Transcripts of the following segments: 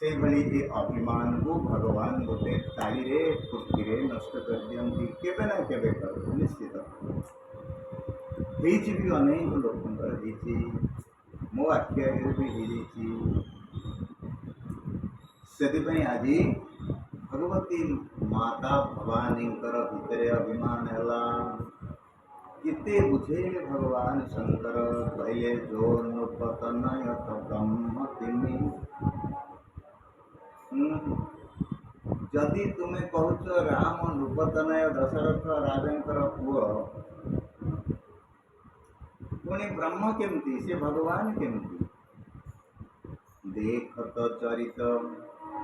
से भली ये अभिमान को भगवान गोटे ताली फुर्ती नष्ट कर दियंती केबे ना केबे कर निश्चित ହେଇଛି ବି ଅନେକ ଲୋକଙ୍କର ହେଇଛି ମୋ ଆଖି ଆଗରେ ବି ହେଇଯାଇଛି। ସେଥିପାଇଁ ଆଜି भगवती माता भवानींकर भितरे अभिमान है किते बुझेले भगवान शंकर कहले जो नृपतनय ब्रह्म तिमी जदि तुम्हें कहूच राम नृपतनय दशरथ राजंकर पुओ पुणी ब्रह्म केमती से भगवान केमती देख तो चरित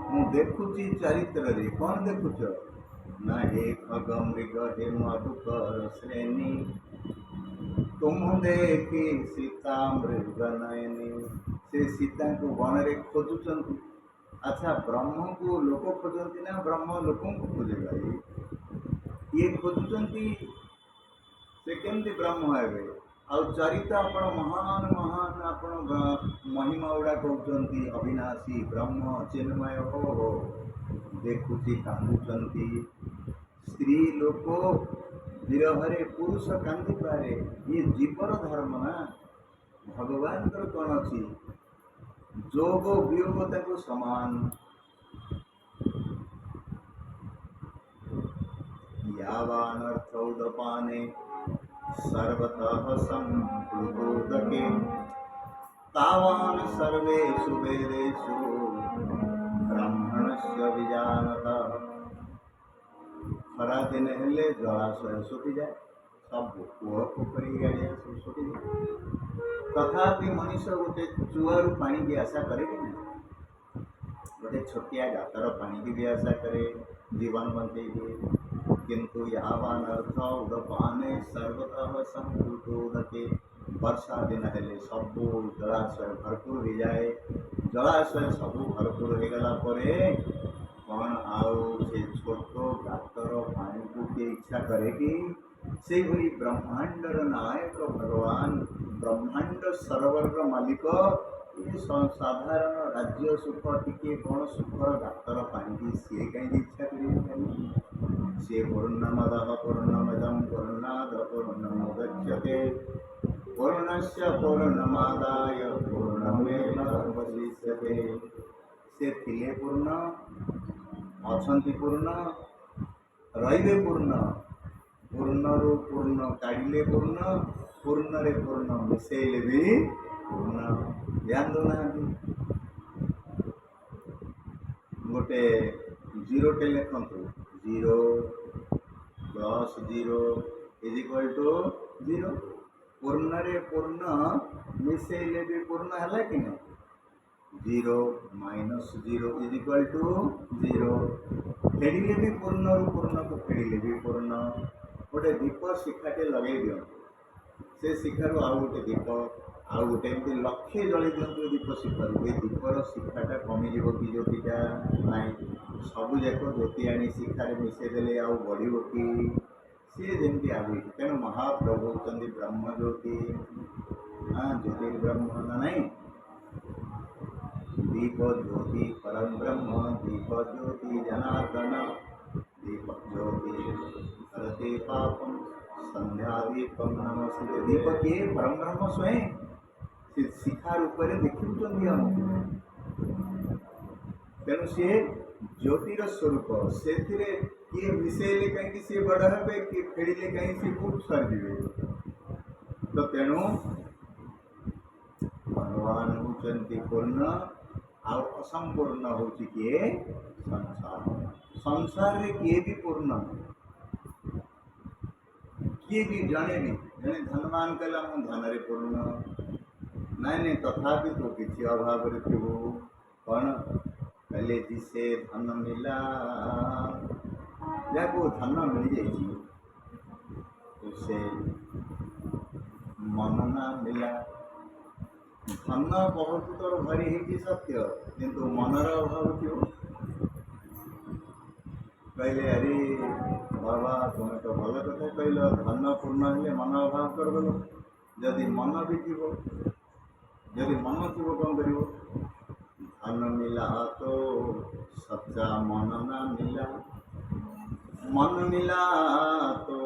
मु देखुची चरित्र रे कौन देखुच ना हे खग मृग हे मधुकर श्रेणी तुम देखी सीता मृग नयनी से सीता को वन रे खोजुचंती। अच्छा ब्रह्म को लोक खोजती ना ब्रह्म लोक को खोजे भाई ये खोजुचंती से केमती ब्रह्म है आ चरित आपण महान महान आपण महिमा गुड़ा कहते अविनाशी ब्रह्म चिन्मय हो देखुची कांदुचंती स्त्री लोक विरहरे पुरुष कांदी पारे ये जीवर धर्म ना भगवान कौन अच्छी जोग वियोग ताको समान यावानर्थ उदपाने सर्वतः संप्लुतोदके तावान् सर्वेषु वेदेषु ब्राह्मणस्य विजानतः। खरा दिन हेले जलाशय सुखी जाए सब कूह पोखरी गाड़िया सब सुखी जाए तथापि मनुष्य गोटे चुआरू पानी की आशा करे कि नहीं गोटे छोटिया गातर पानी की भी आशा करे जीवन बंचे किंतु यावान अर्थ उदपाने सर्वतः संप्लुतोदके वर्षा दिन हेले सब जलाशय भरपूर हो जाए जलाशय सब भरपूर हो गला परे कौन आउ से छोट गातर पानी को किए इच्छा करे कि से भली ब्रह्मांडर नायक भगवान ब्रह्मांड सरोवर मालिक ये साधारण राज्य सुख टिके कौन सुखर गातर पानी की सी कहीं इच्छा करें से पूर्णमदः पूर्णमिदं पूर्णात् पूर्णमुदच्यते पूर्णस्य पूर्णमादाय पूर्णमेवावशिष्यते से थिले पूर्ण अछंती पूर्ण रहिबे पूर्ण पूर्णरु पूर्ण काढ़िले पूर्ण पूर्णरे पूर्ण मिसेइले भी पूर्ण ध्यान देना गोटे जीरोटे लिखंतु 0 + 0 = 0 पूर्ण रे पूर्ण मिसेइले भी पूर्ण है कि नहीं 0 - 0 = 0 फेड़िले भी पूर्ण रु पूर्ण को फेड़िले भी पूर्ण गोटे दीप शिखाटे लगे दियो से शिखारू आउ गोटे दीप आउ गोटे एमती लक्षे जलि दिंतु दीप शिखारू ये दीपर शिखाटा कमिଯିव कि ज्योतिटा नाई सबू जाक ज्योति आनी शिखार मिसेदेले आउ बढ़िब कि सी जमी आगे तेणु महाप्रभु होती ब्रह्म ज्योति ज्योतिर्ब्रह्म ना नहीं दीप ज्योति परम ब्रह्म दीप ज्योति जनार्दन दीप ज्योति हरते पापम संध्या दीपम नमस्ते दीप किए परम ब्रह्म स्वयं शिखार ऊपर देखुं तेणु सी ज्योतिर स्वरूप से किए मिसेले कहीं सी बड़ हे किए फेड़िले कहीं सी खूब सरीजे तो तेणु भगवान होती पूर्ण आउ असंपूर्ण हूँ किए संसार संसार रे किए भी पूर्ण किए भी जड़े धनवान कहला मु धन रे पूर्ण नाई नहीं तथापि तो किसी अभाव थी कौन पहले जिसे धन मिला या को धन मिल जाए उसे मन ना मिला धन बहुत तोर भरी है सत्य किंतु मनर अभाव थी कहले अरे बाबा तुम्हें तो भल कथा कहल धन पूर्ण हेले मन अभाव करदेल जदि मन भी थी जदि मन थी कौन कर धन मिला तो सच्चा मन ना मिला, मन मिला तो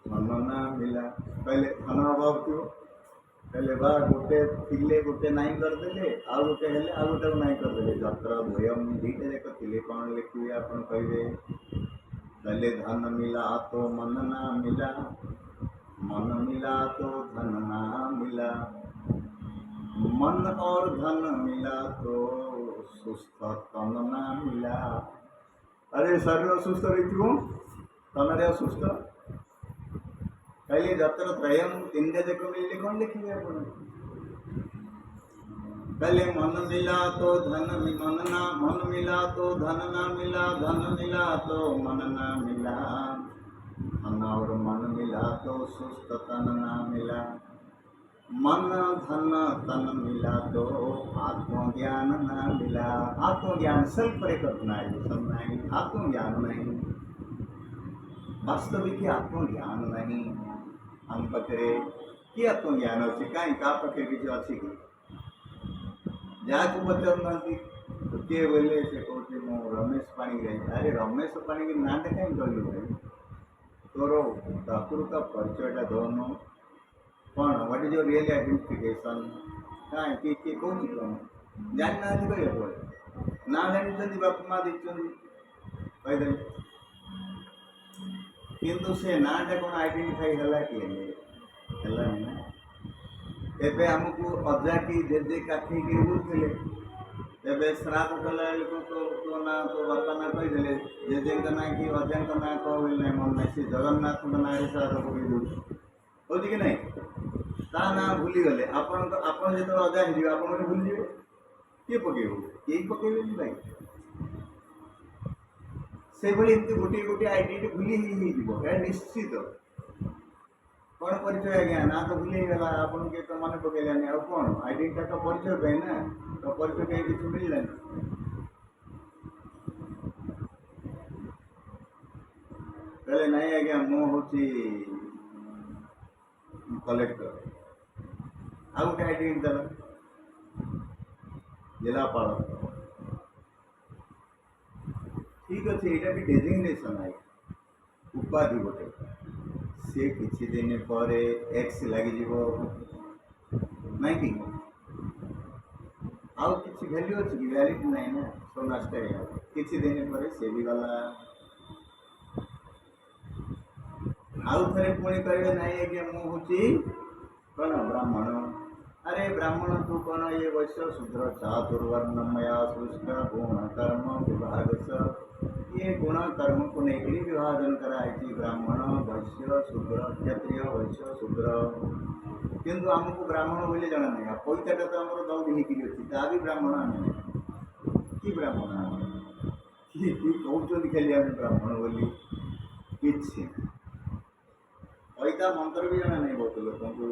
धन ना मिला। पहले धन अभाव थो, पहले बा गोटे थिले गोटे नाई करदे आउ गोटे हेले आउ गोटे नाई करदे जत्र द्वयम दीटे जाक थिले कौन लिखिए आपन कहिबे। पहले धन मिला तो मन ना मिला, मन मिला तो धन ना मिला, मन और धन मिला तो सुस्थ तन ना मिला। अरे शरीर असुस्थ रही तन असुस्थ पहले जत्र त्रयम तीन जाक मिले कौन लिखिए आप। पहले मन मिला तो धन मन ना, मन मिला तो धन ना मिला, धन मिला तो मन ना मिला, धन और मन मिला तो सुस्त तन ना मिला, मन धन तन मिला तो आत्मज्ञान ना मिला। आत्मज्ञान सेल्फ रिकॉग्नाइजेशन नहीं, आत्मज्ञान नहीं, वास्तविक आत्मज्ञान नहीं। हम पाखे कि आत्मज्ञान अच्छे कहीं का पाखे किसी अच्छी कि जहाँ पचार किए बोले से कहते मु रमेश पाणिग्राही। अरे रमेश पाणिग्राही नाटा कहीं कहलु भाई, तोर प्रकृत परिचयटा दोन कौन, what is your real identification, कहीं किए कौन कौन जानी ना कह पड़े ना जानी बापा माँ देखते कहीदे किंतु से नाटा कौन आइडेंटिफाई है कि ना। एबे हमको अजा की जेजे काठी की बुझे एबे श्राद्ध कला तो ना तो बापा ना कहीदे जेजे ना कि अजा ना कहना मन ना से जगन्नाथ ना श्राद्ध पकई दूँ हो कि नहीं ता ना भूली गले आपन जो अजा हो आप भूली जाए किए पकेब कई पकेबे भाई से भाई एमती गोटे गोटे आइडेंटिटी भूली है निश्चित। कौन परिचय आज्ञा ना तो भूली गला आपन के तो मन पकेलानी आ कौन आइडेंटिटी तो परिचय पे ना तो परिचय कहीं किसी मिललानी। पहले नहीं आज्ञा मु हूँ कलेक्टर आ गोटे आइडेंटिटी दला जिलापाल ठीक अच्छे यहाँ भी डेजिग्नेशन है उपाधि गोटे सी किसी दिन पर एक्स लगे ना कि आउ किसी वैल्यू अच्छी कि वैलिड नहीं ना सब नष्ट है किसी दिन पर से भी गला आउ थे पुणी कहे ना कि मुझे कौन ब्राह्मण। अरे ब्राह्मण तू कौन ये वैश्य शूद्र चातुर्वर्णमया सृष्ट गुण कर्म विभाग ये गुण कर्म को लेकर विभाजन कराई ब्राह्मण वैश्य शूद्र क्षत्रिय वैश्य शूद्र किंतु आमको ब्राह्मण बोले जाना नहीं पैसाटा तो आम दौड़ होती भी ब्राह्मण आम कि ब्राह्मण कि कहते खाली आम ब्राह्मण बोली कि पैसा मंत्र भी जाना नहीं बहुत लोक को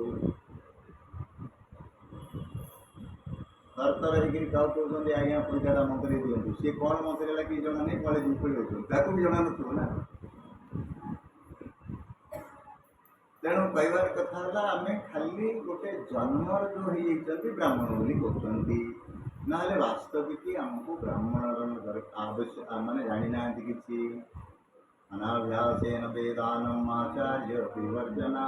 तरतर क्या कहते आज्ञा पैसाटा मंत्री दिखाँ सी कौन मंत्री कि जना नहीं कले विफल होता भी जना ना तेणु कहबार कथा आम खाली गोटे जन्मर जो होती ब्राह्मण बोली कहते ना वास्तविक आमको ब्राह्मण आवश्यक मैंने जानी ना कि अनाभ्यासेन वेदानम आचार्य विवर्जना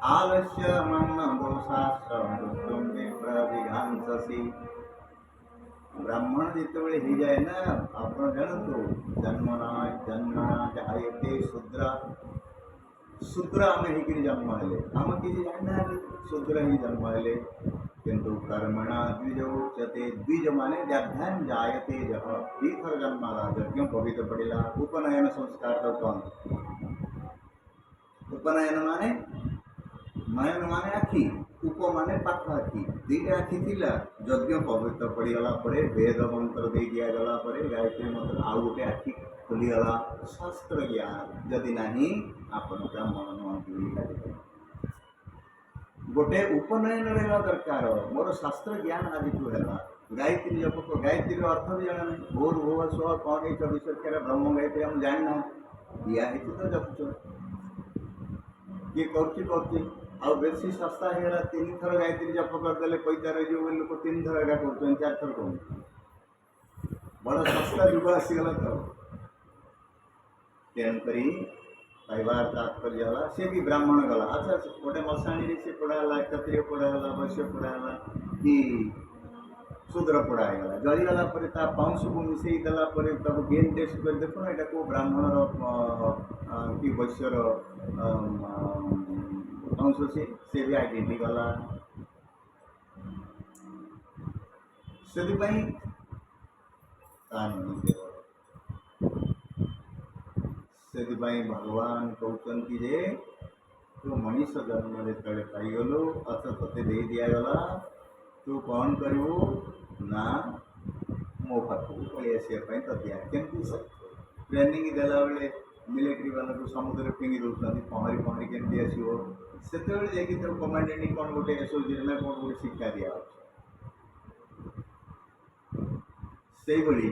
आलस्य मन दोषाश्र मृत्यु में प्रविघांससी। ब्राह्मण जिते हो जाए ना आप जानतु जन्मना जन्मना जायते शूद्र शूद्र आम होकर जन्म हेले आम किसी जानना शूद्र ही जन्म हेले किंतु कर्मणा द्विज उच्यते द्विज माने व्याध्यान जायते जह दीथर जन्माला यज्ञ पवित्र पड़ेगा। उपनयन संस्कार तो कौन उपनयन माने नयन माने आखि उप माने पाख आखि दीटा आखि थिला यज्ञ पवित्र पड़ीगला वेद मंत्र दे दिगला गायत्री मंत्र आउ गोटे आखि खोलीगला शास्त्र ज्ञान जदि नहीं आपन ब्राह्मण नुहति गोटे उपनयन रहा दरकार मोर शास्त्र ज्ञान आदि है गायत्री जप गायत्री अर्थ भी जाना नहीं भोर भुव स्व कौन एक विषय ब्रह्म गायत्री हम जाना दिया तो जपुच किए कर ଆଉ ବେଶୀ ଶସ୍ତା ହେଇଗଲା 3 ଥର ଗାୟତ୍ରୀ ଜପ କରିଦେଲେ ପଇସା ରହିଯିବ ବୋଲି ଲୋକ 3 ଥର ଏକା କରୁଛନ୍ତି, 4 ଥର କରୁଛନ୍ତି। ବଡ଼ ଶସ୍ତା ଯୁଗ ଆସିଗଲା ତ। ତେଣୁକରି କହିବାର ତାତ୍ପର୍ଯ୍ୟ ହେଲା ସେ ବି ବ୍ରାହ୍ମଣ ଗଲା, ଆଚ୍ଛା ଗୋଟେ ମଶାଣୀରେ ସେ ପୋଡ଼ା ହେଲା, କ୍ଷତ୍ରିୟ ପୋଡ଼ା ହେଲା, ବୈଶ୍ୟ ପୋଡ଼ା ହେଲା କି ଶୂଦ୍ର ପୋଡ଼ା ହେଇଗଲା, ଜଳିଗଲା ପରେ ତା ପାଉଁଶକୁ ମିଶାଇ ଦେଲା ପରେ ତାକୁ ଗେନ୍ ଟେଷ୍ଟ କରି ଦେଖୁନ ଏଇଟା କେଉଁ ବ୍ରାହ୍ମଣର କି ବୈଶ୍ୟର ପାଉଁଶ, ସେ ବି ଆଇଡେଣ୍ଟି ଗଲା। ସେଥିପାଇଁ ସେଥିପାଇଁ ଭଗବାନ କହୁଛନ୍ତି ଯେ ତୁ ମଣିଷ ଜନ୍ମ ଯେତେବେଳେ ପାଇଗଲୁ, ଅର୍ଥ ତତେ ଦେଇ ଦିଆଗଲା, ତୁ କ'ଣ କରିବୁ ନା ମୋ ପାଖକୁ ପଳେଇ ଆସିବା ପାଇଁ ତତେ କେମିତି ଟ୍ରେନିଂ ଦେଲାବେଳେ ମିଲିଟାରୀ ବାଲାକୁ ସମୁଦ୍ରରେ ଫିଙ୍ଗି ଦେଉଛନ୍ତି, ପହଁରି ପହଁରି କେମିତି ଆସିବ, ସେତେବେଳେ ଯାଇକି ତାକୁ କମାଣ୍ଡେଣ୍ଟ କ'ଣ ଗୋଟେ ଏସୋସିଏଟ୍ ନା କ'ଣ ଗୋଟେ ଶିକ୍ଷା ଦିଆହେଉଛି। ସେଇଭଳି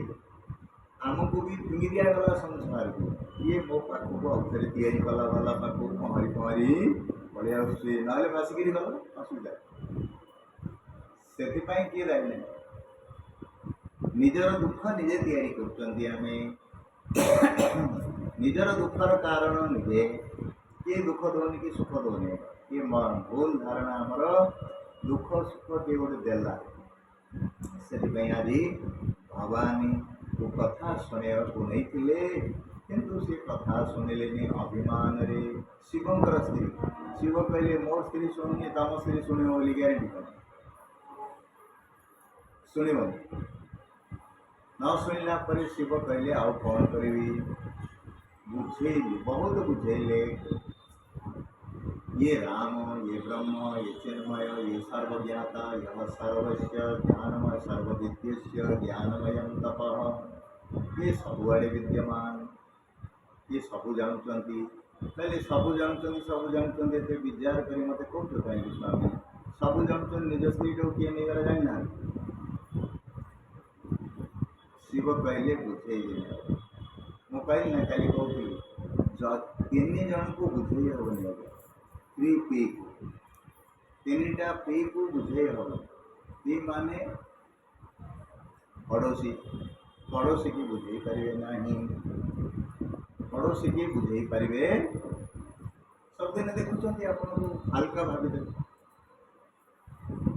ଆମକୁ ବି ଫିଙ୍ଗି ଦିଆଗଲା ସଂସାରକୁ, ଇଏ ମୋ ପାଖକୁ ଅକ୍ଷରେ ତିଆରି କଲା ବାଲା ପାଖକୁ ପହଁରି ପହଁରି ପଳେଇ ଆସୁଛି, ନହେଲେ ଭାସିକିରି ଗଲା, ଅସୁବିଧା। ସେଥିପାଇଁ କିଏ ଦାୟୀ ନାହିଁ, ନିଜର ଦୁଃଖ ନିଜେ ତିଆରି କରୁଛନ୍ତି। ଆମେ ନିଜର ଦୁଃଖର କାରଣ ନିଜେ, କିଏ ଦୁଃଖ ଦେଉନି କି ସୁଖ ଦେଉନି, କିଏ ଭୁଲ ଧାରଣା ଆମର ଦୁଃଖ ସୁଖ କିଏ ଗୋଟେ ଦେଲା। ସେଥିପାଇଁ ଆଜି ଭଗବାନଙ୍କୁ କଥା ଶୁଣିବାକୁ ନେଇଥିଲେ, କିନ୍ତୁ ସେ କଥା ଶୁଣିଲେନି ଅଭିମାନରେ। ଶିବଙ୍କର ସ୍ତ୍ରୀ, ଶିବ କହିଲେ ମୋ ସ୍ତ୍ରୀ ଶୁଣୁନି, ତମ ସ୍ତ୍ରୀ ଶୁଣିବ ବୋଲି ଗ୍ୟାରେଣ୍ଟି କର, ଶୁଣିବନି। ନ ଶୁଣିଲା ପରେ ଶିବ କହିଲେ ଆଉ କ'ଣ କରିବି, ବୁଝେଇଲି, ବହୁତ ବୁଝେଇଲେ, ये राम, ये ब्रह्म, ये चिन्मय, ये सर्वज्ञाता, यह सर्वस्य ज्ञानमय, सर्वविद्यस्य ज्ञानमयं तपः, ये सबुआड़े विद्यमान, ये सबू जानुचंती। कहले सबू जानुचंती एते विचार करी मते कहूछ काहे स्वामी, सबू जानुचंती निज स्त्री को किए नहीं करा जानि ना। शिव कहले बुझेइले, मु कहली ना काली कहूथी 3 जन को बुझेइ होबनी, स्त्री पी को 3टा पी को बुझे हम, पी माने पड़ोसी, पड़ोसी की बुझे पारे नहीं, पड़ोसी की बुझे पारे सबदिन देखुं आपको हल्का भावी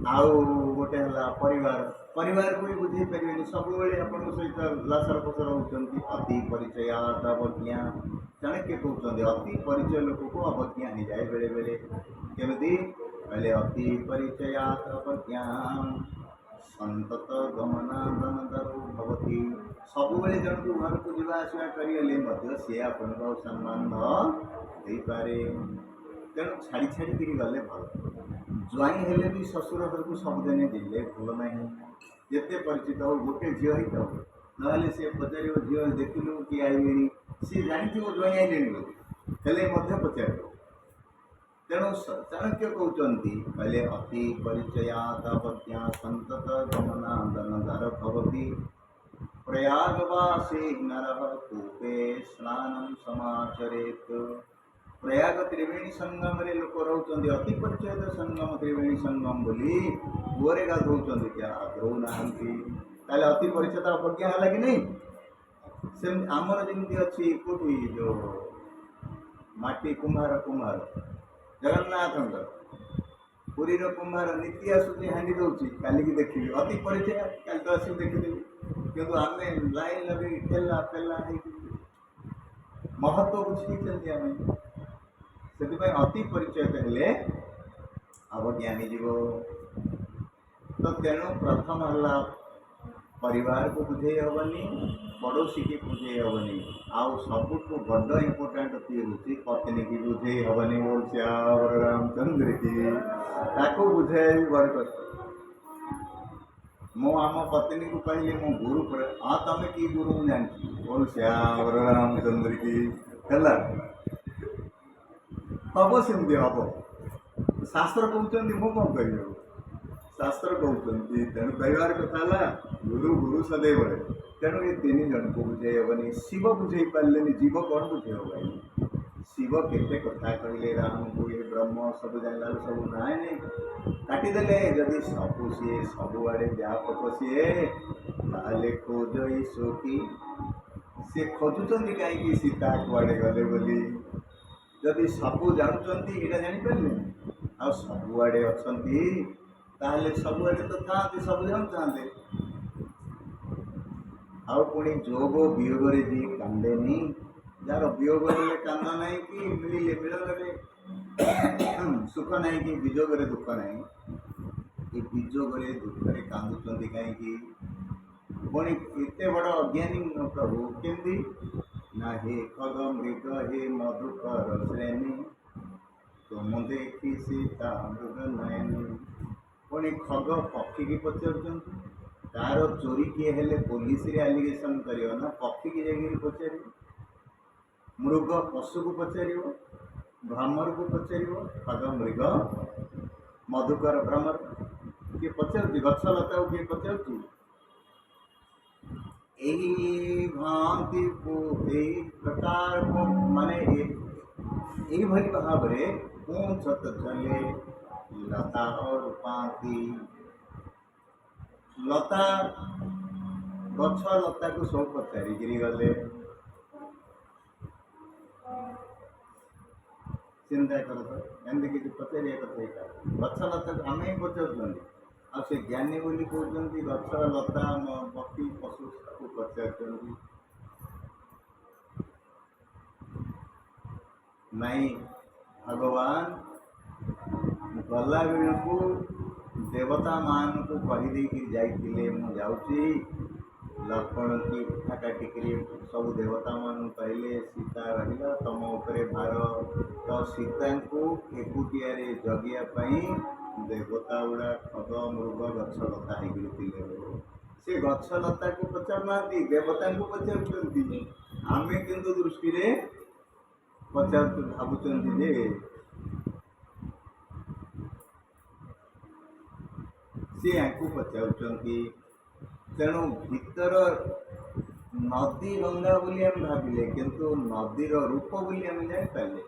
आउ गोटे है परिवार, परिवार को भी बुझे पारे सब आप सहित लासर पसर होती। अति परिचयात अवज्ञा, जड़े किए कहते अति परिचय लोक को अवज्ञा हो जाए बेले बेले, केमती कहले अति परिचयात अवज्ञा संतत गमनागमनदरो भवति। सबुबले जन को घर को जावा आसवा करें सी आपन सम्मान दे पारे, तेणु छाड़ी छाड़ी गले भल। ज्वाई हेले भी ससुर घर को सबुदिन देले भल ना, जिते परिचित हो गोटे झील ही तो ना सी पचार झील देखिलु कि आई सी जानी ज्वाई आईले हेले पचार। तेणु चाणक्य कहते कहले अति परिचयात अवज्ञा संतत गमनागमनदर भवति। प्रयागवासे नरः कूपे स्नानं समाचरेत। प्रयाग त्रिवेणी संगम रे लोक रोचंती, अति परिचय संगम त्रिवेणी संगम बोली कूरे गाधौं क्या गाधौ नाहंती, ताले अति परिचय अवज्ञा है कि नहीं। से आमर जमी अच्छी कौटी जो माटी कुम्हार कुम्हार जगन्नाथ पुरीर कुम्हार नीति आसूसी हांडी दौर काली की देखी अति परिचय कल तो आस देखीदेवी, किंतु आम लाइन लगे ठेला पेला महत्व बुझी आम से अति परिचय हेले अवज्ञा हो। तो तेणु प्रथम है परिवार को बुझे हेनी, पड़ोसी की बुझे हेनी, आउ सबुठ बड़ इम्पोर्टाट किए हूँ पत्नी की बुझे हेनी। बोल श्याम रामचंद्र की ताको बुझे बड़ कष्ट। मो आम पत्नी को कहली मो गुरु पर हाँ तुम कि गुरु जानी, बोल श्याम रामचंद्र की है हम सेमती हम शास्त्र कहते मु कौन कह, शास्त्र कहते तेणु कहबार कथा है गुरु गुरु सदैव। तेणु ये 3 जन को बुझे हेनी, शिव बुझे पारे जीव कौन बुझे भाई, शिव केते कथा कहले राम को ये ब्रह्म सब जानला सब नाय नहीं काटिदेले जदि सबु सी सबुआड़े व्यापक सी ताले खोज ईशो की सी खोजुचंदी कहीं सीता कुआड़े गले बोली जदि सबू जानुचंदी एटा जानि पारले आ सबुआड़े अछंती ताले सबुआड़े तो थांती सब जानते आउ पुणी जोग वियोग जी कांदेनी जार वियोग कांद ना कि मिले मिलन सुख ना कि विजोग दुख ना ये विजोग दुख कांदुंट कहीं पुणी एत बड़ अज्ञानी प्रभु केमती ना हे खग मृग हे मधुकर श्रेणी तुम देखी सीता मृग नयनी पुणी खग पक्षी की पचार तार चोरी किए हेले पुलिस रे एलिगेशन करियो ना पक्षी की जगह पचार मृग पशु को पचार भ्रमर को पचार खग मृग मधुकर भ्रमर किए पचार गछ लता किए पचार भांति प्रकार को माने यही भाव में पूछत चले लता और पाती लता गछ लता को सब पचारिकी गले चिंता कर तो एमती किसी पचारिया कथा गछ लता को आम ही पचार आ से ज्ञानी बोली कहते गछ लता पक्षी पशु को पचार नहीं भगवान गला बेलू देवता मान को कहीदे जाइए मुझे लक्ष्मण की उठा काटिक सब देवता मान कहले सीता रहा तुम उपरे भार तो सीता को एकुटिया जगियापाई देवता गुड़ा खग मृग गछलता हो से गछलता को पचार ना देवता को पचार आम किंतु दृष्टि पचार भावुं सी आपको पचारुंट तेणु भीतर नदी गंगा बोली आम भाविले किंतु नदीर रूप बोली आम जापारे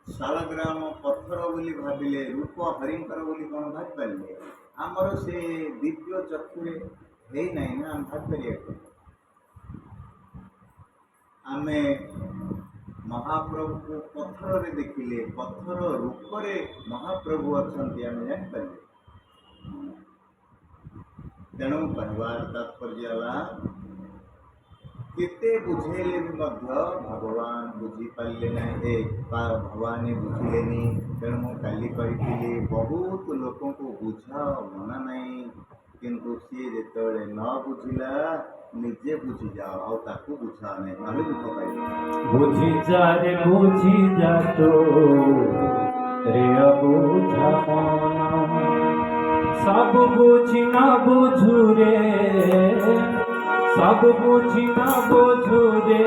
शालग्राम पत्थर बोली भाविले रूप हरिंकर बोली कौन भापारे आमर से दिव्य चक्षुरे है नहीं ना आम भापार आम महाप्रभु को पत्थर रे देखिले पत्थर रूप रे महाप्रभु अच्छा आम जापारे तेणु कहवार तात्पर्य केते बुझेले भी भगवान बुझी पारे ना भगवान बुझिले तेणु काली कही बहुत लोक को बुझा मना नहीं किंतु सी जो न बुझिला निजे बुझी जाओ आकु बुझा नहीं ना दुख पाई बुझी जा रे बुझी जा तो रे बुझा सब बुझी ना बुझू रे सब बुझी ना बुझू रे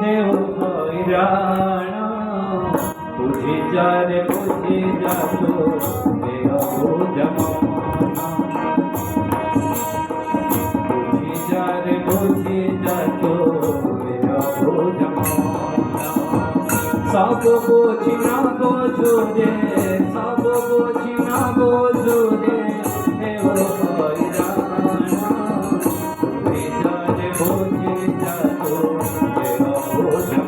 देव हैरान बुझी जा रे बुझी जा तो देव बुझा बुझी जा रे बुझी जा तो देव बुझा सब बुझी ना बुझू रे सब बुझी ना बुझू रे देव हैरान बुझी जा रे बुझी जा तो देव बुझा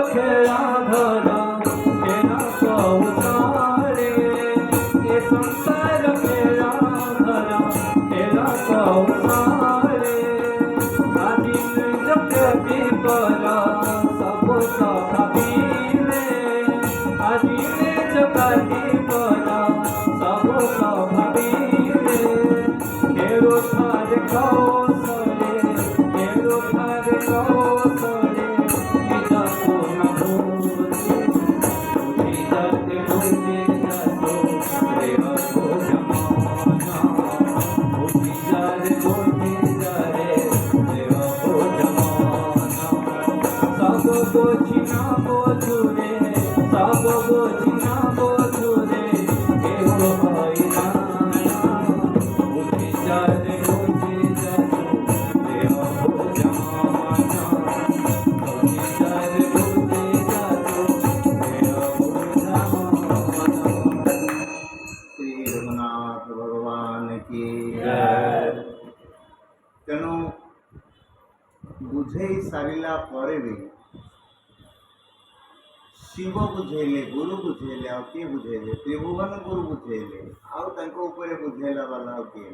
खेला धरा केना कौसारे ये संसार खेला धरा केला कौसारे आदि जगति बला सब भावीले आदि जगति बला सब भावीले केरो थार कौसले केरो थार कौसले सब बुझी ना बुझू रे एवो हैरान बुझी जाने बुझी जानो देव बुझाना बुझी जाने बुझी जानो देव बुझाना। श्री रघुनाथ भगवान की जय। तेणु बुझे सारा पर भी शिव बुझेले गुरु बुझेले आ किए बुझेले त्रिभुवन गुरु बुझेले आउ बुझेला वाला आ किए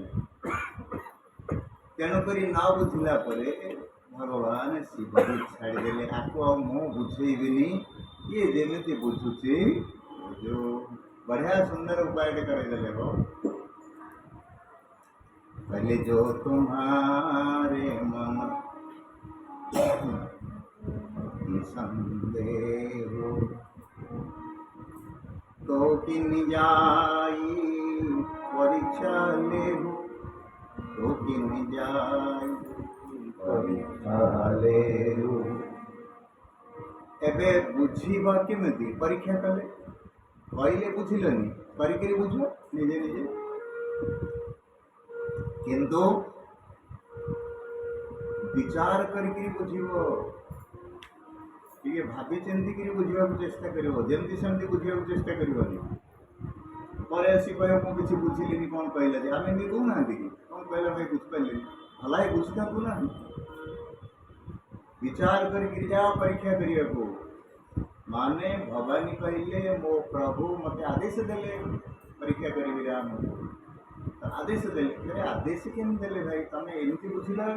तेणुक न बुझला भगवान शिव भी छाड़देले आपको मु बुझेबिनी ये जमी बुझुची जो बढ़िया सुंदर उपाय करदेले पहले जो तुम्हारे मन संदेह तो किन जाई परीक्षा लेहु तो किन जाई परीक्षा लेहु एबे बुझीबा केमिति परीक्षा कले कहले बुझिलनी करिकरी बुझ निजे निजे किंतु विचार करके बुझिबो ठीक भाभी चिंतिक बुझा चेष्टा करमती सेमती बुझा चेष्टा करनी पर आसी कह मुझे बुझिली कौन कहला जे आम एमती कहूना कि कौन कहला भाई बुझिपारे भला ही बुझता ना विचार करके जा परीक्षा करने को माने भवानी कहले मो प्रभु मत आदेश देले परीक्षा करी राम आदेश देले आदेश केम देले भाई तमें एमती बुझिला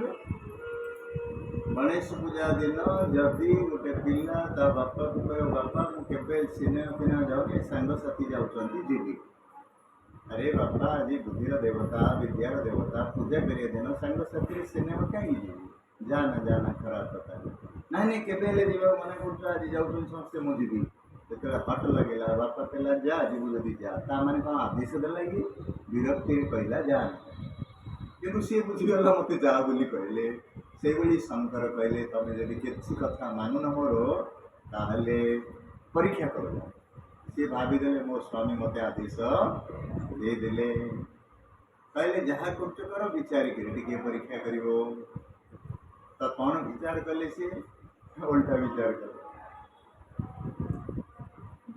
गणेश पूजा दिन जदि गोटे पिला ता बापा को कह बापा मुझे सिनेमा फिनेमा जाऊनी सांगसाथी जाऊँगी जीवी अरे बापा आज बुद्धिर देवता विद्यार देवता पूजा करिए दिन सांगसाथी सिनेमा कहीं जीवी जाना जाना खराब कथा ना नहीं केवे मन कर आज जाऊँ समस्ते मु जीवी जो हट लगे बापा कहला जा जीवु जदि जा मैंने कौन आदेश देला कि विरक्ति कहला जा कि सी बुझीगला मत जा बोली कहले से शंकर कहले तमें जब किसी कथा मानुन मोर ताहले परीक्षा कर सी भावीदे मो स्वामी मत आदेश देदेले कहले जहाँ कर विचार कर परीक्षा कर तो कौन विचार कले सी उल्टा विचार कर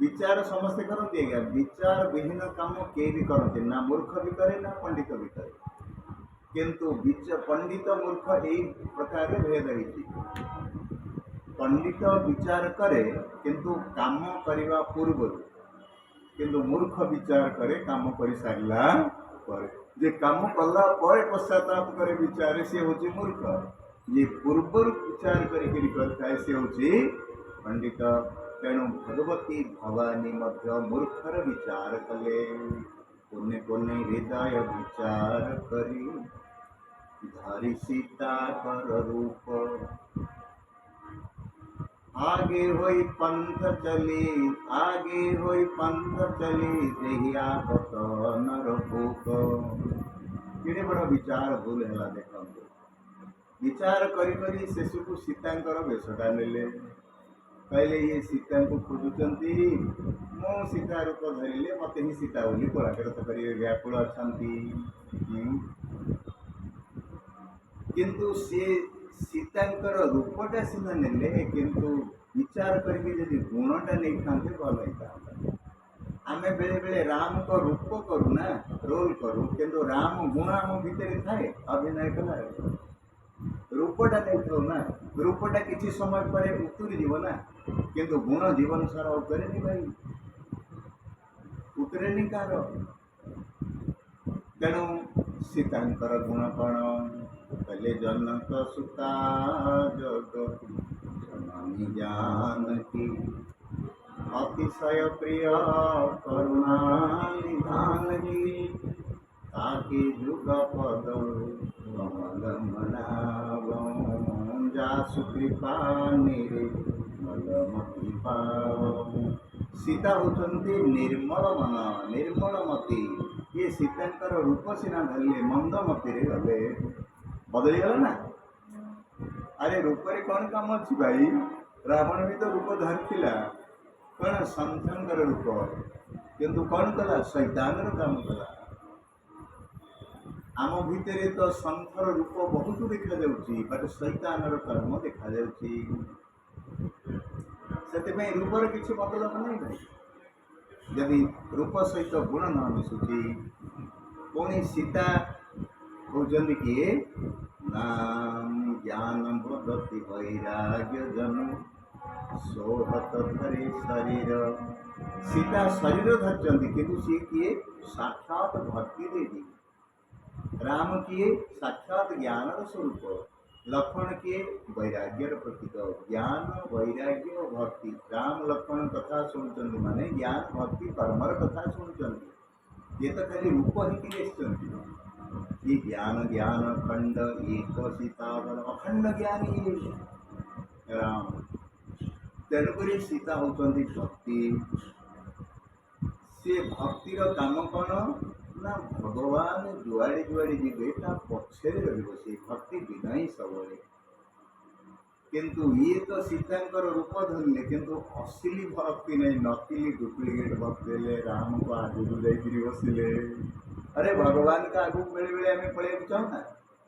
विचार समस्ते करते आज्ञा विचार विहीन काम किए भी करते ना मूर्ख भी करे ना पंडित भी करे किंतु पंडित मूर्ख यही प्रकार भेद होती पंडित विचार करे किंतु काम करने पूर्व किंतु मूर्ख विचार करे काम कर सारा पर जे काम कला पर पश्चाताप करे विचार सी हूँ मूर्ख ये पूर्व विचार करता सी हूँ पंडित तेणु भगवती भवानी मूर्खर विचार कले पुण्य पुण्य हृदय विचार करी धारी सीता कर रूप आगे होई पंथ चली देहिया नर भूप केड़े बड़ विचार भूल है देखो विचार करी शेष को सीतांकर वेशटा नेले कहले ये सीता को खोजुंट मो सीता रूप धरले मत ही सीता बोली कोलाकृत करेंगे व्याकुल अच्छा किंतु से सीतांकर रूपटा सीना नेले किंतु विचार करके जदि गुणटा नहीं था भल होता आम बेले बेले राम को रूप करूना रोल करूँ किंतु राम गुण आम भितर थाए अभिनय कला रूपटा नहीं था ना रूपटा किसी समय पर उतरी जीव ना किंतु गुण जीवन सारा उतरे भाई उतरे कार तेणु सीतांकर गुण कौन पहले जनक सुता जग जननी जानकी अतिशय प्रिय करुणा निधान की ताकि जुग पद कमल मनाव जासु कृपा निर्मलमति पाव सीता होचंती निर्मल मन निर्मलमती ये सीतांकर रूप सीना धरले मंदमती रे गले बदली गला ना अरे रूप रे कौन काम अच्छी भाई रावण भी तो रूप धरथिला कौन सन्थर रूप किंतु कौन कला शैतान काम कला आम भितर तो सन्थर रूप बहुत देखा जाउची बट शैतान कर्म देखा जाउची से रूपर किसी मतलब नहीं भाई यदि रूप सहित गुण न मिशुची पुणी सीता होती किए नाम ज्ञान भगति वैराग्य जनु सोहत धरे शरीर सीता शरीर धरती किंतु सी किए साक्षात भक्ति देवी राम किए साक्षात ज्ञान स्वरूप लक्ष्मण किए वैराग्यर प्रतीक ज्ञान वैराग्य और भक्ति राम लक्ष्मण कथा शुणुंट माने ज्ञान भक्ति कर्मर कथा शुणुंट ये तो खाली रूप ही कि ये ज्ञान ज्ञान खंड एक सीताफल अखंड ज्ञान ये राम तेणुक सीता होती भक्ति से भक्तिर काम कौन ना भगवान जुआड़े जुआड़े जीवे पक्षे रही भक्ति बिना ही सब किंतु ये तो सीतांकर रूप धरले किंतु असली भक्ति नहीं नकली डुप्लीकेट भक्ति ले राम को आगू जाकर बसिले अरे भगवान का आगू बेले बेले आम पड़े चाहू ना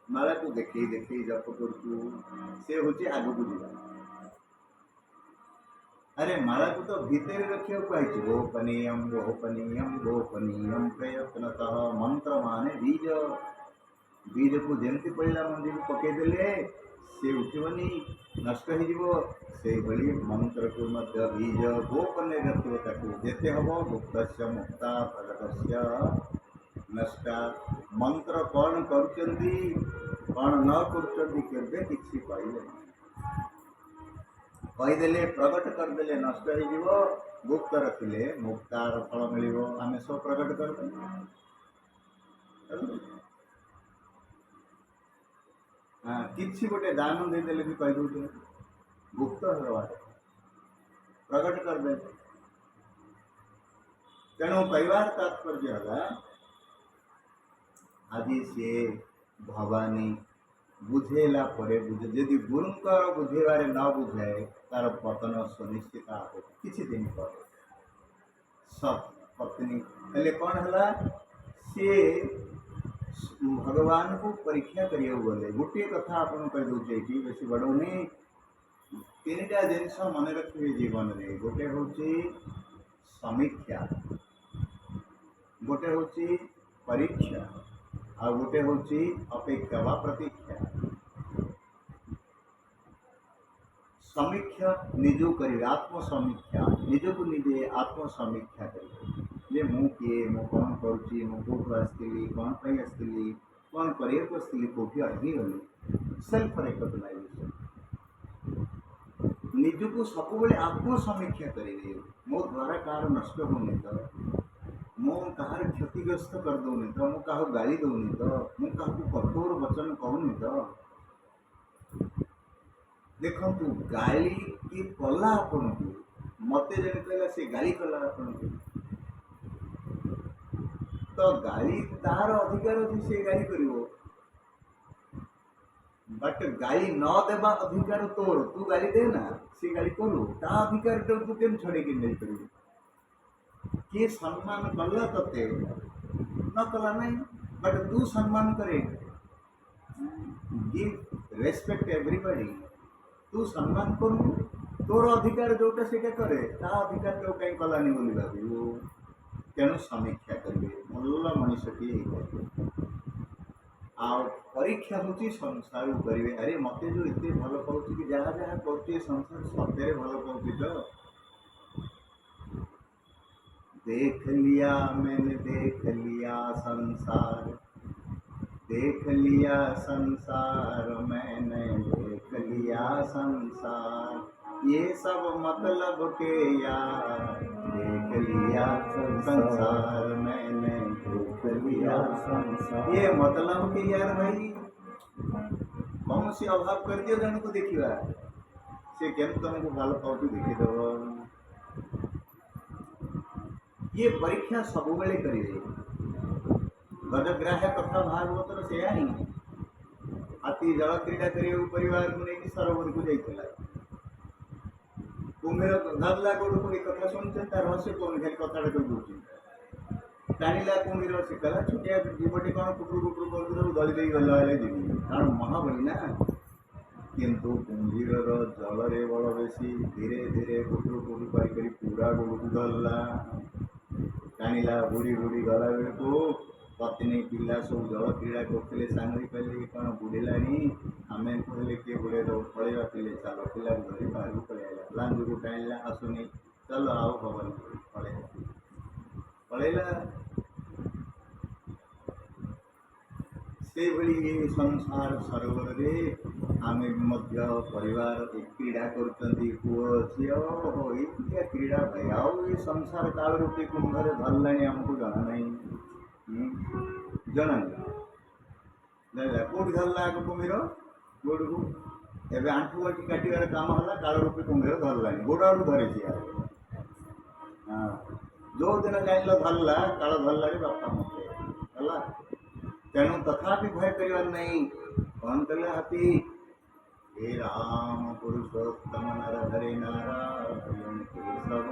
माला को देखे देखे जप करूँ से हूँ आगू को जीवा अरे माला को तो भीतर रखिए कही गोपनीयम गोपनीयम गोपनीयम प्रयत्नतः मंत्र माने बीज बीज को जमती पड़ा मंदिर पकईदे से उठबनी नष्ट हो मंत्र को मध्य बीज गोपन रखिए जेते हम गुप्त मुक्ता प्रगत नष्टा मंत्र कौन करुँच कौन न करुँच किसी पाइले कहीदे प्रकट करदे नष्ट हो गुप्त रखिले मुक्तार फल मिल आम सब प्रकट कर किसी गोटे दान देदेले भी कहीदे गुप्त प्रकट करदे तेणु कहवार तात्पर्य है आज सी भवानी बुझेला परे बुझे यदि गुरुंकर बुझेबारे न बुझाए तार पतन सुनिश्चित हो किसी दिन पर सब पत्नी हेले कौन है सी भगवान को परीक्षा करिए गले गोटे कथा आपन कह दूचे कि बेसी बड़ौनी तीन टा जिनस मन रखिए जीवन में गोटे हूँ समीक्षा गोटे हूँ परीक्षा आ गोटे हूँ अपेक्षा व प्रतीक्षा समीक्षा निजो कर आत्मसमीक्षा निज को निजे आत्मसमीक्षा करें मु किए मु कौन करुँची मु कौटू आसती कौन पर आसती कौन कर आसती कौटी अटकीगली सेल्फ रिकग्नाइजेशन निजको सब आत्मसमीक्षा करेंगे मो द्वारा कार नष्ट होनी तो मु कहार क्षतिग्रस्त कर दूनी तो मु क्या गाली दौनी तो मु क्या कठोर वचन कहूनी तो देखु गाली की कला आपन को मत जन कहला से गाली कला आपन को तो गाली तार अधिकार अच्छी से गाली करिवो बट गाली न देवा अधिकार तोर तू गाली दे ना सी गाली करू ता अधिकार तो तू केम छड़े कि नहीं करू किए सम्मान कला तते न कला नहीं बट तू सम्मान करे गिव रेस्पेक्ट एवरीबॉडी तू सम्मान करू तोर अधिकार जोटा से करे ता अधिकार तो कहीं कलानी बोली भावी तेणु समीक्षा करेंगे मल्ल मनुष्यटी आ परीक्षा हूँ संसार करेंगे अरे मत जो इतने भल पाँच कि जहाँ जहाँ कर संसार सत्य भल पाँच तो देख लिया मैंने देख लिया संसार देख लिया संसार मैंने देख लिया संसार ये सब मतलब के यार देख लिया संसार मैंने देख लिया संसार ये मतलब के यार भाई कौन सी अभाव कर दियो जन को देखिए से केम तुमको भल पाँच देखीदेव ये परीक्षा सब बेले करेंगे गजग्राह्य कथा भागवतर से ही हाथी जल क्रीड़ा कर परिवार को लेकिन सरोवर को जाइला କୁମ୍ଭୀର ଧରିଲା ଗୋଡ଼କୁ ଏ କଥା ଶୁଣିଛନ୍ତି ତା ରହସ୍ୟ କଣ ଖାଲି କଥାଟା କହିଦେଉଛି। ଟାଣିଲା କୁମ୍ଭୀର ସେ କଲା ଛୋଟିଆ ଜୀବଟି କ'ଣ କୁଟୁରୁ କୁଟୁରୁ କରୁଥିବ ଦଳି ଦେଇ ଗଲା ହେଲେ ଯିବି କାରଣ ମହାବଳୀ ନା। କିନ୍ତୁ କୁମ୍ଭୀରର ଜଳରେ ବଳ ବେଶୀ ଧୀରେ ଧୀରେ କୁଟୁରୁ କୁଟୁରୁ କରି ପୁରା ଗୋଡ଼କୁ ଧରିଲା ଟାଣିଲା ବୁଡ଼ି ବୁଡ଼ି ଗଲା ବେଳକୁ ପତ୍ନୀ ପିଲା ସବୁ ଜଳ କ୍ରୀଡ଼ା କରୁଥିଲେ ସାଙ୍ଗ ହେଇ କହିଲେ କ'ଣ ବୁଡ଼ିଲାଣି ଆମେ କହିଲେ କିଏ ବୁଡ଼େଇ ଦେବ ପଳେଇବା ପିଲେ ଚାଲ ପିଲାକୁ ଧରି ବାହାରକୁ ପଳେଇ ଆଇଲା ଲାଞ୍ଜକୁ ଟାଣିଲା ଆସୁନି ଚାଲ ଆଉ ହବନି ପଳେଇଲା। ସେଇଭଳି ଏ ସଂସାର ସରୋବରରେ ଆମେ ମଧ୍ୟ ପରିବାର ଏ କ୍ରୀଡ଼ା କରୁଛନ୍ତି ପୁଅ ଝିଅ ଏମିତିଆ କ୍ରୀଡ଼ା ଭାଇ ଆଉ ଏ ସଂସାର କାଳ ରୂପୀ କୁମ୍ଭରେ ଧରିଲାଣି ଆମକୁ ଜଣା ନାହିଁ ଜଣା ନାହିଁ ଜାଣିଲା କେଉଁଠି ଧରିଲା ଆଗ କୁମ୍ଭୀର ଗୋଡ଼କୁ ଏବେ ଆଣ୍ଠୁ ଗଣ୍ଠି କାଟିବାର କାମ ହେଲା କାଳ ରୂପୀ କୁମ୍ଭୀର ଧରିଲାଣି ଗୋଡ଼ ଆଡ଼ୁ ଧରିଛି ଆଉ ହଁ ଯେଉଁଦିନ ଜାଣିଲ ଧରିଲା କାଳ ଧରିଲାରେ ବାପା ମତେ ହେଲା। ତେଣୁ ତଥାପି ଭୟ କରିବାର ନାହିଁ କ'ଣ କଲେ ହାତୀ हे राम पुरुषोत्तम नर हरे नारायण केशव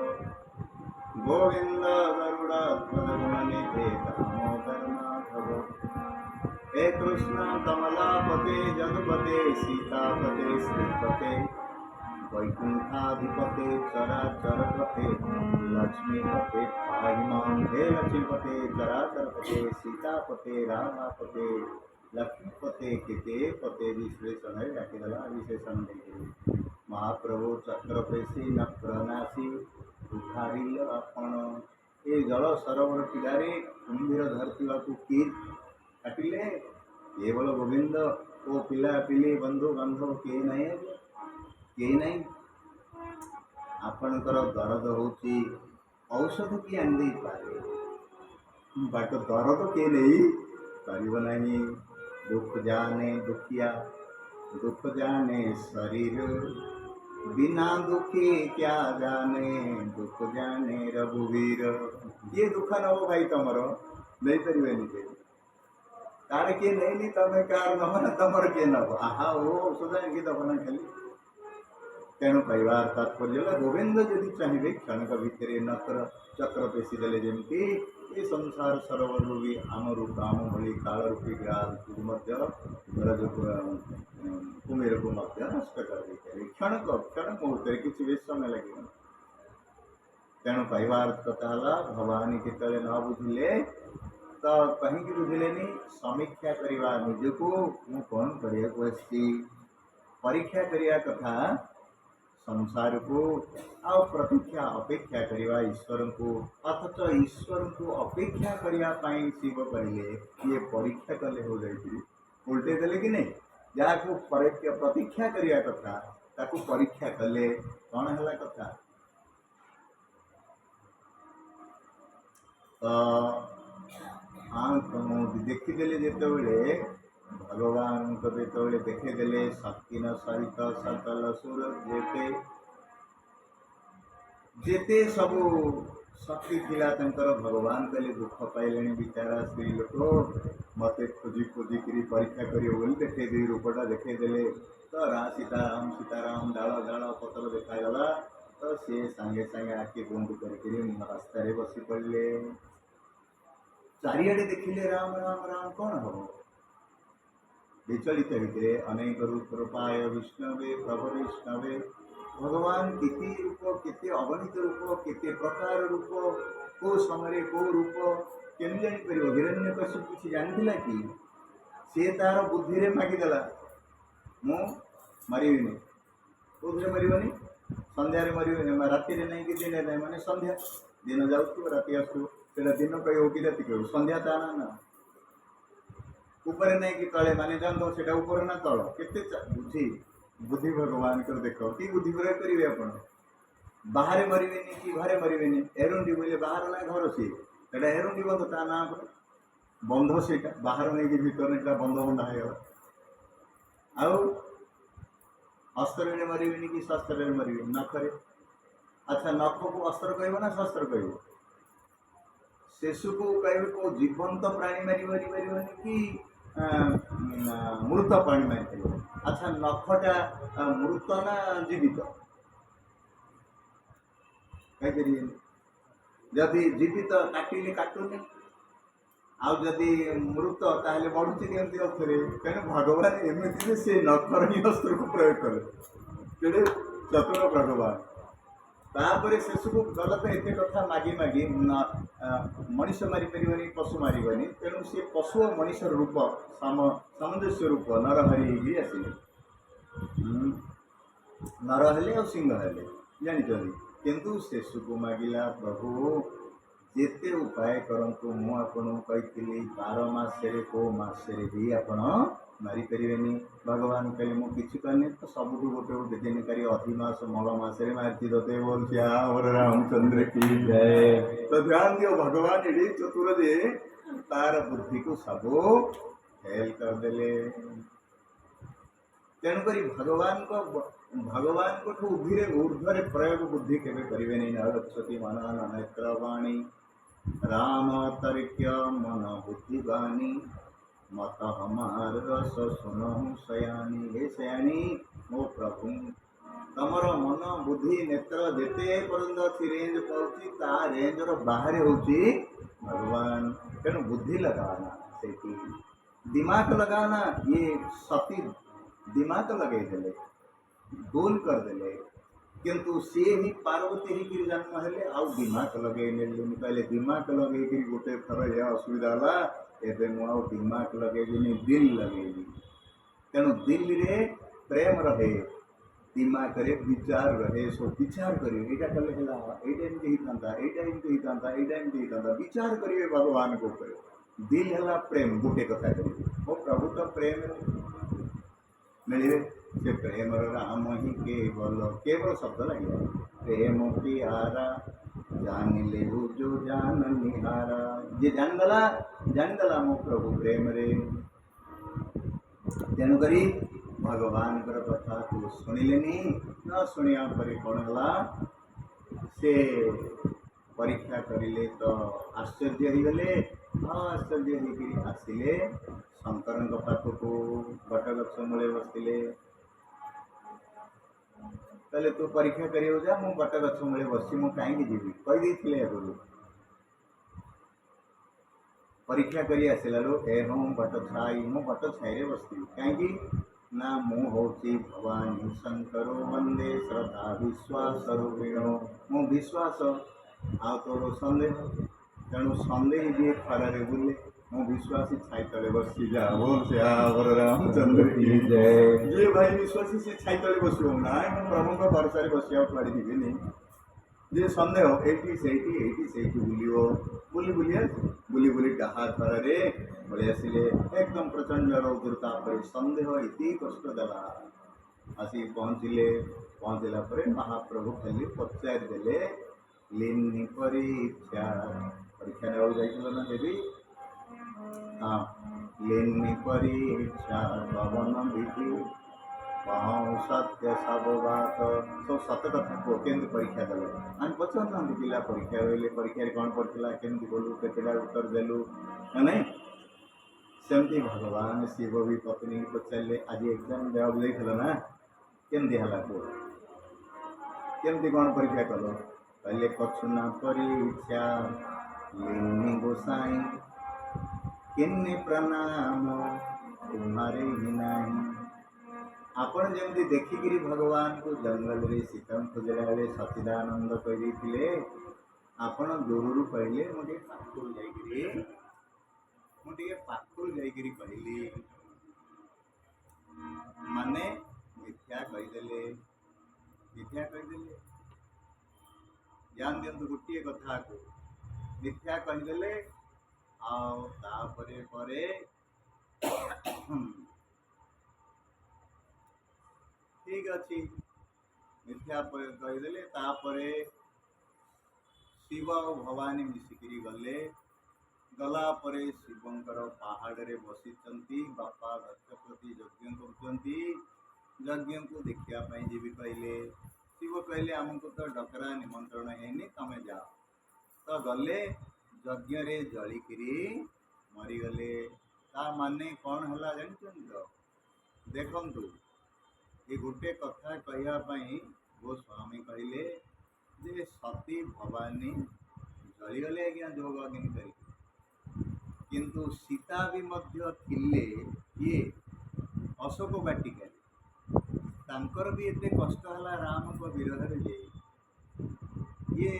गोविंद गरुड़ध्वजगुणनिधे दामोदर माधव हे कृष्ण कमलापते जगपते सीतापते श्रीपते वैकुंठाधिपते चराचरपते लक्ष्मीपते पाहि मां हे लक्ष्मीपते चराचरपते सीतापते राधापते लक्ष्मीपते केते पते विश्लेषण है डाकिदेला विशेषण देखिए महाप्रभु चक्रपेशी नक्रनाशी उठारिल आपण ए जल सरोवर पिलारे कुंभीर धरतीवा किए काटिले केवल गोविंद ओ पिला पिली बंधु बांधव किए नहीं आपणकर दरद होची औषध किए आनी पारे बाट दरद किए नहीं पारिब नहीं दुख जाने दुखिया दुख जाने शरीर बिना दुखी क्या जाने दुख जाने रघुवीर ये दुख नब भाई तुमर नहीं पारे तार किए नहीं तमें कार नब ना तुम किए नब आहा वो औषध आनिक दब ना खाली तेणु कहवार तात्पर्य गोविंद जदि चाहिए क्षणक भितर नकर चक्र पेशी देले जमी ये संसार सरोवर भी आम रूप आम भली काल रूपी ग्रास कुमेर को नष्ट कर क्षणक क्षण मुहूर्त किसी भी समय लगे तेणु कहवार कथा भगवान केतले न बुझिले तो कहीं बुझिले समीक्षा करवा निजको मु कौन करिया परीक्षा करिया कथा संसार को आउ प्रतीक्षा अपेक्षा करवा ईश्वर को अथच ईश्वर को अपेक्षा करने शिव कहले ये परीक्षा कले हो जाए उल्टे देले कि नहीं जहाँ को प्रतीक्षा करने कथा ताकू परीक्षा कले कौन है कथा तो हाँ देखीदे जिते भगवान को जो देखीदे शक्ति न सहित सकल सुर जेते जेते सबू शक्ति थिला तंकर भगवान कहले दुख पाइले बिचारा स्त्री लोक मत खोजी खोजिकी परीक्षा कर देखे रूपटा देखईदे तो सीताराम डाल डाल पतर देखागला तो सी सांगे सांगे आखि बंद कर रास्ता बसी पड़े चारिड़े देखिले राम राम राम कौन हम विचलित होते अनेक रूप रूपाय विष्णवे प्रभु विष्णवे भगवान केते रूप केते अगणित रूप केते प्रकार रूप को समय को रूप केमी जापर हिरण्यकश्यप किसी जानी कि सी तार बुद्धि रे मागिदेला मु मरबी कौन मरबनी संध्यारे मरबी राति नहीं कि दिन नहीं माने संध्या दिन जाऊ राति आसू दिन कह कि राति कह संध्या ता ना ऊपर नहीं कि तले माने जानते से ऊपर ना तल केते बुद्धि बुद्धि भगवान कर देख कि बुद्धि प्रयोग करेंगे आप बाहर मरबे कि घरे मरबे एरुंडी बोले बाहर ना घर सी एरुंडी बंध ता ना बंध से बाहर नहीं कि भीतर बंध बंधा है आउ अस्त्र मरबे कि शस्त्र मरबे नखरे अच्छा नख को अस्त्र कह ना शस्त्र कह शेषु को कह को जीवंत प्राणी मारी मारी मारे कि मृत प्राणी मारी अच्छा नखटा मृत ना जीवित କହିପାରିବେନି। ଯଦି ଜୀବିତ କାଟିଲେ କାଟୁନି, ଆଉ ଯଦି ମୃତ ତାହେଲେ ବଢୁଛି କେମିତି ଅଥରେ। ତେଣୁ ଭଗବାନ ଏମିତି ଯେ ସେ ନଖର ହିଁ ଅସ୍ତ୍ରକୁ ପ୍ରୟୋଗ କଲେ, କେଡ଼େ ଚତୁର ଭଗବାନ। ତାପରେ ଶେଷକୁ ଗଲା ତ ଏତେ କଥା ମାଗି ମାଗି ମଣିଷ ମାରିପାରିବନି, ପଶୁ ମାରିବନି, ତେଣୁ ସେ ପଶୁ ଓ ମଣିଷର ରୂପ ସାମଞ୍ଜସ୍ୟ ରୂପ ନରହରି ହେଇକି ଆସିଲେ। ନର ହେଲେ ଆଉ ସିଂହ ହେଲେ ଜାଣିଛନ୍ତି। କିନ୍ତୁ ଶେଷକୁ ମାଗିଲା, ପ୍ରଭୁ ଯେତେ ଉପାୟ କରନ୍ତୁ, ମୁଁ ଆପଣଙ୍କୁ କହିଥିଲି 12 ମାସରେ କୋଉ ମାସରେ ବି ଆପଣ ମାରିପାରିବେନି। ଭଗବାନ କହିଲେ ମୁଁ କିଛି କରିନି ତ, ସବୁଠୁ ଗୋଟେ ଦିନକାରୀ ଅଧିମାସ ମଳ ମାସରେ ମାରିଛି ତତେ ବୋଲଛି ଆମର ରାମଚନ୍ଦ୍ର କି ଜୟ। ତ ଧ୍ୟାନ ଦିଅ, ଭଗବାନ ଏଡେ ଚତୁର ଯେ ତାର ବୁଦ୍ଧିକୁ ସବୁ ଫେଲ କରିଦେଲେ। ତେଣୁକରି ଭଗବାନଙ୍କଠୁ ଉର୍ଦ୍ଧ୍ୱରେ ପ୍ରୟୋଗ ବୁଦ୍ଧି କେବେ କରିବେନି। ନରଚ୍ଛତି ମନ ନେତ୍ର ବାଣୀ ରାମ ତରିକ୍ୟ ମନ ବୁଦ୍ଧିବାଣୀ ମତ ହମାର ରସ ଶୁଣୁ ଶୟାନୀ। ହେ ଶୟାନୀ, ମୋ ପ୍ରଭୁ ତମର ମନ ବୁଦ୍ଧି ନେତ୍ର ଯେତେ ପର୍ଯ୍ୟନ୍ତ ଅଛି ରେଞ୍ଜ ପାଉଛି, ତା ରେଞ୍ଜର ବାହାରେ ହଉଛି ଭଗବାନ। ତେଣୁ ବୁଦ୍ଧି ଲଗାନା, ସେଇଠି ଦିମାଗ ଲଗାନା। ଇଏ ସତୀ ଦିମାଗ ଲଗେଇଦେଲେ, ଭୁଲ କରିଦେଲେ, କିନ୍ତୁ ସିଏ ହିଁ ପାର୍ବତୀ ହେଇକିରି ଜନ୍ମ ହେଲେ, ଆଉ ଦିମାଗ ଲଗେଇ ନେଲେନି। କହିଲେ ଦିମାଗ ଲଗେଇକିରି ଗୋଟେ ଥର ଏହା ଅସୁବିଧା ହେଲା, ଏବେ ମୁଁ ଆଉ ଦିମାଗ ଲଗେଇବିନି, ଦିଲ୍ ଲଗେଇବି। ତେଣୁ ଦିଲ୍ରେ ପ୍ରେମ ରହେ, ଦିମାଗରେ ବିଚାର ରହେ। ସବୁ ବିଚାର କରିବେ, ଏଇଟା କଲେ ହେଲା, ଏଇଟା ଏମିତି ହେଇଥାନ୍ତା, ଏଇଟା ଏମିତି ହେଇଥାନ୍ତା, ଏଇଟା ଏମିତି ହେଇଥାନ୍ତା, ବିଚାର କରିବେ ଭଗବାନଙ୍କ ଉପରେ। ଦିଲ୍ ହେଲା ପ୍ରେମ, ଗୋଟେ କଥା କରିବେ, ମୋ ପ୍ରଭୁ ତ ପ୍ରେମରେ ମିଳିବେ। ସେ ପ୍ରେମର ରାମ ହିଁ କେବଳ, କେବଳ ଶବ୍ଦ ଲାଗିବ, ପ୍ରେମ ପିଆରା ଜାଣିଲେ ବୁଝୁ ଜାନ ନିହାରା। ଯିଏ ଜାଣିଦେଲା ମୋ ପ୍ରଭୁ ପ୍ରେମରେ। ତେଣୁକରି ଭଗବାନଙ୍କର କଥାକୁ ଶୁଣିଲେନି। ନ ଶୁଣିବା ପରେ କ'ଣ ହେଲା, ସେ ପରୀକ୍ଷା କରିଲେ ତ ଆଶ୍ଚର୍ଯ୍ୟ ହେଇଗଲେ। ଆଶ୍ଚର୍ଯ୍ୟ ହେଇକିରି ଆସିଲେ ଶଙ୍କରଙ୍କ ପାଖକୁ, ବଟଗଛ ମୂଳେ ବସିଲେ। କହିଲେ ତୁ ପରୀକ୍ଷା କରିବାକୁ ଯା, ମୁଁ ବଟଗଛ ମୂଳେ ବସିଛି, ମୁଁ କାହିଁକି ଯିବି, କହିଦେଇଥିଲେ ଆଗରୁ। ପରୀକ୍ଷା କରି ଆସିଲାରୁ ହଁ ବଟ ଛାଇ, ମୁଁ ବଟ ଛାଇରେ ବସିଥିଲି। କାହିଁକି ନା ମୁଁ ହଉଛି ଭବାନୀ ଶଙ୍କର ବନ୍ଦେ ଶ୍ରଦ୍ଧା ବିଶ୍ୱାସ ରୁବିଣ। ମୁଁ ବିଶ୍ୱାସ ଆଉ ତୋର ସନ୍ଦେହ, ତେଣୁ ସନ୍ଦେହ ଯିଏ ଖରାରେ ବୁଲେ, ମୁଁ ବିଶ୍ୱାସୀ ଛାଇ ତଳେ ବସି ଯା ବୋଲ ସେ ଆମର ରାମଚନ୍ଦ୍ର କି ଜୟ। ଯିଏ ଭାଇ ବିଶ୍ୱାସୀ ସେ ଛାଇ ତଳେ ବସିବ, ନାଇଁ ମୁଁ ପ୍ରଭୁଙ୍କ ଭରସାରେ ବସିବାକୁ କୁଆଡ଼େ ଯିବିନି। ଯିଏ ସନ୍ଦେହ ଏଇଠି ସେଇଠି ବୁଲିବ, ବୁଲି ଡାହା ଖରାରେ ପଳେଇ ଆସିଲେ। ଏକଦମ ପ୍ରଚଣ୍ଡ ରୌଦ୍ର, ତାପରେ ସନ୍ଦେହ ଏତେ କଷ୍ଟ ଦେଲା। ଆସିକି ପହଞ୍ଚିଲା ପରେ ମହାପ୍ରଭୁ ଖାଲି ପଚାରିଦେଲେ, ଲିନି ପରୀକ୍ଷା ନେବାକୁ ଯାଇଥିଲ ନା ଦେବୀ? ହଁ, ଲିନି ପରୀକ୍ଷା ପବନ ବିଧି କହୁ ସତ୍ୟ ସବୁ ବାତ। ସବୁ ସତ କଥା କୁହ, କେମିତି ପରୀକ୍ଷା ଦେଲ? ଆମେ ପଚାରୁନାହାନ୍ତି ପିଲା ପରୀକ୍ଷା ରହିଲେ, ପରୀକ୍ଷାରେ କ'ଣ ପଡ଼ିଥିଲା, କେମିତି ଗଲୁ, କେତେଟା ଉତ୍ତର ଦେଲୁ, ନା ନାଇଁ? ସେମିତି ଭଗବାନ ଶିବ ବି ପତ୍ନୀଙ୍କୁ ପଚାରିଲେ, ଆଜି ଏକ୍ଜାମ ଦେବାକୁ ଯାଇଥିଲ ନା, କେମିତି ହେଲା କୁହ, କେମିତି କ'ଣ ପରୀକ୍ଷା କଲ? କହିଲେ କଛୁନା ପରୀକ୍ଷା ଲିନି ଗୋସାଇଁ କିନ୍ନି ପ୍ରଣାମ ତୁମାରେ ହିଁ ନାହିଁ। ଆପଣ ଯେମିତି ଦେଖିକିରି ଭଗବାନଙ୍କୁ ଜଙ୍ଗଲରେ ସୀତାଙ୍କୁ ଖୋଜିଲା ବେଳେ ସଚିଦାନନ୍ଦ କହିଦେଇଥିଲେ, ଆପଣ ଦୂରରୁ କହିଲେ ମୁଁ ଟିକେ ପାଖରୁ ଯାଇକିରି କହିଲି, ମାନେ ମିଥ୍ୟା କହିଦେଲେ। ଧ୍ୟାନ ଦିଅନ୍ତୁ ଗୋଟିଏ କଥାକୁ, ମିଥ୍ୟା କହିଦେଲେ। ଆଉ ତାପରେ ଠିକ ଅଛି, ମିଥ୍ୟା କହିଦେଲେ। ତାପରେ ଶିବ ଆଉ ଭବାନୀ ମିଶିକିରି ଗଲା ପରେ ଶିବଙ୍କର ପାହାଡ଼ରେ ବସିଛନ୍ତି, ବାପା ଦକ୍ଷପତି ଯଜ୍ଞ କରୁଛନ୍ତି। ଯଜ୍ଞକୁ ଦେଖିବା ପାଇଁ ଯିବି କହିଲେ। ଶିବ କହିଲେ ଆମକୁ ତ ଡକରା ନିମନ୍ତ୍ରଣ ହେଇନି, ତମେ ଯାଅ। ତ ଗଲେ, ଯଜ୍ଞରେ ଜଳିକିରି ମରିଗଲେ। ତା ମାନେ କ'ଣ ହେଲା ଜାଣିଛନ୍ତି ତ? ଦେଖନ୍ତୁ, ଏ ଗୋଟେ କଥା କହିବା ପାଇଁ ଗୋସ୍ୱାମୀ କହିଲେ, ଯେ ସତୀ ଭବାନୀ ଜଳିଗଲେ ଆଜ୍ଞା ଯୋଗ ଅଗ୍ନି କରି, କିନ୍ତୁ ସୀତା ବି ମଧ୍ୟ ଥିଲେ କିଏ ଅଶୋକ ବାଟିକାରେ, ତାଙ୍କର ବି ଏତେ କଷ୍ଟ ହେଲା ରାମଙ୍କ ବିରହରେ ଯେ ଇଏ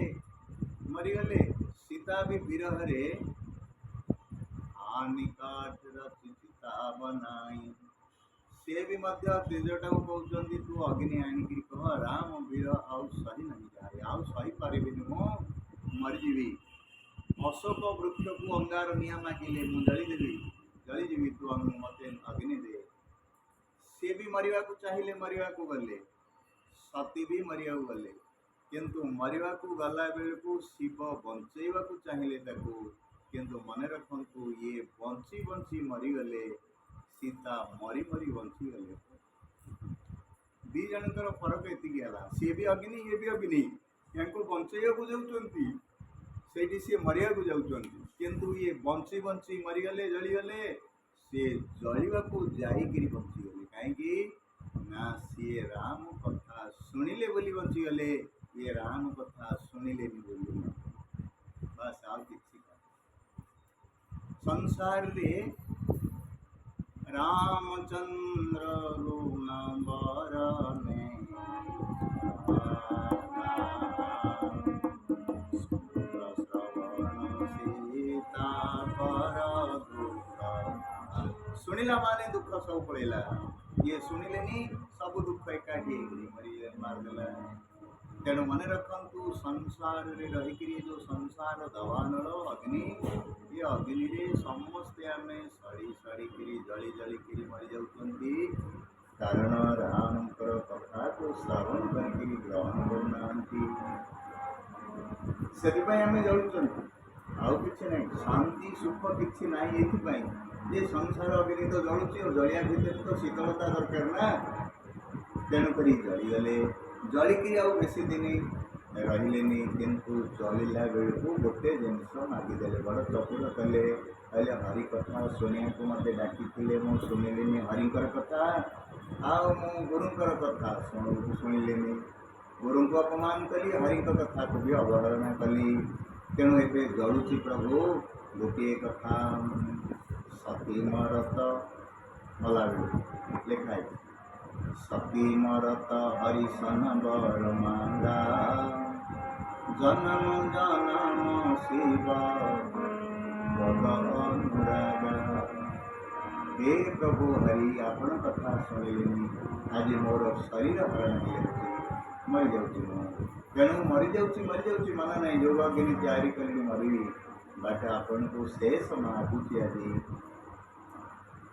ମରିଗଲେ। ସୀତା ବି ବିରହରେ ଆନିକାଠର ଚିତା ବନାଇ, ସେ ବି ମଧ୍ୟ ତେଜଟାକୁ କହୁଛନ୍ତି ତୁ ଅଗ୍ନି ଆଣିକିରି କହ ରାମ ବିରହ ଆଉ ସହି ନାହିଁ, ଯାଏ ଆଉ ସହିପାରିବିନି, ମୁଁ ମରିଯିବି। ଅଶୋକ ବୃକ୍ଷକୁ ଅଙ୍ଗାର ନିଆଁ ମାଗିଲେ ମୁଁ ଜଳିଦେବି, ଜଳିଯିବି, ତୁ ମୋତେ ଅଗ୍ନି ଦେ। ସେ ବି ମରିବାକୁ ଚାହିଁଲେ, ମରିବାକୁ ଗଲେ, ସତୀ ବି ମରିବାକୁ ଗଲେ, କିନ୍ତୁ ମରିବାକୁ ଗଲା ବେଳକୁ ଶିବ ବଞ୍ଚେଇବାକୁ ଚାହିଁଲେ ତାକୁ, କିନ୍ତୁ ମନେ ରଖନ୍ତୁ ଇଏ ବଞ୍ଚି ବଞ୍ଚି ମରିଗଲେ, ସୀତା ମରି ମରି ବଞ୍ଚିଗଲେ। ଦି ଜଣଙ୍କର ଫରକ ଏତିକି ହେଲା, ସିଏ ବି ଅଗ୍ନି ଇଏ ବି ଅଗ୍ନି, ୟାଙ୍କୁ ବଞ୍ଚେଇବାକୁ ଯାଉଛନ୍ତି, ସେଇଠି ସିଏ ମରିବାକୁ ଯାଉଛନ୍ତି, କିନ୍ତୁ ଇଏ ବଞ୍ଚି ବଞ୍ଚି ମରିଗଲେ, ଜଳିଗଲେ। ସିଏ ଜଳିବାକୁ ଯାଇକିରି ବଞ୍ଚିଗଲେ, କାହିଁକି ନା ସିଏ ରାମ କଥା ଶୁଣିଲେ ବୋଲି ବଞ୍ଚିଗଲେ, ଇଏ ରାମ କଥା ଶୁଣିଲେନି ବୋଲି। ବାସ୍ ଆଉ କିଛି ସଂସାରରେ रामचंद्र गुण बरने सीता पर दुख, ଶୁଣିଲା ମାନେ ଦୁଃଖ ସବୁ ପଳେଇଲା। ଇଏ ଶୁଣିଲେନି, ସବୁ ଦୁଃଖ ଏକାଠି ହେଇକିରି ମାରିଦେଲା। ତେଣୁ ମନେ ରଖନ୍ତୁ ସଂସାରରେ ରହିକିରି ଯେଉଁ ସଂସାର ଦବାନଳ ଅଗ୍ନି, ଏ ଅଗ୍ନିରେ ସମସ୍ତେ ଆମେ ସଢ଼ି ସଢ଼ିକିରି ଜଳି ଜଳିକିରି ମରିଯାଉଛନ୍ତି, କାରଣ ରାମଙ୍କର କଥାକୁ ଶ୍ରବଣ କରିକିରି ଗ୍ରହଣ କରୁନାହାନ୍ତି। ସେଥିପାଇଁ ଆମେ ଜଳୁଛନ୍ତି, ଆଉ କିଛି ନାହିଁ। ଶାନ୍ତି ସୁଖ କିଛି ନାହିଁ ଏଥିପାଇଁ ଯେ ସଂସାର ଅଗ୍ନି ତ ଜଳୁଛି, ଆଉ ଜଳିବା ଭିତରେ ତ ଶୀତଳତା ଦରକାର ନା, ତେଣୁକରି ଜଳିଗଲେ। ଜଳିକିରି ଆଉ ବେଶୀ ଦିନ ରହିଲେନି, କିନ୍ତୁ ଜଳିଲା ବେଳକୁ ଗୋଟେ ଜିନିଷ ମାଗିଦେଲେ, ବଡ଼ ଚତୁର କଲେ। କହିଲେ ହରି କଥା ଶୁଣିବାକୁ ମୋତେ ଡାକିଥିଲେ, ମୁଁ ଶୁଣିଲିନି ହରିଙ୍କର କଥା, ଆଉ ମୁଁ ଗୁରୁଙ୍କର କଥା ଶୁଣିଲିନି, ଗୁରୁଙ୍କୁ ଅପମାନ କଲି, ହରିଙ୍କ କଥାକୁ ବି ଅବହେଳନା କଲି, ତେଣୁ ଏବେ ଜଳୁଛି ପ୍ରଭୁ। ଗୋଟିଏ କଥା ସତୀ ମରତ ମଲାବେଳକୁ ଲେଖା ହେଇଛି, ସତୀ ମରତ ହରିଶନ ବର ମାଙ୍ଗା, ଜନମ ଜନମ ଶିବ ପଦ ଅନୁରାଗା। हे प्रभु हरि आपण कथा शुणिलेनि, आज मोर शरीर हरण ହେଇଯାଉଛି, ମରିଯାଉଛି ମୁଁ, ତେଣୁ ମରିଯାଉଛି ମନ ନାହିଁ, ଯୋଗ ଅଗ୍ନି ତିଆରି କରିକି ମରିବି, ବାଟ ଆପଣଙ୍କୁ ଶେଷ ମାଗୁଛି ଆଜି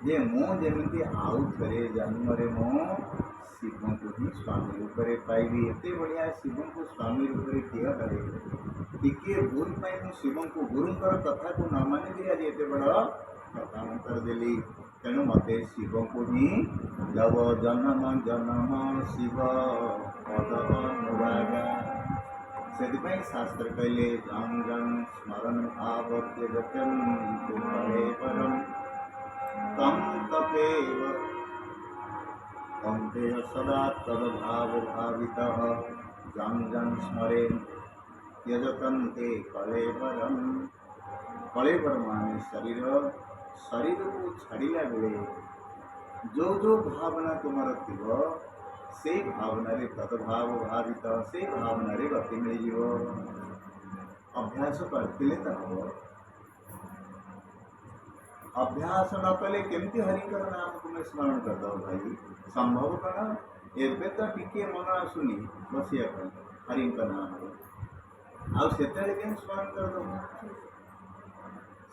ଯେ ମୁଁ ଯେମିତି ଆଉ ଥରେ ଜନ୍ମରେ ମୁଁ ଶିବଙ୍କୁ ହିଁ ସ୍ୱାମୀ ରୂପରେ ପାଇବି। ଏତେ ବଢ଼ିଆ ଶିବଙ୍କୁ ସ୍ୱାମୀ ରୂପରେ କିଏ କରେ? ଟିକିଏ ଭୁଲ ପାଇଁ ମୁଁ ଶିବଙ୍କୁ ଗୁରୁଙ୍କର କଥାକୁ ନ ମାନିକିରି ଆଜି ଏତେ ବଡ଼ କଥା ମୁଁ କରିଦେଲି। ତେଣୁ ମୋତେ ଶିବଙ୍କୁ ହିଁ ଦେବ, ଜନମ ଜନମ ଶିବ ପଦ ଅନୁରାଗା। ସେଥିପାଇଁ ଶାସ୍ତ୍ର କହିଲେ ଜଂ ଜଂ ସ୍ମରଣ ଭାବ ତ୍ୟଜନ୍ତୁ ଫଳେ ପରମ୍ ତଂ ତଥୈବ କୌନ୍ତେୟ ସଦା ତଦ୍ଭାବ ଭାବିତଃ ଜଂ ଜଂ ସ୍ମରେନ୍ ତ୍ୟଜନ୍ତେ କଳେବରମ୍। କଳେବର ମାନେ ଶରୀରକୁ ଛାଡ଼ିଲା ବେଳେ ଯେଉଁ ଯେଉଁ ଭାବନା ତୁମର ଥିବ, ସେଇ ଭାବନାରେ ତଦ୍ଭାବ ଭାବିତ, ସେଇ ଭାବନାରେ ଗତି ମିଳିଯିବ। ଅଭ୍ୟାସ କରିଥିଲେ ତ ହେବ, ଅଭ୍ୟାସ ନ କଲେ କେମିତି ହରିଙ୍କର ନାମ ତୁମେ ସ୍ମରଣ କରିଦେବ ଭାଇ? ସମ୍ଭବ କ'ଣ? ଏବେ ତ ଟିକିଏ ମନ ଆସୁନି ବସିବା ପାଇଁ ହରିଙ୍କ ନାମରେ, ଆଉ ସେତେବେଳେ କେମିତି ସ୍ମରଣ କରିଦେବ?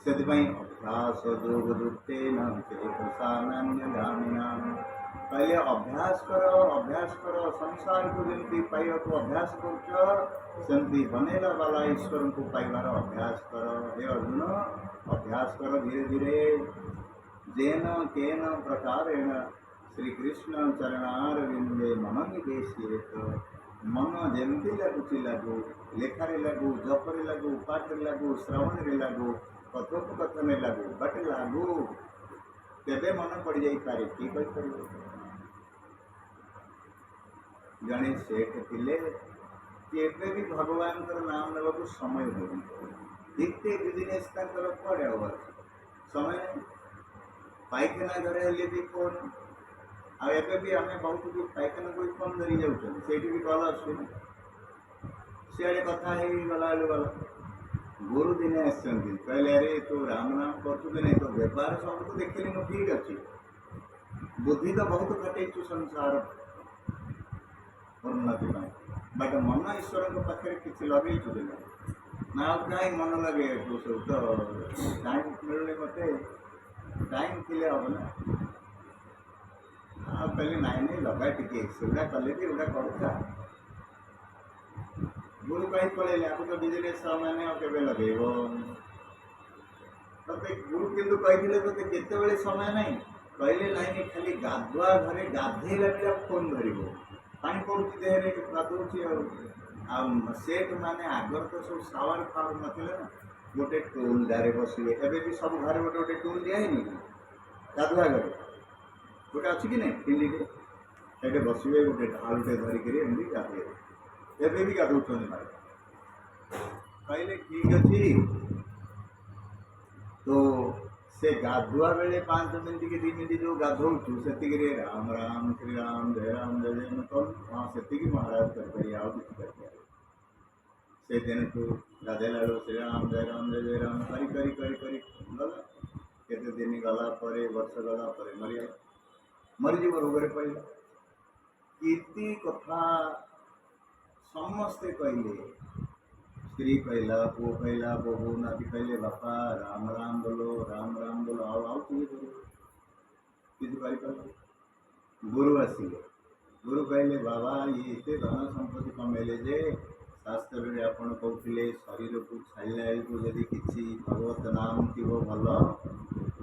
ସେଥିପାଇଁ ଅଭ୍ୟାସ ଯୋଗ ଯୁକ୍ତେନ ଚେତସାନାନ୍ୟ ଗାମିନାମ୍ କହିଲେ ଅଭ୍ୟାସ କର। ସଂସାରକୁ ଯେମିତି ପାଇବାକୁ ଅଭ୍ୟାସ କରୁଛ, ସେମିତି ବନେଇଲା ବାଲା ଈଶ୍ୱରଙ୍କୁ ପାଇବାର ଅଭ୍ୟାସ କର। ହେ ଅର୍ଜୁନ, ଅଭ୍ୟାସ କର ଧୀରେ ଧୀରେ। ଯେନ କେନ ପ୍ରକାରେଣ ଶ୍ରୀକୃଷ୍ଣ ଚରଣାରବିନ୍ଦେ ମନ ନିବେଶିତ। ମନ ଯେମିତି ଲାଗୁଛି ଲାଗୁ, ଲେଖାରେ ଲାଗୁ, ଜପରେ ଲାଗୁ, ପାଠରେ ଲାଗୁ, ଶ୍ରବଣରେ ଲାଗୁ, କଥୋପକଥନରେ ଲାଗୁ, ବଟ୍ ଲାଗୁ। ତେବେ ମନ ପଡ଼ିଯାଇପାରେ, କିଏ କହିପାରିବ? ଜଣେ ସେଠ ଥିଲେ, केबे भी भगवान नाम नेबाकू समय होनी देखते बिजनेस कुआड़े आ समय नहीं पायखाना घरे हेले भी फोन आबे भी आम बहुत भी पायखाना कोई फोन धरी जाऊँ से कल आसुन सियाड़े कथा गला गला गुरु दिने आसछन्ति कहले अरे तू राम नाम करछु कि नहीं तो व्यवहार सब तो देखिली मु ठीक अच्छी बुद्धि तो बहुत खटेचु संसार उन्नति बट मन ईश्वर के पाखे किसी लगेचु कि ना कहीं मन लगे सब तो टाइम मिलने मत टाइम थे हम ना कहले नाई नहीं लगा टे सेगुड़ा कले भी एगुड़ा करूथा गुरु कहीं पड़े आपको तो बिजनेस मैंने के लगे ते गुरु किंतु कही ते केत समय नहीं कहले नाई खाली गाधुआ घरे गाधेला बेला फोन धर पानी पड़ू देहरे गाधोची सेठ माने आगर तो सब सावर फावर नथिले ना गोटे टूल दारे बसवे एबे भी सब घर गोटे गोटे टूल दिया है गाधुआ घरे गोटे अच्छी कि नहीं पिंडी से बसवे गोटे ढालुटे धरिक एमती गाधे एबे भी गाधौन मारे कहले ठीक अच्छी तो से गाधुआ बेले 5 मिनट कि 2 मिनट जो गाधौचु से राम राम श्री राम जय जय कौन हाँ से महाराज कर आउ कि से दिन तू गाधेला श्री राम जय राम करी करी करी करी गला केते दिन गला परे वर्ष गला परे मरीज रोग पड़ा कीर्ति कथा समस्ते कहले स्त्री कहला पुओ कहला बहु नाती कहले बापा राम राम बोलो आओ आओ तुझे किसी गुरु आसिले गुरु कहले बाबा ये एते धन संपत्ति कमेले जे शास्त्र में आपन कहते शरीर को छाड़ा यदि किसी भगवत नाम थी भल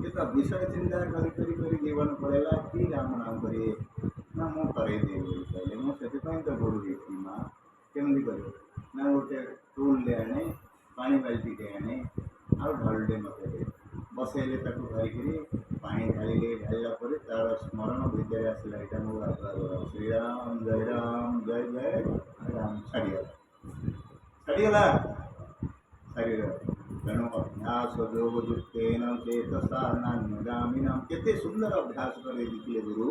ये तो विषय चिंता करी जीवन पड़ेगा कि राम नाम करे ना मु करे कहले मुझे तो गुरु देखी माँ केमती कर ना गोटे टूल ले आने पानी बाल्टी दे आने आउ ढलटे मत बसैले धरिकी पानी ढाले ढाला तार स्मरण भितर आसला यहाँ मो गाधुआ श्रीराम जय जय राम छाड़गला तेणु अभ्यास योग युक्तेन चेतसा नान्यगामिनां केते सुंदर अभ्यास करे दिखले गुरु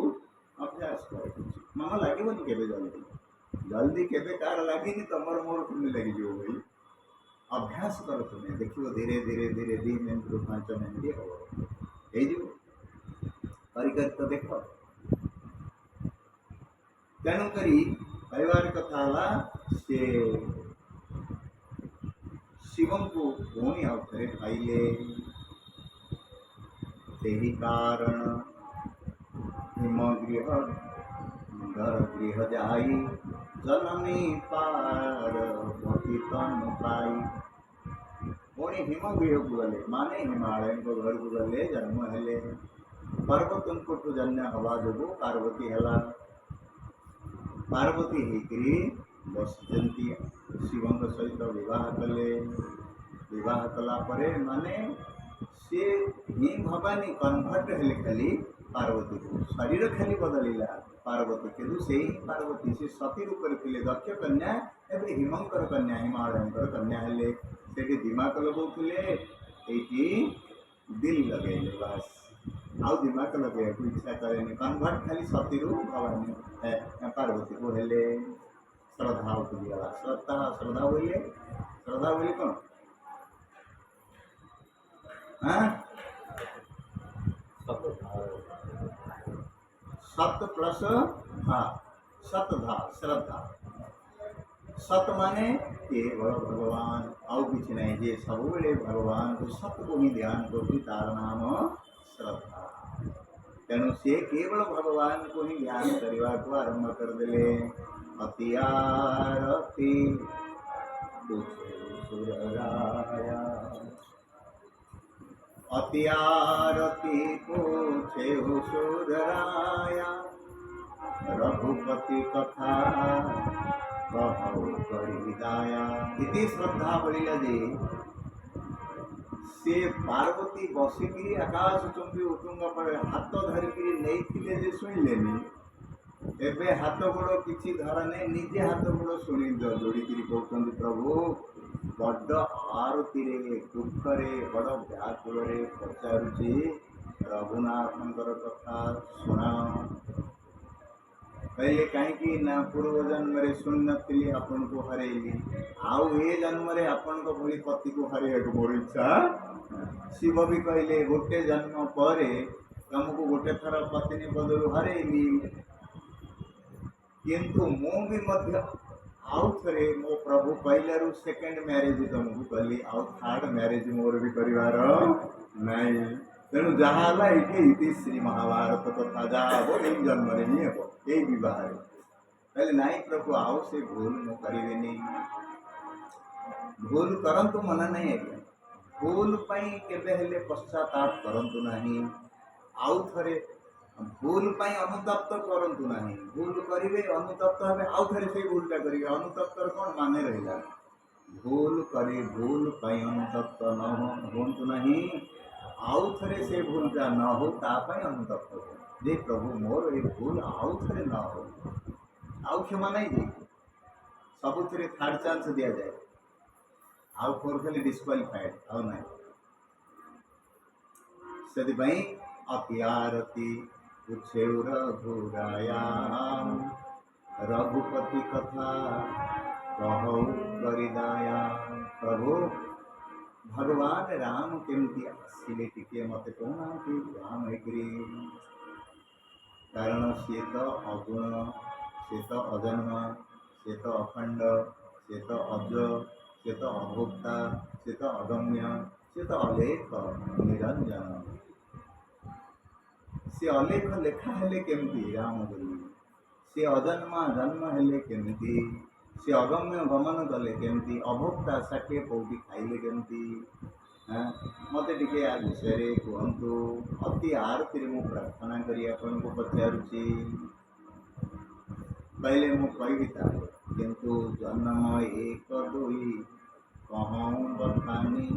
अभ्यास करे मन लगे केबे जल्दी जल्दी केबे कार लगे तुमर मोर तुम्हें लगी भाई अभ्यास कर तुम्हें देखो धीरे धीरे धीरे 2 मिनट रू 5 मिनट हम तो देख तेणुक कहबार कथा से शिव को पुणी आउ थे पाइले से कारण हिमगृह घर गृह जाई जननी पार्वती तन पाई पुणी हिमगृह को गले माने हिमालय को घर को गले जन्म हेले पर्वत को जन्य हवा जो पार्वती है पार्वती होकरी बसचंती शिव सहित विवाह कले विवाह कला परे माने से ही भवानी कन्भर्ट हेले खाली पार्वती को शरीर खाली बदलिला पार्वती किंतु से ही पार्वती से सती रूप थे दक्ष कन्या एवं हिमंकर कन्या हिमालयंकर कन्या हेले से दिमाग लगौले दिल लगे बस आउ दिमाग लगे इच्छा करें कन्भर्ट खाली सती रूप भवानी पार्वती को हेले श्रद्धा उठीगला श्रद्धा बोलिए कौन सत प्लस धा सतधा श्रद्धा सत माने केवल भगवान आउ किसी नहीं जे सब भगवान को सत को ही ध्यान करती तार नाम श्रद्धा तेणु से केवल भगवान को ही ध्यान करने को आरंभ कर देले अति आरती सुरराया अति आरती पूछे सुरराया रघुपति कथा कहु करी दाया इति श्रद्धा बोलिला जे से पार्वती बसिकी आकाश चुंबी उतुंग पर हाथ धरिकी नहीं जे शुणिले ଏବେ ହାତ ଗୋଡ଼ କିଛି ଧର ନାହିଁ, ନିଜେ ହାତ ଗୋଡ଼ ଶୁଣି ଯୋଡ଼ିକିରି କହୁଛନ୍ତି ପ୍ରଭୁ ବଡ଼ ଆରତିରେ ଦୁଃଖରେ ବଡ଼ ବ୍ୟାକୁଳରେ ପଚାରୁଛି ରଘୁନାଥଙ୍କର କଥା ଶୁଣାଅ। କହିଲେ କାହିଁକି ନା ପୂର୍ବ ଜନ୍ମରେ ଶୁଣିନଥିଲି ଆପଣଙ୍କୁ ହରେଇଲି, ଆଉ ଏ ଜନ୍ମରେ ଆପଣଙ୍କ ଭଳି ପତିକୁ ହରେଇବାକୁ ମୋର ଇଚ୍ଛା। ଶିବ ବି କହିଲେ ଗୋଟେ ଜନ୍ମ ପରେ ତମକୁ ଗୋଟେ ଥର ପତ୍ନୀ ପଦରୁ ହରେଇଲି, କିନ୍ତୁ ମୁଁ ବି ମଧ୍ୟ ଆଉ ଥରେ ମୋ ପ୍ରଭୁ କହିଲାରୁ ସେକେଣ୍ଡ ମ୍ୟାରେଜ ତମକୁ କଲି, ଆଉ ଥାର୍ଡ ମ୍ୟାରେଜ ମୋର ବି କରିବାର ନାହିଁ। ତେଣୁ ଯାହା ହେଲା ଏଇଠି ଇତି ଶ୍ରୀ ମହାଭାରତ କଥା, ଯାହା ହବ ଏଇ ଜନ୍ମରେ ହିଁ ହେବ, ଏଇ ବିବାହରେ। କହିଲେ ନାଇଁ ପ୍ରଭୁ ଆଉ ସେ ଭୁଲ ମୁଁ କରିବିନି। ଭୁଲ କରନ୍ତୁ ମନା ନାହିଁ ଆଜ୍ଞା, ଭୁଲ ପାଇଁ କେବେ ହେଲେ ପଶ୍ଚାତାପ କରନ୍ତୁ ନାହିଁ। ଆଉ ଥରେ ଭୁଲ ପାଇଁ ଅନୁତପ୍ତ କରନ୍ତୁ ନାହିଁ। ଭୁଲ କରିବେ ଅନୁତପ୍ତ ହେବେ, ଆଉ ଥରେ ସେଇ ଭୁଲଟା କରିବେ, ଅନୁତପ୍ତର କ'ଣ ମାନେ ରହିଲା? ଭୁଲ କରି ଭୁଲ ପାଇଁ ଅନୁତପ୍ତ ହୁଅନ୍ତୁ ନାହିଁ, ଆଉ ଥରେ ସେ ଭୁଲଟା ନ ହଉ ତା ପାଇଁ ଅନୁତପ୍ତ ହୁଅ ଯେ ପ୍ରଭୁ ମୋର ଏ ଭୁଲ ଆଉ ଥରେ ନ ହଉ। ଆଉ କ୍ଷମା ନାହିଁ ଯେ, ସବୁଥିରେ ଥାର୍ଡ ଚାନ୍ସ ଦିଆଯାଏ, ଆଉ ଫୋର୍ ଖାଲି ଡିସ୍କ୍ୱାଲିଫାଏଡ୍, ଆଉ ନାହିଁ। ସେଥିପାଇଁ ଅତି ଆରତି ଉଛେଉ ରଘୁରାୟା, ରଘୁପତି କଥା କହଉ କରିଦାୟା। ପ୍ରଭୁ ଭଗବାନ ରାମ କେମିତି ଆସିଲେ ଟିକେ ମତେ କହୁନାହାନ୍ତି ରାମ ହେଇକିରି? କାରଣ ସିଏ ତ ଅଗୁଣ, ସିଏ ତ ଅଜନ୍ମ, ସିଏ ତ ଅଖଣ୍ଡ, ସିଏ ତ ଅଜ, ସିଏ ତ ଅଭୋକ୍ତା, ସିଏ ତ ଅଗମ୍ୟ, ସିଏ ତ ଅଲେଖ ନିରଞ୍ଜନ। ସିଏ ଅଲେଖ ଲେଖା ହେଲେ କେମିତି ରାମ ବୋଲି? ସିଏ ଅଜନ୍ମ ଜନ୍ମ ହେଲେ କେମିତି? ସିଏ ଅଗମ୍ୟ ଗମନ କଲେ କେମିତି? ଅଭୋକ୍ତା ଷାଠିଏ ପଉଟି ଖାଇଲେ କେମିତି? ମୋତେ ଟିକେ ଆ ବିଷୟରେ କୁହନ୍ତୁ। ଅତି ଆରତିରେ ମୁଁ ପ୍ରାର୍ଥନା କରି ଆପଣଙ୍କୁ ପଚାରୁଛି। କହିଲେ ମୁଁ କହିବି ତାହେଲେ, କିନ୍ତୁ ଜନ୍ମ ଏକ ଦୁଇ କହଉଁ ବଖାନି।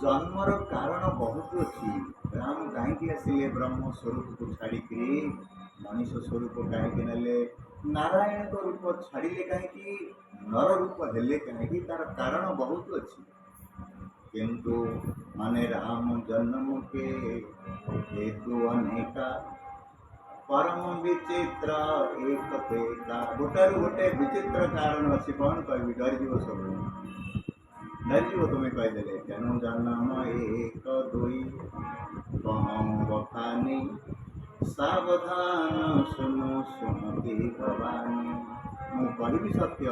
ଜନ୍ମର କାରଣ ବହୁତ ଅଛି। ରାମ କାହିଁକି ଆସିଲେ ବ୍ରହ୍ମ ସ୍ୱରୂପକୁ ଛାଡ଼ିକିରି? ମଣିଷ ସ୍ୱରୂପ କାହିଁକି ନେଲେ? ନାରାୟଣଙ୍କ ରୂପ ଛାଡ଼ିଲେ କାହିଁକି? ନର ରୂପ ହେଲେ କାହିଁକି? ତାର କାରଣ ବହୁତ ଅଛି। କିନ୍ତୁ ମାନେ ରାମ ଜନ୍ମ के हेतु अनेका, परम विचित्र एक पेका। गोटारू गोटे विचित्र कारण अच्छी, कौन कह डरजीव सब, डरजीव तुम्हें कहीदेले। तेणु जन्म एक दुई कहूँ बखानी, सावधान सुनो सुनती भवानी। ମୁଁ କହିବି ସତ୍ୟ,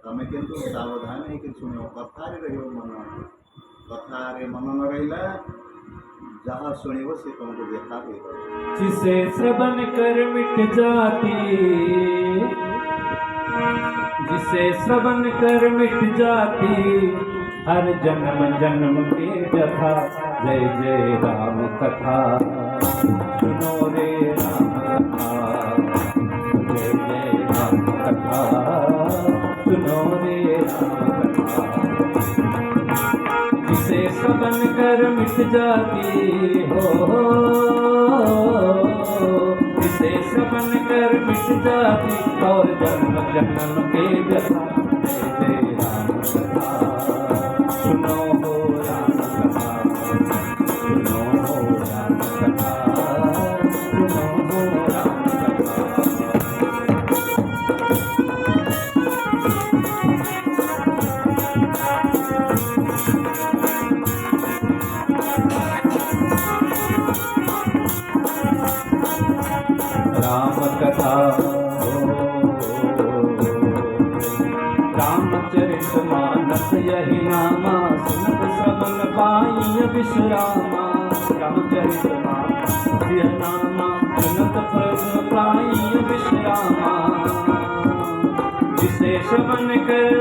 ତମେ କିନ୍ତୁ ସାବଧାନ ହେଇକି ଶୁଣିବ, କଥାରେ ରହିବ ମନ। କଥାରେ ମନ ନ ରହିଲା जहाँ सुनिव से तुमको देखा देगा। जिसे श्रवण कर मिट जाती, जिसे श्रवण कर मिट जाती हर जन्म जन्म की व्यथा। जय जय राम कथा सुनो रे राम कथा, जय जय राम कथा सुनो रे राम कथा। जिसे श्रवण कर मिट जाती हो, जिसे श्रवण कर मिट जाती और जन्म जन्म के व्यथा। जय जय राम कथा सुनो हो राम कथा, सुनो हो राम कथा, सुनो हो राम कथा। राम कथा रामचरित मानस यही नामा, सुनत श्रवण पाई विश्रामा। रामचरित मानस यह नामा, सुनत श्रवण पाई विश्रामा। जिसे श्रवण कर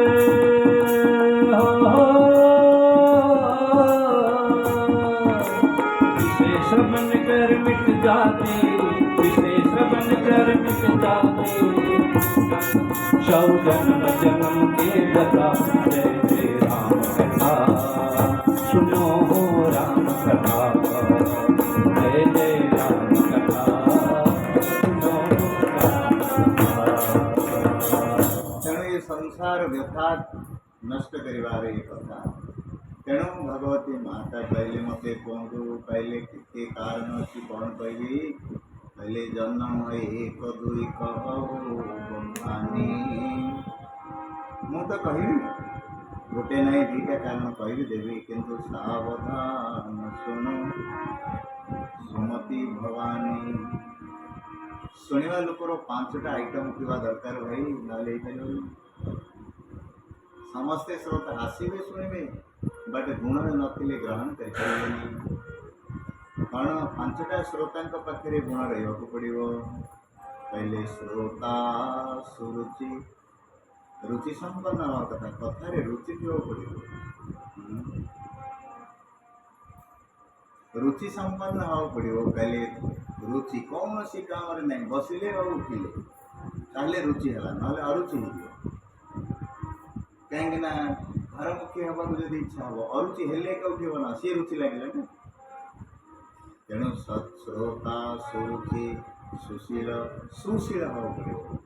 जिसे श्रवण कर मिट जाती, जिसे श्रवण कर मिट जाती सौ जन्म जन्म के व्यथा। जय जय राम कथा सुनो हो राम कथा, जय जय राम कथा नष्ट करिवार ये कथा। तेणु भगवती माता कहले मते कहतु कहले के कारण अच्छी कौन कहली कहले जन्म एक दुई कहु बंधानी मु तो कहबी गोटे नहीं दीटा कारण कहबी देवी किंतु सावधान सुनो सुमति भवानी शुणा लोकर 5टा आइटम थी दरकार भाई ना समस्ते श्रोता आसवे शुणे बट गुण नथिले ग्रहण करें कौन 5टा श्रोता पाखे गुण रहा पड़ो पहले श्रोता सुरुचि रुचि संपन्न हवा कथा कथार रुचि थी पड़ो रुचि संपन्न हवा पड़ो पहले रुचि कौन सी काम नहीं बसिले और उठिले ताहले रुचि है ना अरुचि हो कहीं घर मुखी हवा को जब इच्छा हम अरुचि हेले का उठे ना सी रुचि लगे ना तेणु सत्श्रोता सुरुचि सुशील सुशील हवा पड़ो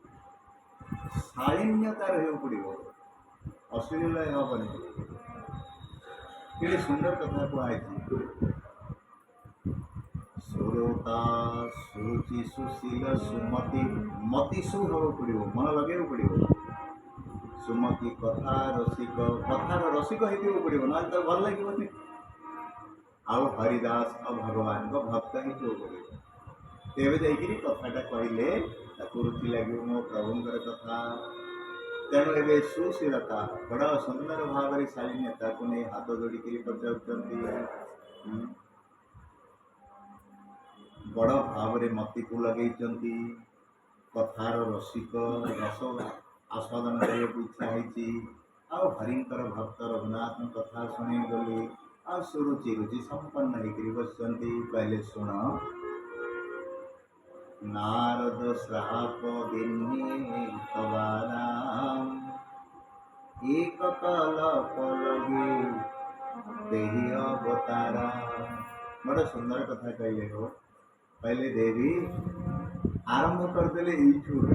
शालीन्यता रहा पड़ो अश्लील हेनी कि सुंदर कथा कहुई श्रोता सुरुचि सुशील सुमति मति सु हवा पड़ो मन लगे पड़ो सुमति कथा रसिक कथार रसिक हो पड़ो ना तो भल लगे आउ हरिदास भगवान को भक्त हो पड़ो तेरे जाकि कथाटा कहले रुचि लगे मो प्रभुंर कथा तेणु ए सुशीलता बड़ा सुंदर भाव में शालीनता को नहीं हाथ जोड़िक पचार बड़ भाव में मति को लगे कथार रसिक रस आस्वादन करने को इच्छा होती हरिंकर भक्त रघुनाथ कथा शुणी गली आ सुरुचि रुचि संपन्न होकर बसती पहले शुण नारद श्राप दिन्हीतवाराम एक कल्प लगे देही अवतारा बड़ा सुंदर कथा कहले हो पहले देवी आरंभ करदे यूट्यूब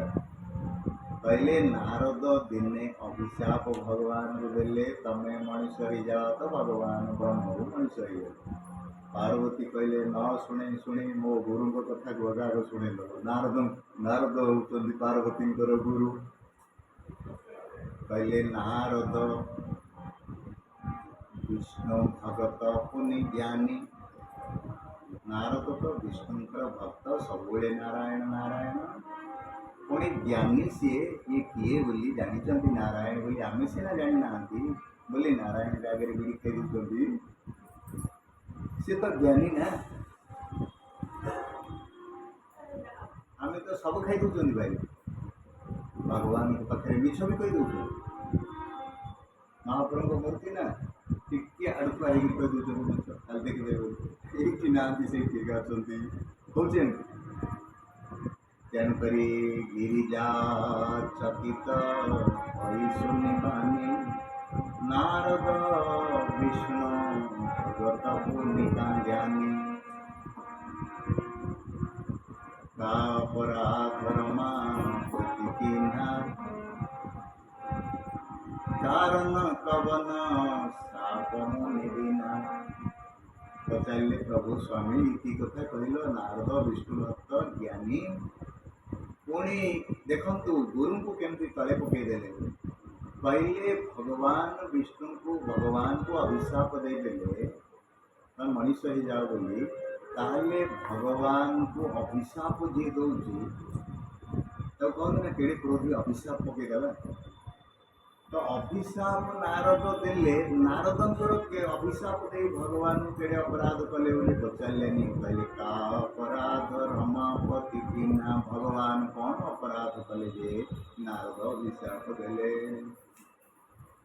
पहले नारद दिने अभिशाप भगवान को देले तमें मनुष्य हो जाओ तो भगवान ब्रह्म को मनुष्य हो जाओ पार्वती कहले न शुणे शुणी मो गुरु को कथा को अगाग शुणे लो नारद नारद होती पार्वती गुरु कहले नारद विष्णु भगत पुनि ज्ञानी नारद तो विष्णुंकर भक्त सब नारायण नारायण पुणी ज्ञानी सी ये किए बोली जानी नारायण बोली आम सीना जानी ना बोली नारायण आगे बिड़ी खाई सी तो ज्ञानी ना आम तो सब खाई दौरान भाई भगवान के पाखे मिछ भी कही दौ महाप्रभु मूर्ति ना टिके आड़क आई कही दौर मिछ खाली देखिदेव ये ना से अच्छा तेणुक गिरिजा चकित शुनि बानी नारद विष्णु भगवत पूर्णिका ज्ञानी कापराधर्मा प्रतिकीना कारण कवन सापमुनि दीना पचारे प्रभु स्वामी इति कथा कहल नारद विष्णु भक्त ज्ञानी पुणी देखु गुरु को केमती तले पकईदे पहले भगवान विष्णु को भगवान को अभिशाप देदेले मनुष्य हो जाओ बोली ताहले भगवान को अभिशाप जी दौची तो कहते ना केड़े क्रोधी अभिशाप पकईदेला तो अभिशाप नारद देले नारदंकर के अभिशाप दे भगवान केड़े अपराध कले बोली पचारे कहले का अपराध रमापति बिना भगवान कौन अपराध कले जे नारद अभिशाप देले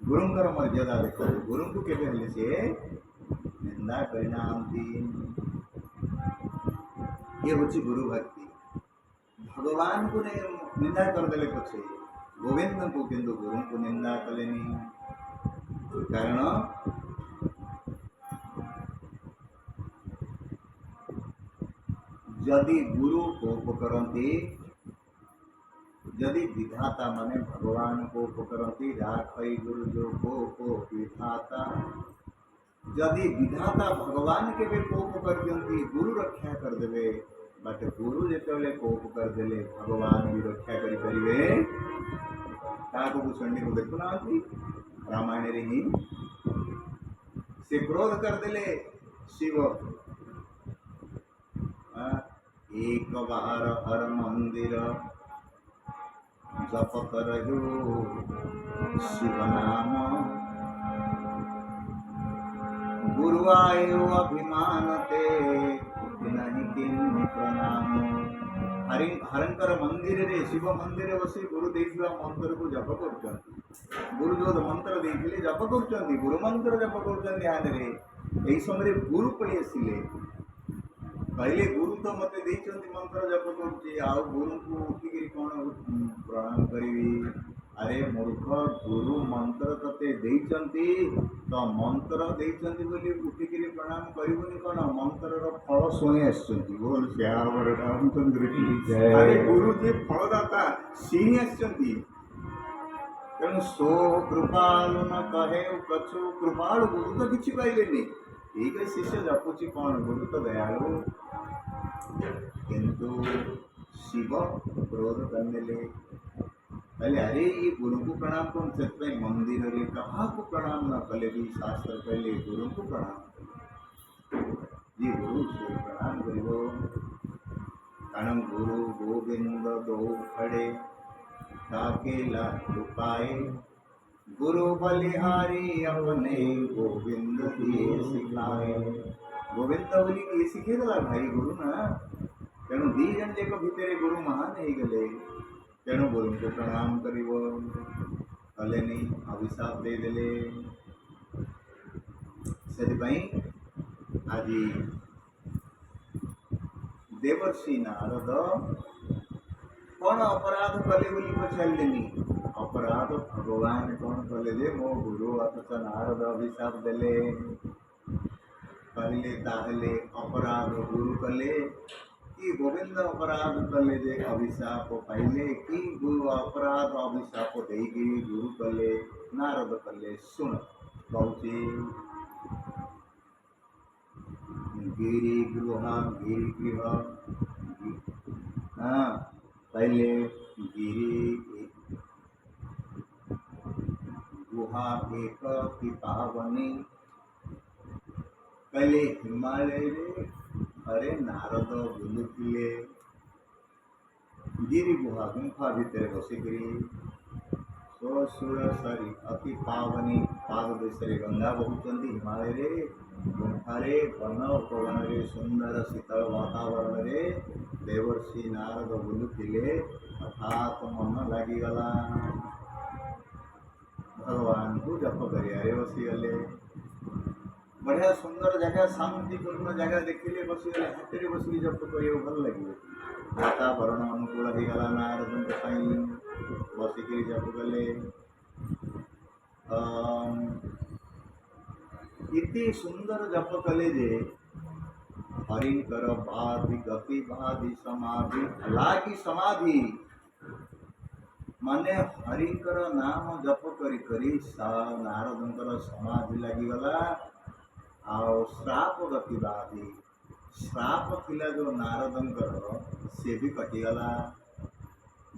गुरुंकर मर्यादा देख गुरु को केबे सी निंदा करना ये हूँ गुरु भक्ति भगवान को निंदा करदे पछे गोविंद को किंतु गुरु को निंदा कले कारण जदि गुरु कोप करती जदि विधाता माने भगवान कोप करती राखई गुरु जो को विधाता जदि विधाता भगवान के भी कोप कर दियंती गुरु रक्षा कर देवे बट गुरु जेतेबेले कोप कर देले भगवान भी रक्षा करि परिबे ताको भूषणी को देखु ना रामायण रे ही से क्रोध कर देले शिव एक बार हर मंदिर जप करहु शिव नाम गुरु आयो अभिमान ते नहीं किन्नी प्रणाम हरंकर मंदिर रे शिव मंदिर बसी गुरु देखिवा मंत्र को जप करछंती गुरु जो मंत्र देखिले जप करछंती गुरु मंत्र जप करछंती ध्यान रे एई समय गुरु पळी आसिले पहले गुरु तो मते देइछंती मंत्र जप करछि आ गुरु को उठिकरी कोन प्रणाम करिवि अरे मूर्ख गुरु मंत्र तते देइछंती तो मंत्र देइछंती बोली उठिकरी प्रणाम करिवनी कोन मंत्र रो फल सोए आछंती बोल श्यावर रामचंद्र की अरे गुरु जे फलदाता सिंह आछंती तेणु सो कृपालु न कहे कछु कृपालु गुरु तो किछि पाइलेनी ठीक है शिष्य जपुची कौन गुरु तो दयालु किंतु शिव क्रोध करने ले पहले अरे ये गुरु को प्रणाम कौन सकते मंदिर रे कहा को प्रणाम न कले भी शास्त्र पहले गुरु को प्रणाम जी गुरु से प्रणाम करियो कारण गुरु गोविंद दो खड़े ताके ला लुकाए गुरु बलिहारी अपने गोविंद दिए सिखाए गोविंद बोली किए शिखे देला भाई गुरु ना तेणु दी जन जेक भितर गुरु महान हो गले तेणु गुरु को प्रणाम करिवो कले नहीं अभिशाप दे देले सेदिपाई आज देवर्षि नारद कौन अपराध कले बोली पचारिलेनी अपराध भगवान कौन कले जे मो गुरु अथच नारद अभिशाप देले कहले ताहले अपराध गुरु कले कि गोविंद अपराध कले जे अभिशाप पाइले कि गुरु अपराध अभिशाप देगी गुरु कले नारद कले सुन कहूची गिरी गृह हाँ पहले गिरी गुहा एक की पावनी पहले हिमालय रे अरे नारद बुलुथिले गिरी गुहा गुंफा भितर बसिकरी सुर सरी अति पावनी पाद देशरे गंगा बहुचंदी हिमालय रे गुंफा रे वन पवन रे सुंदर शीतल वातावरण रे देवर्षि नारद बुलुथिले अर्थात मन लागिगला भगवान को जप करिया बसीगले बढ़िया सुंदर जगह शांतिपूर्ण जगह देखिले बसीगले हाथरे बसी जप करिया भल लगे वातावरण अनुकूल हो गला नारद बसिक जप कले इति सुंदर जप कले जे हरिकर बाधि गति बाधि समाधि लागी समाधि माने हरिकर नाम जप करी करी नारदंकर समाधि लगिगला आउ श्राप गति बाधि श्राप थिला जो नारदंकर से भी कटिगला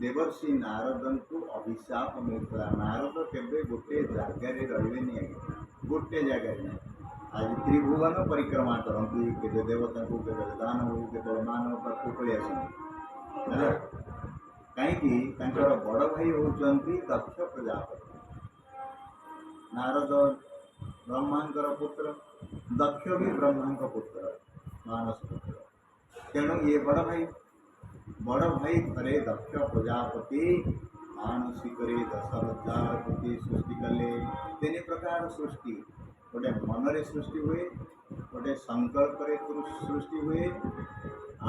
देवर्षि नारदन को अभिशाप मिलता नारद केबे गोटे जगार रही गोटे जगार आज त्रिभुवन परिक्रमा करती केते देवता को केते दानव केते मानव पाखु पड़ी आसती कहीं बड़ भाई होती दक्ष प्रजापति नारद ब्रह्मांकर पुत्र दक्ष भी ब्रह्मा पुत्र मानस पुत्र तेणु ये बड़ भाई घरे दक्ष प्रजापति मानसिक 10,000 कोटी सृष्टि कले 3 प्रकार सृष्टि गोटे मनरे सृष्टि हुए गोटे संकल्प सृष्टि हुए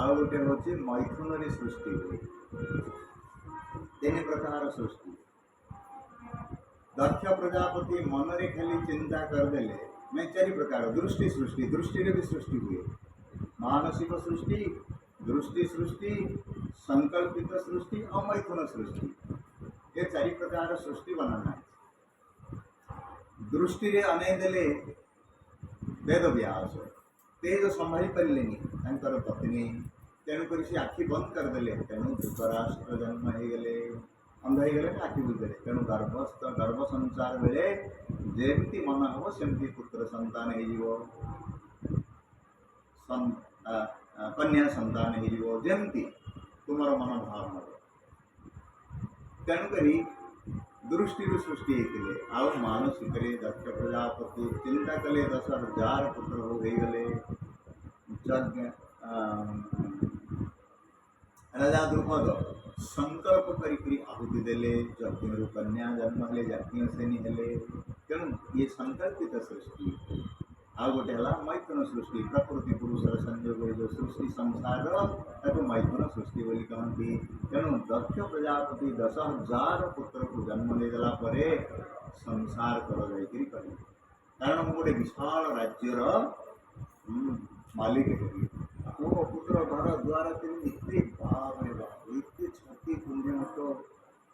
आउ गोटे हूँ मैथुन सृष्टि हुए 3 प्रकार सृष्टि दक्ष प्रजापति मनरे खाली चिंता करदेले मैं 4 प्रकार दृष्टि सृष्टि दृष्टि भी सृष्टि हुए मानसिक सृष्टि दृष्टि सृष्टि संकल्पित सृष्टि और मैथुन सृष्टि ये चारि प्रकार सृष्टि बनाना दृष्टि रे अनेदेले वेद व्यास तेज संभाली पारे पत्नी तेणुक से आखि बंद करदे तेणु धृतराष्ट्र जन्म हो गले अंध हो गले आखि बुझे तेणु गर्भस्थ गर्भ संसार बेले जमी मन हम सेमती पुत्र संतान हो कन्या संतान होमती तुम मन भाव हम तेणुक दृष्टि सृष्टि होते आउ मानसिक दक्ष प्रजापति चिंता कले 10,000 पुत्र हो गले यज्ञ राजा द्रुपद संकल्प करी आहुति देले यज्ञ कन्या जन्म हेले यज्ञ सेनी हेले तेणु ये संकल्पित सृष्टि आउ गोटे है मैथुन सृष्टि प्रकृति पुरुषर संयोग जो सृष्टि संसार ताको मैथुन सृष्टि बोली कहती तेणु दक्ष प्रजापति 10,000 पुत्र को जन्म देदेला परे संसार कर जाकरी कले कारण मु गोटे विशाल राज्यर मालिक हेबी मो पुत्र घर द्वार इतने बाप रे बाप इतने छाती पुण्य मत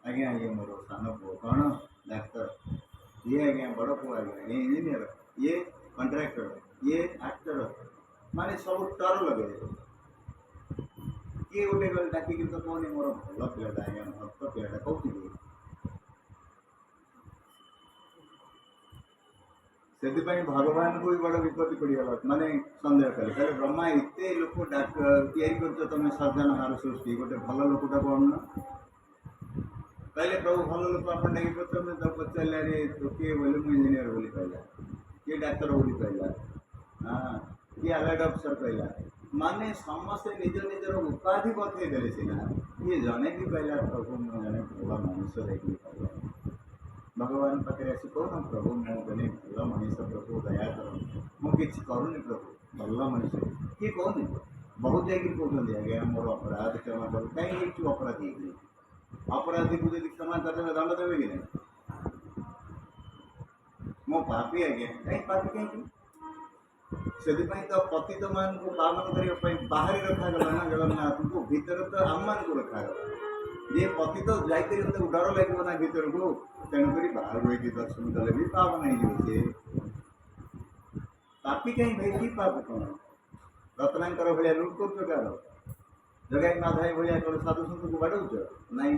आज्ञा ये मोर सान पु कौन डाक्तर ये आज्ञा बड़ पु आज्ञा ये इंजीनियर ये कंट्राक्टर ये एक्टर माने सब टर लगे किए गोटे गल डाक तो कहनी मोर भल पिलाटा आज्ञा भक्त पिलाटा कौटी से भगवान को भी बड़ विपत्ति पड़गला माने सन्देह कले कहे ब्रह्मा एत लोक या तुम सर्जनहार सृष्टि गोटे भल लोकटा कौन ना कहले प्रभु भल लोक आप डाक पचारे तो पचारे अरे तो किए बोले मुझे इंजीनियर बोली कहला किए डाक्तर बोली कहला हाँ किए अलर्ट अफिसर कहला माने समस्ते निज निजर उपाधि बतईदे सीना ये जने भी कहला प्रभु मुझे जने भल मनुष्य देखिए कहला भगवान पाखे आसी कौन प्रभु मुझे जने भल मनुष्य प्रभु दया कर मुझे करूनी प्रभु भल मनुष्य किए कहनी बहुत जाकर कहते आज्ञा मोर अपराध क्षमा कर कहीं अपराधी अपराधी को यदि क्षमा करदे दंड देवे कि नहीं मो पापी आज्ञा कहीं पापी कहीं से तो पतित मान को पावन करने बाहर रखागला ना जगन्नाथ को भीतर तो आम मान को रखागला ये पतित जाकर डर लगे ना भीतर को तेणुक बाहर रही दर्शन कले भी पावन हो पापी कहीं भाई कि पाप कौन रत्नाकर भाया लुट कर जगाई माधाई भाया कौन साधु सन्त को बाड़ौच नाई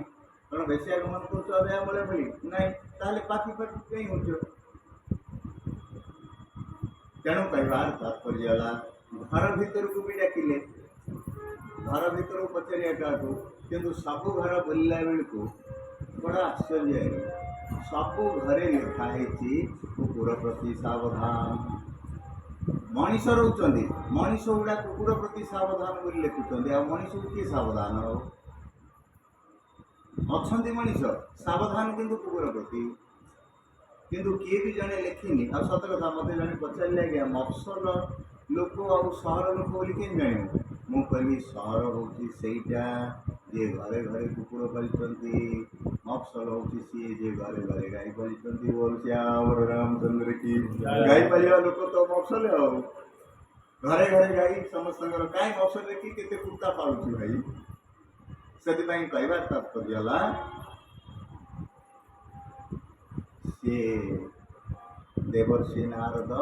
कौन बेसी आगमन कर बड़े भाई नाई ताहले पापी पापी कहीं हो तेणु कहवार तात्पर्य घर भीतर को भी डाकिले घर भीतर पचारे क्या किंतु सब घर बुलला बेल को बड़ा आश्चर्य है सब घरे लिखाई कुकुर प्रति सावधान मनीष रोचंदी मनीष गुड़ा कुकुर प्रति सावधान बोली लिखुंट आ मनीष को किए सावधान अच्छा मनीष सावधान किंतु कुकुर प्रति किंतु किए भी जड़े लिखिनी आ सत कथा मत जड़े पचारे आज्ञा मफसल लोक आ सहर लोक बोली कि जान मु कहली सहर हूँ सेटा जे घरे घरे कुकुर पाली मफसल हूँ सी जे घरे घरे गाई पाली बोल श्याम रामचंद्र की गाई पालिया लोक तो मफसल घरे घरे गाई समस्त कहीं मफसल कि केते कुत्ता पालुची भाई से कहवार तात्पर्य से देवर्षि नारद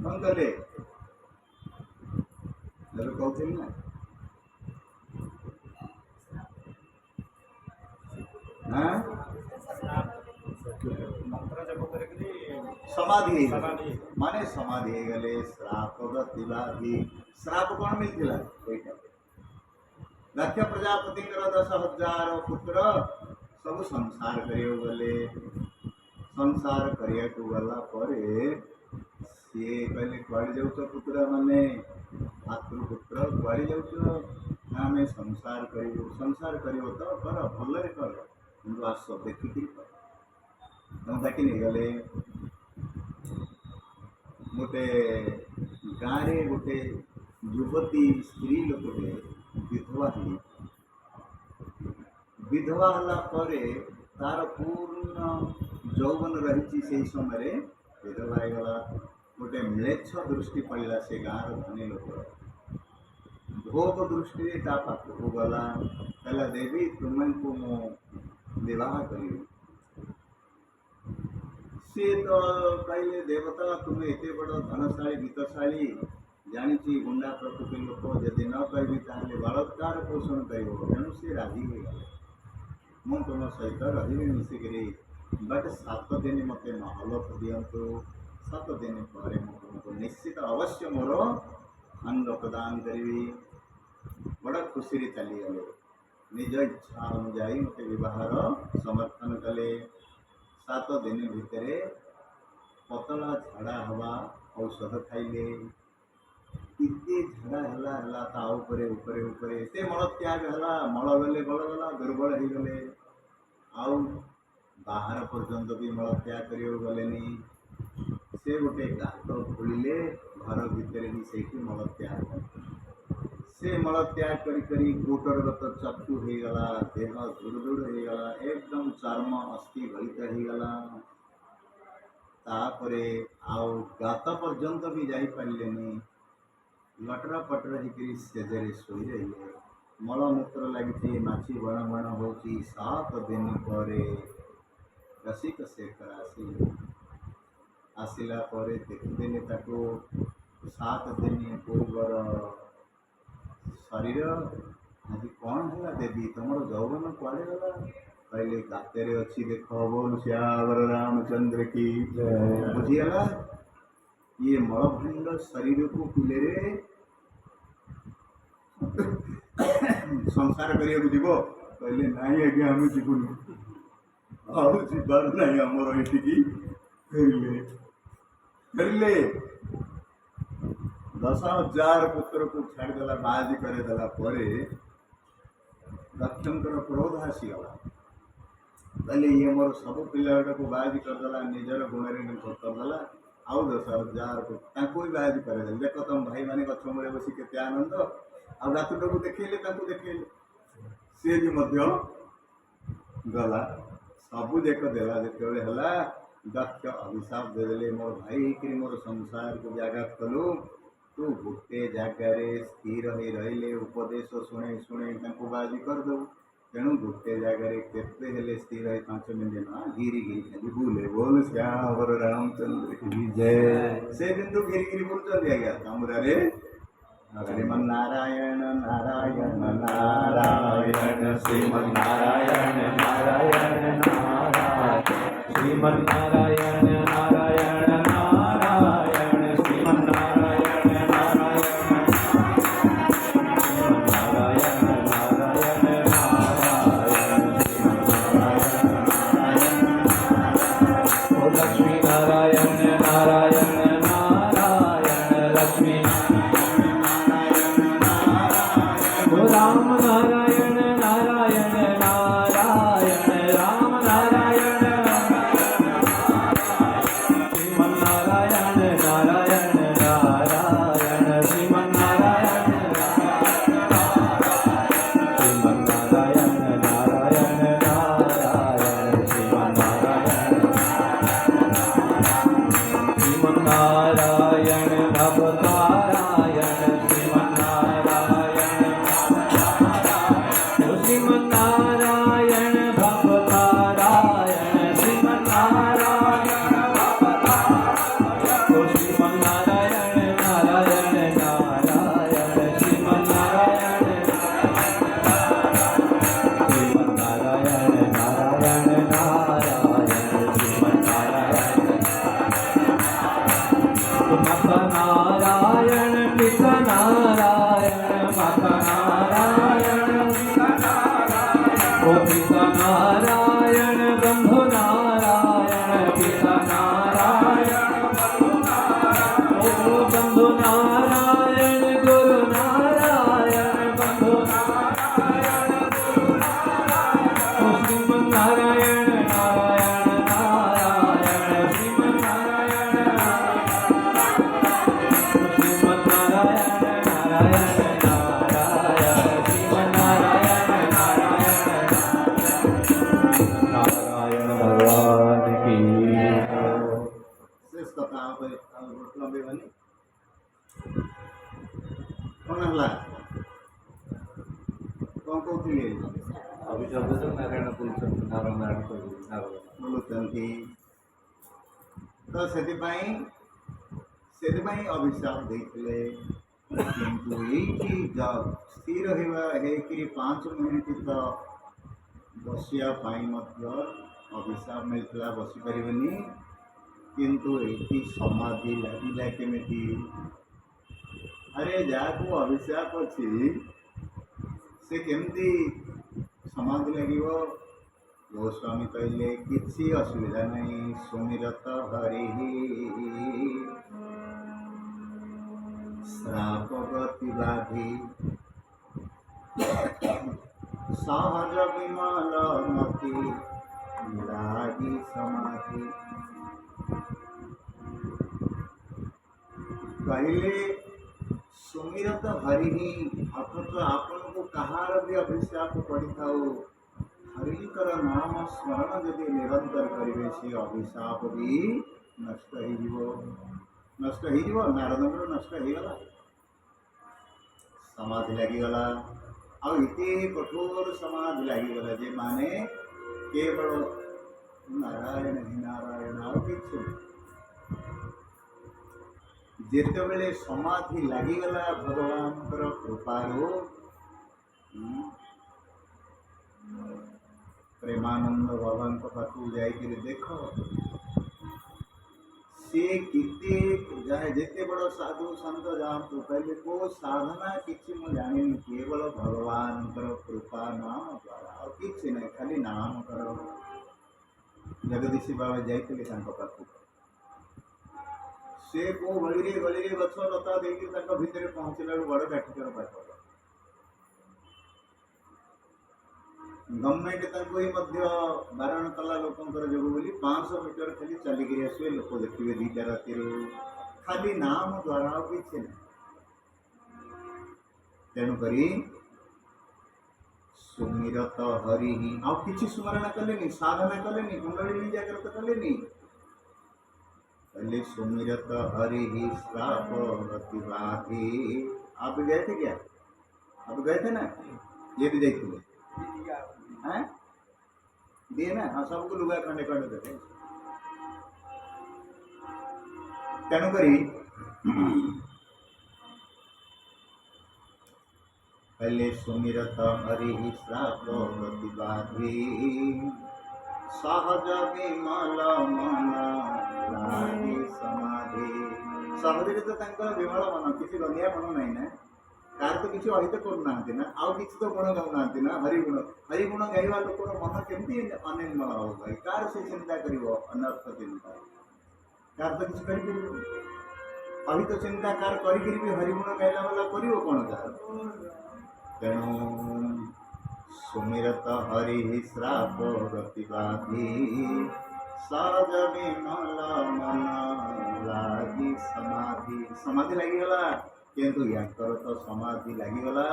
कौन कले कहते ना हाँ समाधि माने समाधि हो गले श्राप गति श्राप कौन मिलता दक्ष प्रजापति 10,000 पुत्र सब संसार करियो गले संसार करिया को गला परे सी कहले कुआड़े जाऊच पुत्र माने मातृपुत्र कुआड़े जाऊच आम संसार कर तो कर भल कर आस देखिक डाक नहीं गले गोटे गाँव में गोटे युवती स्त्री लोकटे विधवा हुई विधवा हला परे तार पूर्ण यौवन रही से समय विधवा होगला गोटे म्लेच्छ दृष्टि पड़ा से गाँव धनी लोक ବହୁତ ଦୃଷ୍ଟିରେ ତା ପାଖକୁ ଗଲା, କହିଲା ଦେବୀ ତୁମକୁ ମୁଁ ବିବାହ କରିବି। ସିଏ ତ କହିଲେ ଦେବତା ତୁମେ ଏତେ ବଡ଼ ଧନଶାଳୀ ବିତ୍ତଶାଳୀ, ଜାଣିଛି ଗୁଣ୍ଡା ପ୍ରକୃତି ଲୋକ, ଯଦି ନ କହିବି ତାହେଲେ ବଳାତ୍କାର ପୋଷଣ କରିବ, ତେଣୁ ସେ ରାଜି ହୋଇଗଲେ। ମୁଁ ତୁମ ସହିତ ରହିବି ମିଶିକିରି, ବଟ୍ 7 ଦିନ ମୋତେ ମହଲତ ଦିଅନ୍ତୁ। 7 ଦିନ ପରେ ମୁଁ ତୁମକୁ ନିଶ୍ଚିତ ଅବଶ୍ୟ ମୋର ଖଣ୍ଡ ପ୍ରଦାନ କରିବି। ବଡ଼ ଖୁସିରେ ଚାଲିଗଲେ। ନିଜ ଇଚ୍ଛା ଅନୁଯାୟୀ ମୋତେ ବିବାହର ସମର୍ଥନ କଲେ। 7 ଦିନ ଭିତରେ ପତଳା ଝାଡ଼ା ହେବା ଔଷଧ ଖାଇଲେ। ଏତେ ଝାଡ଼ା ହେଲା ତା ଉପରେ ଏତେ ମଳତ୍ୟାଗ ହେଲା, ମଳ ଗଲେ ଦୁର୍ବଳ ହେଇଗଲେ। ଆଉ ବାହାର ପର୍ଯ୍ୟନ୍ତ ବି ମଳତ୍ୟାଗ କରିବାକୁ ଗଲେନି। ସେ ଗୋଟେ ଗାତ ଖୋଳିଲେ, ଘର ଭିତରେ ବି ସେଇଠି ମଳତ୍ୟାଗ କଲେ। ସେ ମଳତ୍ୟାଗ କରି କୋଟରଗତ ଚକ୍ଷୁ ହେଇଗଲା, ଦେହ ଧୁଡ଼ ହେଇଗଲା, ଏକଦମ ଚର୍ମ ଅସ୍ଥି ଗଳିତ ହେଇଗଲା। ତାପରେ ଆଉ ଗାତ ପର୍ଯ୍ୟନ୍ତ ବି ଯାଇପାରିଲେନି। ଲଟର ପଟର ହେଇକିରି ସେଜରେ ଶୋଇ ରହିଲେ। ମଳମୂତ୍ର ଲାଗିଛି, ମାଛି ବଣ ହେଉଛି। 7 ଦିନ ପରେ ରସିକ ଶେଖର ଆସିଲା ପରେ ଦେଖିଦେଲେ ତାକୁ। 7 ଦିନ ପୂର୍ବର ଶରୀର। ଆଜି କ'ଣ ହେଲା ଦେବୀ, ତମର ଯୌବନ କୁଆଡ଼େ ଗଲା? କହିଲେ ଗାତରେ ଅଛି, ଦେଖ। ବୋଲ ଶ୍ୟାମର ରାମଚନ୍ଦ୍ର କି ବୁଝିଗଲା। ଇଏ ମଳଭଣ୍ଡ ଶରୀରକୁ ପିଲେରେ ସଂସାର କରିବାକୁ ଯିବ? କହିଲେ ନାଇଁ ଆଜ୍ଞା, ଆମେ ଯିବୁନି, ଆଉ ଯିବାର ନାହିଁ ଆମର ଏଠିକି। ଫେରିଲେ 10,000 ପୁତ୍ରକୁ ଛାଡ଼ିଦେଲା, ବାଜି କରେଇଦେଲା ପରେ ଦକ୍ଷଙ୍କର କ୍ରୋଧ ଆସିଗଲା। କହିଲେ ଇଏ ମୋର ସବୁ ପିଲାଟାକୁ ବାଜି କରିଦେଲା, ନିଜର ଗୁଣରେ କରିଦେଲା, ଆଉ 10,000 ତାଙ୍କୁ ବି ବାଜି କରେଇଦେଲେ। ଦେଖ ତମ ଭାଇମାନେ ଗଛ ମୂଳେ ବସି କେତେ ଆନନ୍ଦ। ଆଉ ରାତୁଟାକୁ ଦେଖେଇଲେ, ତାଙ୍କୁ ଦେଖେଇଲେ, ସିଏ ବି ମଧ୍ୟ ଗଲା। ସବୁ ଯାକ ଦେଲା। ଯେତେବେଳେ ହେଲା, ଦକ୍ଷ ଅଭିଶାପ ଦେଇଦେଲେ, ମୋର ଭାଇ ହେଇକିରି ମୋର ସଂସାରକୁ ବ୍ୟାଘାତ କଲୁ। ତୁ ଗୋଟେ ଜାଗାରେ ସ୍ଥିର ହେଇ ରହିଲେ ଉପଦେଶ ଶୁଣେଇ ତାଙ୍କୁ ବାଜି କରିଦେବୁ। ତେଣୁ ଗୋଟେ ଜାଗାରେ କେତେ ହେଲେ ସ୍ଥିର ହେଇ 5 ମିନିଟ୍ ନା ଘିରି ଖାଲି ବୁଲେ। ବୋଲ ଶ୍ୟାମର ରାମଚନ୍ଦ୍ର କି ଜୟ। ସେ କିନ୍ତୁ ଘିରି ବୁଲୁଛନ୍ତି ଆଜ୍ଞା କାମୁରାରେ। ଶ୍ରୀମନ୍ନାରାୟଣ ନାରାୟଣ ନାରାୟଣ ଶ୍ରୀମନ୍ନାରାୟଣ ନାରାୟଣ ନାରାୟଣ ଶ୍ରୀମନ୍ନାରାୟଣ ନାରାୟଣ ନାରାୟଣ ଶ୍ରୀମନ୍ନାରାୟଣ ନାରାୟଣ ଶ୍ରୀମନ୍ନାରାୟଣ ନାରାୟଣ નારાયણ ઓ લક્ષ્મી નારાયણ નારાયણ નારાયણ લક્ષ્મી ઓ રામ નારાયણ નારાયણ નારાયણ રામ નારાયણ શ્રીમન્નારાયણ નારાયણ નારાયણ શ્રીમન્નારાયણ શ્રીમન્નારાયણ નારાયણ નારાયણ શ્રીમન્નારાયણ ભવતારાયણ શ્રીમન્નારાયણ ભવતારાયણ શ્રીમન્નારાયણ નારાયણ નારાયણ શ્રીમન્નારાયણ શ્રીમન્નારાયણ નારાયણ નારાયણ શ્રીમન્નારાયણ માતા નારાયણ પિતા નારાયણ માતા નારાયણ ઓ પિતા નારાયણ બંધુ નારાયણ પિતા નારાયણ ઓ બંધુ નારાયણ ગુરુ નારાયણ બંધુ નારાયણ ઓ શ્રીમન્નારાયણ નારાયણ નારાયણ શ્રીમન્નારાયણ શ્રીમન્નારાયણ નારાયણ નારાયણ શ્રીમન્નારાયણ નારાયણ ભગવાન કી ଶ୍ରେଷ୍ଠ ତାପରେ ଲମ୍ବେଇବାନି। କ'ଣ ହେଲା? କ'ଣ କହୁଥିଲେ ଅଭିଶାପ ଦେଶ ନାରାୟଣ ବୁଲୁଛନ୍ତି ନାରାୟଣ କହିଲେ ନାରଦ ବୋଲୁଛନ୍ତି। ତ ସେଥିପାଇଁ ଅଭିଶାପ ଦେଇଥିଲେ। କିନ୍ତୁ ଏଇଠି ସ୍ଥିର ହେଇକିରି 5 ମିନିଟ୍ ତ ବସିବା ପାଇଁ ମଧ୍ୟ ଅଭିଶାପ ମିଳିଥିଲା, ବସିପାରିବେନି। କିନ୍ତୁ ଏଇଠି ସମାଧି ଲାଗିଲା କେମିତି? ଆରେ ଯାହାକୁ ଅଭିଶାପ ଅଛି ସେ କେମିତି ସମାଧି ଲାଗିବ? ଗୋସ୍ୱାମୀ କହିଲେ କିଛି ଅସୁବିଧା ନାହିଁ, ସୁମିରତ ହରି ଶ୍ରାପ ଗତିବାଧି ସହଜ ବିମଳ ମତି ଲାଗି ସମାଧି। କହିଲେ ସୁମିରତ ହରି ହିଁ, ଅଥଚ ଆପଣଙ୍କୁ କାହାର ବି ଅଭିଶାପ ପଡ଼ିଥାଉ, ହରିଙ୍କର ନାମ ସ୍ମରଣ ଯଦି ନିରନ୍ତର କରିବେ ସେ ଅଭିଶାପ ବି ନଷ୍ଟ ହେଇଯିବ। ନାରଦଙ୍କର ନଷ୍ଟ ହେଇଗଲା, ସମାଧି ଲାଗିଗଲା। ଆଉ ଏତେ କଠୋର ସମାଧି ଲାଗିଗଲା ଯେ ମାନେ କେବଳ ନାରାୟଣ ହିଁ ନାରାୟଣ, ଆଉ କିଛି ନାହିଁ। ଯେତେବେଳେ ସମାଧି ଲାଗିଗଲା ଭଗବାନଙ୍କର କୃପାରୁ, ପ୍ରେମାନନ୍ଦ ବାବାଙ୍କ ପାଖକୁ ଯାଇକରି ଦେଖ ସେ ଯେତେ ବଡ଼ ସାଧୁ ସନ୍ଥ ଯାଆନ୍ତୁ, କହିଲେ କେଉଁ ସାଧନା କିଛି ମୁଁ ଜାଣିନି, କେବଳ ଭଗବାନଙ୍କର କୃପା ନାମ ଦ୍ୱାରା, ଆଉ କିଛି ନାହିଁ, ଖାଲି ନାମ କର। ଜଗଦୀଶ ବାବା ଯାଇଥିଲେ ତାଙ୍କ ପାଖକୁ, ସେ କେଉଁ ଗଳିରେ ଗଛ ଲତା ଦେଇକି ତାଙ୍କ ଭିତରେ ପହଞ୍ଚିଲା ବେଳକୁ ବଡ଼ କାଠିକର ପାଠ। ଗଭର୍ଣ୍ଣମେଣ୍ଟ ତାଙ୍କୁ ହିଁ ମଧ୍ୟ ବାରଣ କଲା ଲୋକଙ୍କର ଯୋଗୁଁ ବୋଲି 500 ମିଟର ଖାଲି ଚାଲିକିରି ଆସିବେ, ଲୋକ ଦେଖିବେ 2ଟା ରାତିରୁ, ଖାଲି ନାମ ଦ୍ୱାରା, ଆଉ କିଛି ନାହିଁ। ତେଣୁକରି ସୁମିରତ ହରି ହିଁ, ଆଉ କିଛି ସ୍ମରଣ କଲେନି, ସାଧନା कलेनी, कुंडलिनी जागृत कलेनी। पहले सुमिरत हरि ही श्राप प्रतिवादी। आप गए थे क्या? आप गए थे ना? ये भी देख लो, हैं? दिए ना? हाँ, सबको लुगा खंडे खंडे देते। तेणुकरी पहले सुमिरत हरि ही श्राप प्रतिवादी सहज विमल मन लागी समाधि। सहज तो विमल मन, किसी गंदिया मन नहीं ना, कार तो किसी अहित करना ना, आउ किसी तो गुण गाऊना ना, हरिगुण गाइवा लोक मन केमती अनिर्मल हो भाई, कार से चिंता कर अनर्थ चिंता, कार तो किसी कर अहित चिंता कार कर हरिगुण गाइला वाला कर कौन कार। तेणु सुमिरत हरि ही श्राप प्रतिवादी सहज विमल मन लागी समाधि। समाधि लगिगला, किंतु याकर तो समाधि लगिगला,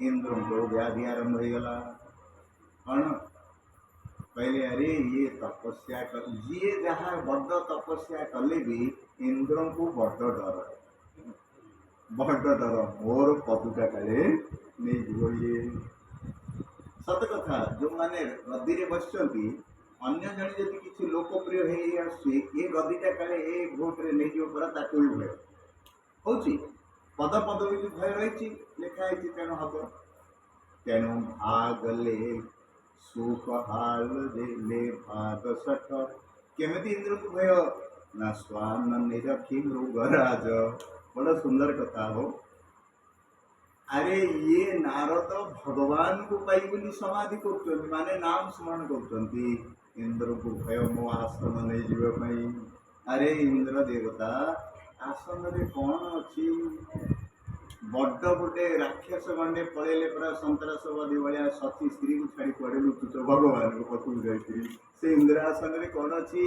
इंद्र को व्याधि आरंभ हो गला। कौन पहले अरे ये तपस्या कर, जी जहाँ बड़ तपस्या कले भी इंद्र को बड़ डर, मोर पदुटा काले नहीं जीव। ये सत कथा, जो मैंने गदी रे बसचंती अन्य जने जदि किछि लोकप्रिय हे आसी ए गदीटा काले ए भोट रे नहीं जीव परा ताको भी भय होची, पद पदवी भी भय रही लिखा है। तेणु हम तेणु भाग ले सुख हाल ले भाग सठ, केमिति इंद्र को भय ना स्वान निरखी मृगराज। बड़ा सुंदर कथा हो। अरे ये नारद भगवान को पाई बोली समाधि कर माने नाम स्मरण कर, इंद्र को भय मो आसन नहीं जीवाई। अरे इंद्र देवता आसन रे कौन अच्छी, बड़ गोटे राक्षस गंडे पड़ेले पूरा सन्त्रासवादी भाया सती स्त्री को छाड़ी पड़े लुचुच भगवान को पकड़ जाती, से इंद्र आसन रे कौन अच्छी।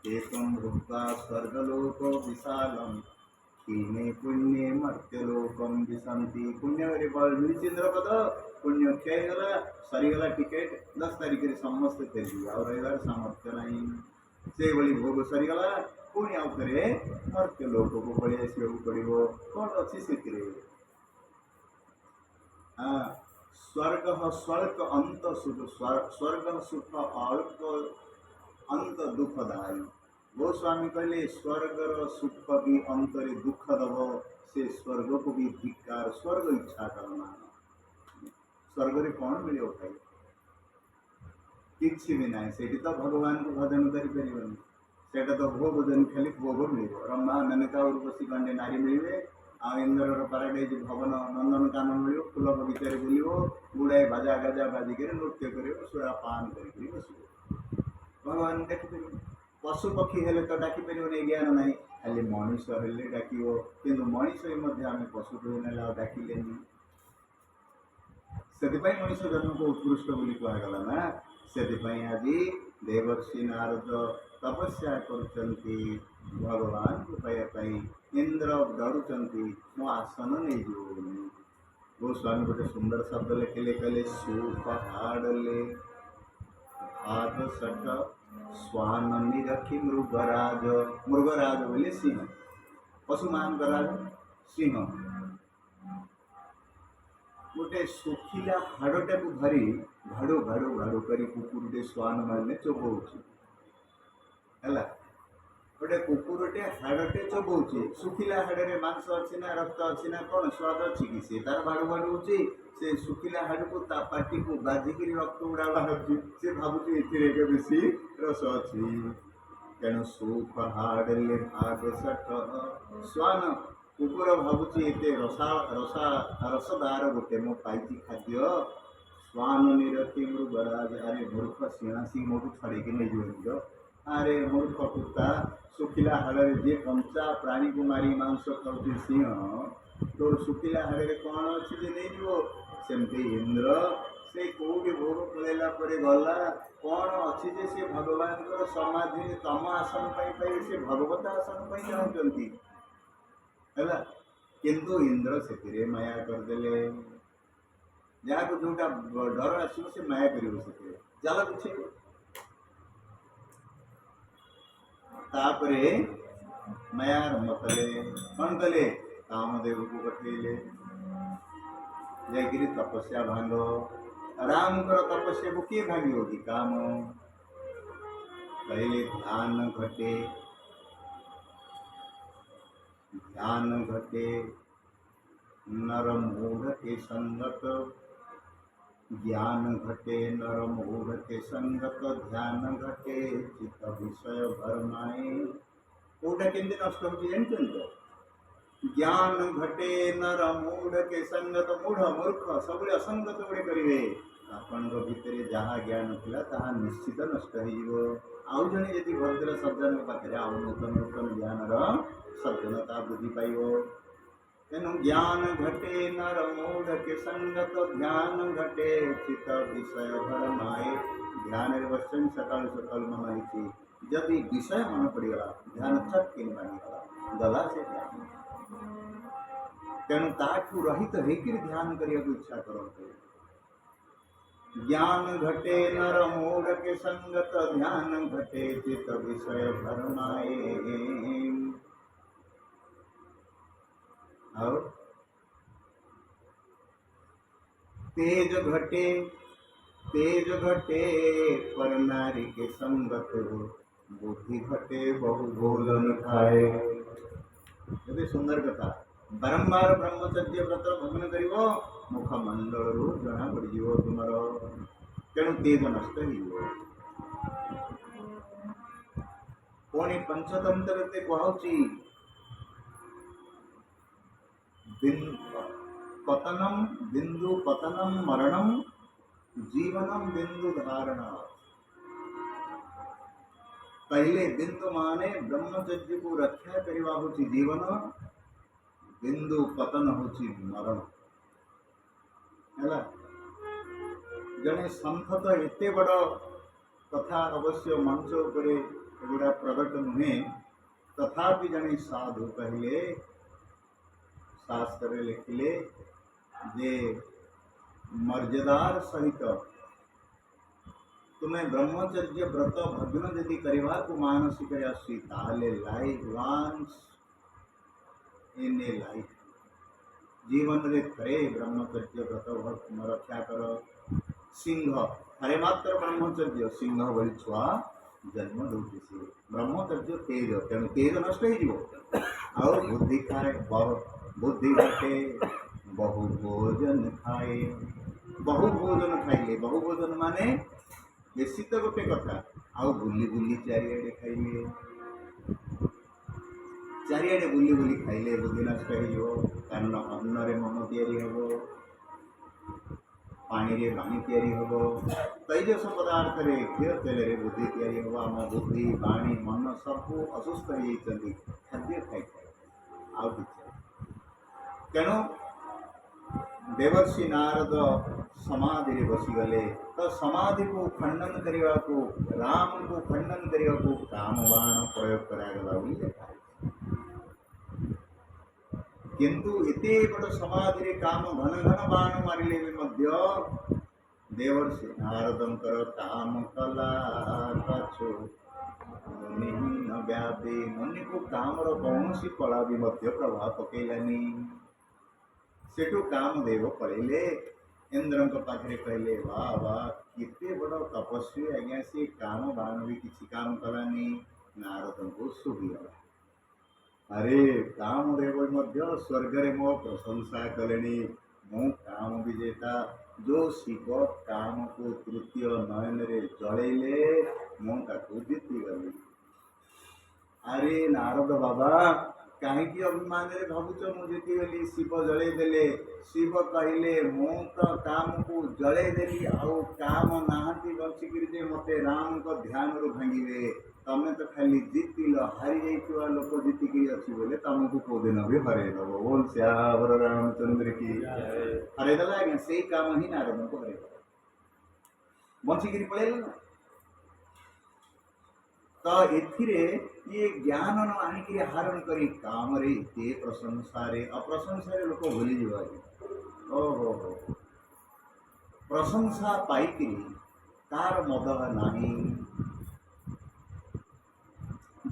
एकम भूता स्वर्गलोक विशालम किने पुण्य मर्त्यलोकम विशांति। पुण्य इंद्र पद, पुण्य क्षय गला, सरीगला टिकेट 10 तारीख समस्त फेरी और रही सामर्थ्य नहीं, से भली भोग सरीगला, पुणी आउ थे मर्त्यलोक को पड़े आसवाक पड़ो। कौन अच्छी से हाँ स्वर्ग स्वर्ग अंत सुख स्वर्ग सुख अल्प अंत दुखदायी। गोस्वामी कहले स्वर्गर सुख भी अंतरे दुख दब से स्वर्ग को भी धिक्कार स्वर्ग इच्छा करना स्वर्ग रे कौन मिले भाई किसी भी ना से तो भगवान को भजन करें सेटा तो भोग जन खाली भोग मिल ब्रह्मा मेनका उर्वशी पांडे नारी मिले आ इंद्र पाराडाइज भवन नंदन कानन मिल फूल बगीचा बुलो गुड़ाए बाजा गाजा बाजिक नृत्य कर सुरा पान कर भगवान देखिए पशु पक्षी हेले तो डाकिपर ज्ञान ना खाली मनीष हेले डाक कि मनीष आम पशु को ना डाकिले से मनीष जन्म को उत्कृष्ट बोली कहगला ना से आज देवर्षि नारद तपस्या करछन्ति भगवान को पाइबाई इंद्र डरुचंती मो आसन नहीं जो गोस्वामी गोटे सुंदर शब्द लिखिले कहले सुपहाड़ले भाग सट स्वान निरखी मृगराज मृगराज बोले सिंह पशु मान राज सिंह गोटे सुखिला हाड़टा को धरी घाड़ो घाड़ो घाड़ो कर कुकुरटे स्वान मारने चोबौची है गोटे कुकुरटे हाड़टे चोबौची सुखिला हाड़े मांस अच्छी ना रक्त अच्छी ना कौन स्वाद अच्छी कि सी तार भाड़ू भाड़ू से सुखिला हाड़ को पाटी को बाजिक रक्त गुड़ा बाहर से भावुची ए बेसी रस अच्छी तेणु सुख हाड़े भाग सठ स्वान कुकुर भावुची एते रसा रसा रसदार गोटे मो पाई खाद्य स्वान निरति मृगराज अरे मूर्ख सिंह सिंह मोटू छड़े नहीं जो अरे मूर्ख कुत्ता सुखिला हाड़े जे कंचा प्राणी को मारी मांस खाऊँ सिंह तोर सुखिला हाड़े कौन अच्छी नहीं सेमती इंद्र से कौटे भोग पड़ेला गला कौन अच्छी जे से भगवान समाधि तम आसन पाई से भगवत आसन पर चाहती है किंतु इंद्र से माया करदे जहाँ को जोटा डर आसो से माया कर जाल किसी तापरे माया आरंभ कले कौन कले कामदेव को पठेले जाकि तपस्या भांग राम तपस्या को किए भांगी होगी काम पहले ध्यान घटे नर मूढ़ के संगत ज्ञान घटे नर मूढ़ के संगत ध्यान घटे चित्त विषय भरमाए कोटा केंद्र नष्ट हो ज्ञान घटे नर मूढ़ के संगत मूढ़ मूर्ख सब असंगत गुड़े करेंगे आपण भितर जहाँ ज्ञान थिला ताहा निश्चित नष्ट हो आउ जने यदि भद्र सज्जन पाखे आउ नूतन नूतन ज्ञान सज्जनता वृद्धि पाइब तेणु ज्ञान घटे नर मूढ़ के संगत ध्यान घटे चित विषय भरमाए ध्यान बसन सकाल सकाल मन लिखी जदि विषय मन पड़गला ध्यान चटकिन मानिगला गला से ध्यान तेणु ताठू रहित होकर ध्यान करने को इच्छा करते ज्ञान घटे नर मूढ़ के संगत ध्यान घटे चित विषय भरमाए और तेज घटे पर नारी के संगत बुद्धि घटे बहु भोजन खाए ये सुंदर कथा बारंबार ब्रह्मचर्य व्रत भग्न कर मुखमंडल जना पड़ तुम तेणु तेज नष्ट पुणी पंचतंत्र कहूँ पतनम बिंदु पतनम मरणम जीवनम बिंदु धारण पहले बिंदु माने ब्रह्मचर्य को रक्षा करवा होची जीवन बिंदु पतन होची मरण है जड़े संत तो एते बड़ कथा अवश्य मंच उपर एगुड़ा प्रकट नुहे तथापि जड़े साधु कहले शास्त्र लिखिले जे मर्यादार सहित तुम्हें ब्रह्मचर्य व्रत भग्न यदि करवा को मानसिक आसी ताले लाइफ वांस इन ए लाइफ जीवन रे थरे ब्रह्मचर्य व्रत रक्षा कर सिंह थरे मात्र ब्रह्मचर्य सिंह भली छुआ जन्म दौची सी ब्रह्मचर्य तेज तेणु तेज नष्ट हो बुद्धि खाए बुद्धि रखे बहु भोजन खाए बहु भोजन खाइले बहु भोजन माने बेसी तो गोटे कथा आउ बुली बुली चारिआडे खाइले चारिआडे बुली बुली खाइले बुद्धि नष्ट हो कारण अन्नरे मन तैयारी हो पानी रे पानी तैयारी हो तैजस पदार्थ रे घी तेल रे बुद्धि तैयारी हो आम बुद्धि पानी मन सब असुस्थ हो खाद्य खाई आउ किसी तेणु देवर्षि नारद समाधि रे बसीगले तो समाधि को खंडन करने को राम को खंडन करने को काम बाण प्रयोग करागला बोली देखा किंतु एते बड़ समाधि रे काम घन घन बाण मारिले भी मध्य देवर्षि नारदंकर काम कला पाछो मुनि न व्यापे मुनि को कामर कौन सी कला भी मध्य प्रभाव पकेलानी सेठू कामदेव पड़े इंद्र पाखे कहले वाह वाह केते बड़ तपस्वी आज्ञा से काम बाण भी किसी काम कलानी नारद को शुभिगला अरे कामदेव मध्य स्वर्ग रे मो प्रशंसा कले मु काम विजेता जो शिव काम को तृतीय नयन रे जड़ेले मु जीति गली अरे नारद बाबा कहीं अभिमान रे भावुच मु जीति गली शिव जड़े देले शिव कहले मु तो काम को जड़े देली आउ काम नाहती बचिकी जे मते राम को ध्यान रू भांगे तमें तो खाली जीतिल हारी जाइए लोक जीतिकी अच्छी बोले तुमको कौ दिन भी हरईदेव बोल श्यावर रामचंद्र की हरईदेला आज्ञा से काम ही नारद को हरईदेव बचिकी पड़ेगा ना तो एथिरे ये ज्ञान न आनिक हरण करी काम रे ते प्रशंसा रे अप्रशंसा रे लोक भूली जा ओहो प्रशंसा पाई तार मद नाही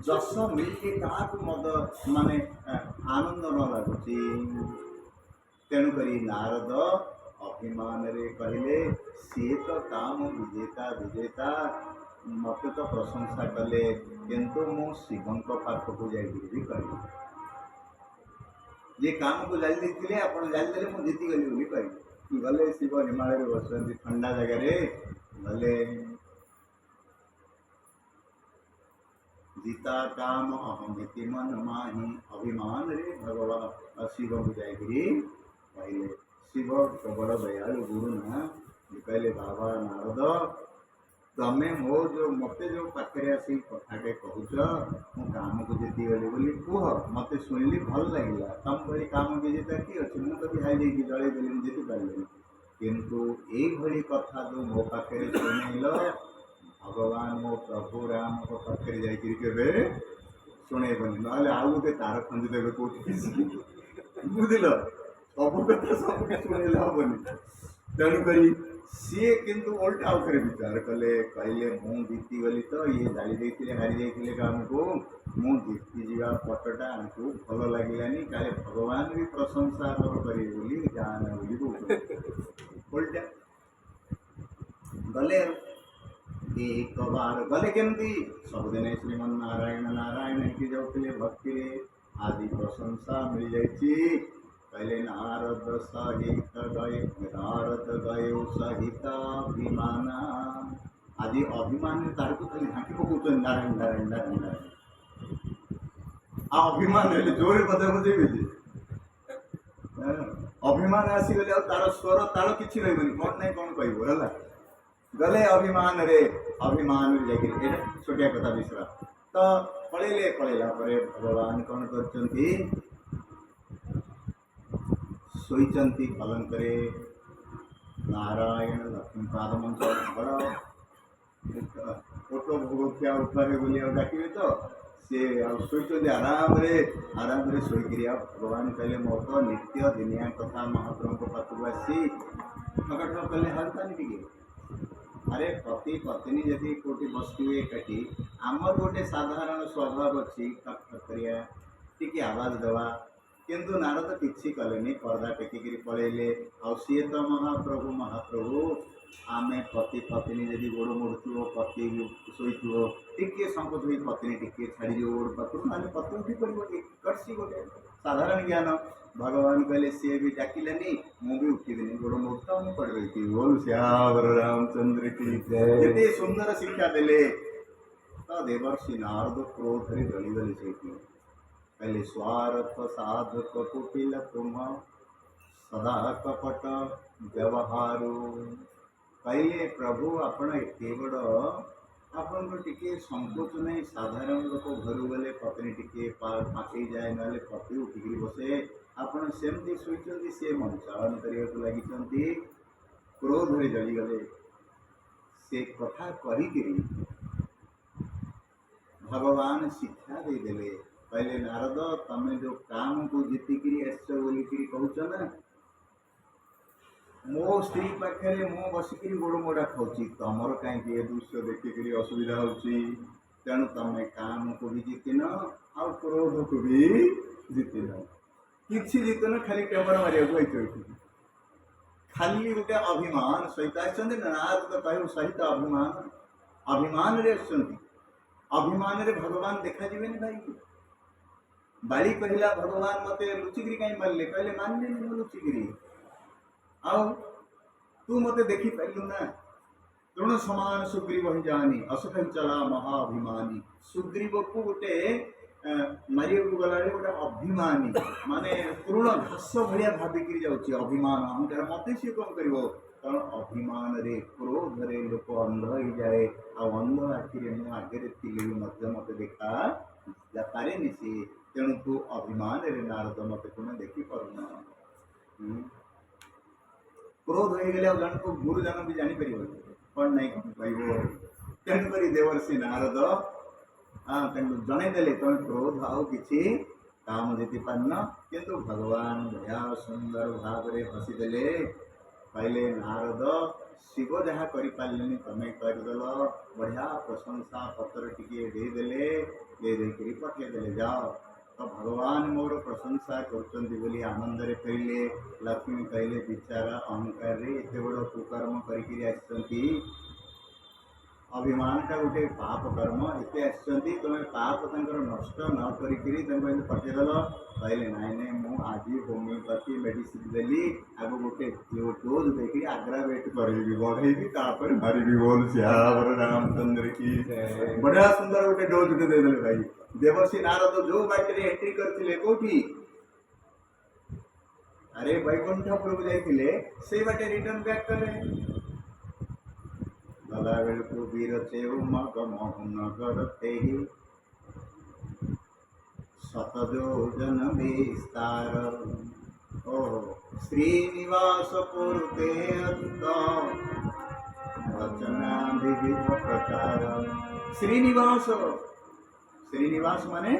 जस मिलके क्या मद माने आनंद न लगुच तेणुक नारद अभिमान रे कहले सी तो काम विजेता विजेता मत तो प्रशंसा कले किंतु मु शिव पाखक जाकि कहली जे काम को जाली देते आप जालीदे मुझे जीतिगली बोली कहली गले शिव हिमालय बस ठंडा जगह गले जीता काम अहमिति मन माही अभिमान रे भगवान शिव को जाकि कहले शिव तो बड़ दयालु गुरु ना कहले बाबा नारद तमें मो जो मते जो पाखे आसी कथाटे कहूच मु काम को जीति गली बोली कह मत शुणिली भल लगे तुम भाई काम विजेता किए अच्छे मुझे तो हाई जाइए जड़े देली जीति पारे किंतु ये कथा जो मो पाखे शुणेल भगवान मो प्रभु राम को पाखे जाके शुणेबनी ना आउ गोटे तार खंजी देवे कौटी बुझल सब कथा सब शुणेल हेनी तेणुक सी किंतु उल्टा आउे विचार कले कहले मु जीतिगली तो ये जाली देते हारी जाते काम को मु जीति जा पटटा आमको भल लगलानी काले भगवान भी प्रशंसा करेंगे बोली जान बोली उल्टा गले एक बार गले केमती सबुदिन श्रीमन नारायण नारायण की जाते भक्ति आदि प्रशंसा मिल जाइए पहले नारद सहित गए नारद गए सहित अभिमान आदि अभिमान तार को खाली झाँकी पकाउछ नारायण नारायण नारायण नारायण आ अभिमान हेले जोरे बजे बजे अभिमान आसीगले तार स्वर ताल किछि रहबनी कौन नहीं कौन कहबो हला गले अभिमान रे जाकि छोटिया कथा विश्रा तो पड़ेला भगवान कौन करचंती शोचंती पलंक रे नारायण लक्ष्मी पाद मंत्र बड़ा फोटो भोगख्या उठारे बोली डाकिबे तो सी शोचते आराम रे शोकरी भगवान कहले मो तो नित्य दिनिया कथा महाप्रभु को पाखक आसी ठक कले हालतानी टिके अरे पति पत्नी जदि कोटी बसवे एकाठी आमर गोटे साधारण स्वभाव अच्छी ठक ठक करिया टिके आवाज देवा କିନ୍ତୁ ନାରଦ କିଛି କଲେନି, ପର୍ଦ୍ଦା ଟେକିକିରି ପଳେଇଲେ। ଆଉ ସିଏ ତ ମହାପ୍ରଭୁ ମହାପ୍ରଭୁ, ଆମେ ପତି ପତ୍ନୀ ଯଦି ଗୋଡ଼ ମୋଡ଼ୁଥିବ, ପତି ଶୋଇଥିବ, ଟିକେ ସଙ୍କୋଚ ହୋଇ ପତ୍ନୀ ଟିକେ ଛାଡ଼ିଯିବ ଗୋଡ଼ ପାଖରୁ, ନହେଲେ ପତି ଉଠି ପଡ଼ିବ। କଟ୍ସି ଗୋଟେ ସାଧାରଣ ଜ୍ଞାନ। ଭଗବାନ କହିଲେ ସିଏ ବି ଡାକିଲେନି, ମୁଁ ବି ଉଠିବିନି, ଗୋଡ଼ ମୋଡ଼ୁଥାଉ, ମୁଁ ପଡ଼ି ରହିଥିବି। ବୋଲ ଶ୍ୟାମ ରାମଚନ୍ଦ୍ର କି କେତେ ସୁନ୍ଦର ଶିକ୍ଷା ଦେଲେ। ତ ଦେବର୍ଷି ନାରଦ କ୍ରୋଧରେ ଜଳିଗଲେ ସେଇଠି। କହିଲେ ସ୍ୱାର୍ଥ ସାଧକ କୁଟିଲ ତୁମ ସଦା କପଟ ବ୍ୟବହାରୁ। କହିଲେ ପ୍ରଭୁ ଆପଣ ଏତେ ବଡ଼, ଆପଣଙ୍କର ଟିକେ ସଙ୍କୋଚ ନାହିଁ। ସାଧାରଣ ଲୋକ ଘରୁ ଗଲେ ପତ୍ନୀ ଟିକେ ପାଖେଇ ଯାଏ, ନହେଲେ ପତି ଉଠିକିରି ବସେ, ଆପଣ ସେମିତି ଶୋଇଛନ୍ତି, ସେ ମଞ୍ଚାଳନ କରିବାକୁ ଲାଗିଛନ୍ତି। କ୍ରୋଧରେ ଜଳିଗଲେ। ସେ କଥା କରିକିରି ଭଗବାନ ଶିକ୍ଷା ଦେଇଦେଲେ। କହିଲେ ନାରଦ ତମେ ଯୋଉ କାମକୁ ଜିତିକିରି ଆସିଛ ବୋଲିକିରି କହୁଛ ନା, ମୋ ସ୍ତ୍ରୀ ପାଖରେ ମୁଁ ବସିକିରି ଗୋଡ଼ ମୋଡ଼ା ଖାଉଛି, ତମର କାହିଁକି ଏ ଦୃଶ୍ୟ ଦେଖିକିରି ଅସୁବିଧା ହେଉଛି? ତେଣୁ ତମେ କାମକୁ ବି ଜିତିନ, ଆଉ କ୍ରୋଧକୁ ବି ଜିତିନ। କିଛି ଜିତିନ, ଖାଲି ଟେବର ମାରିବାକୁ ଆଇଛ ଏଠିକି। ଖାଲି ଗୋଟେ ଅଭିମାନ ସହିତ ଆସିଛନ୍ତି ନା, ନାରଦ କହିବ ସହିତ ଅଭିମାନ, ଅଭିମାନରେ ଆସିଛନ୍ତି। ଅଭିମାନରେ ଭଗବାନ ଦେଖାଯିବେନି ଭାଇ। ବାଳି କହିଲା ଭଗବାନ ମତେ ଲୁଚିକିରି କାହିଁ ମାରିଲେ? କହିଲେ ମାରିଲେନି ମୁଁ ଲୁଚିକିରି, ଆଉ ତୁ ମତେ ଦେଖିପାରିଲୁ ନା। ତୃଣ ସମାନ ସୁଗ୍ରୀବ ହିଁ ଜାନି, ଅସଖ ଚଲା ମହାଅଭିମାନୀ। ସୁଗ୍ରୀବକୁ ଗୋଟେ ମାରିବାକୁ ଗଲାବେଳେ ଗୋଟେ ଅଭିମାନୀ, ମାନେ ତୃଣ ଘାସ ଭଳିଆ ଭାବିକିରି ଯାଉଛି। ଅଭିମାନ ଅହଙ୍କାର, ମତେ ସିଏ କଣ କରିବ? କାରଣ ଅଭିମାନରେ କ୍ରୋଧରେ ଲୋକ ଅନ୍ଧ ହେଇଯାଏ। ଆଉ ଅନ୍ଧ ଆଖିରେ ମୁଁ ଆଗରେ ଥିଲେ ବି ମଧ୍ୟ ମତେ ଦେଖା ପାରେନି ସିଏ। ତେଣୁ ତୁ ଅଭିମାନରେ ନାରଦ ମତେ ତୁମେ ଦେଖିପାରୁନ। କ୍ରୋଧ ହେଇଗଲେ ଆଉ ଜଣକୁ ଗୁରୁଜନ ବି ଜାଣିପାରିବନି, କ'ଣ ନାହିଁ କ'ଣ କହିବ। ତେଣୁକରି ଦେବର୍ଷି ନାରଦ ତାଙ୍କୁ ଜଣେଇଦେଲେ ତମେ କ୍ରୋଧ ଆଉ କିଛି କାମ ଜିତି ପାରିନ। କିନ୍ତୁ ଭଗବାନ ବଢ଼ିଆ ସୁନ୍ଦର ଭାବରେ ହସିଦେଲେ। କହିଲେ ନାରଦ ଶିବ ଯାହା କରିପାରିଲେନି ତମେ କରିଦେଲ। ବଢ଼ିଆ ପ୍ରଶଂସା ପତ୍ର ଟିକେ ଦେଇଦେଲେ, ଦେଇକରି ପଠେଇଦେଲେ, ଯାଅ। ତ ଭଗବାନ ମୋର ପ୍ରଶଂସା କରୁଛନ୍ତି ବୋଲି ଆନନ୍ଦରେ ଫେରିଲେ। ଲକ୍ଷ୍ମୀ କହିଲେ ବିଚାରା ଅହଙ୍କାରରେ ଏତେ ବଡ଼ କୁକର୍ମ କରିକିରି ଆସିଛନ୍ତି। ଅଭିମାନଟା ଗୋଟେ ପାପ କର୍ମ, ଏତେ ଆସିଛନ୍ତି, ତମେ ପାପ ତାଙ୍କର ନଷ୍ଟ ନ କରିକିରି ତାଙ୍କୁ ଏମିତି ପଠେଇଦେଲ। କହିଲେ ନାଇଁ ନାଇଁ, ମୁଁ ଆଜି ହୋମିଓପାଥି ମେଡ଼ିସିନ ଦେଲି, ଆଗ ଗୋଟେ ଡୋଜ୍ ଦେଇକିରି ଆଗ୍ରାଭେଟ୍ କରିବି, ବଢ଼େଇବି, ତାପରେ ମାରିବି। ବୋଲ ଶ୍ୟାମ ରାମଚନ୍ଦ୍ର କି। ବଢ଼ିଆ ସୁନ୍ଦର ଗୋଟେ ଡୋଜ୍ଟେ ଦେଇଦେଲେ ଭାଇ। ଦେବର୍ଷି ନାରଦ ଯୋଉ ବାଟରେ ଏଣ୍ଟ୍ରି କରିଥିଲେ, କୋଉଠି? ଆରେ ବୈକୁଣ୍ଠପୁରକୁ ଯାଇଥିଲେ, ସେଇ ବାଟେ ରିଟର୍ନ ବ୍ୟାକ୍ କଲେ। ଗଲା ବେଳକୁ ବୀର ଚେଉ ମଗ ମୋହନଗର ତେହି ଶତ ଯୋଜନ ବିସ୍ତାର। ଓହୋ, ଶ୍ରୀନିବାସ ପୁରୁତେ ଅନ୍ତ ରଚନା ବିବିଧ ପ୍ରକାର। ଶ୍ରୀନିବାସ, ଶ୍ରୀନିବାସ ମାନେ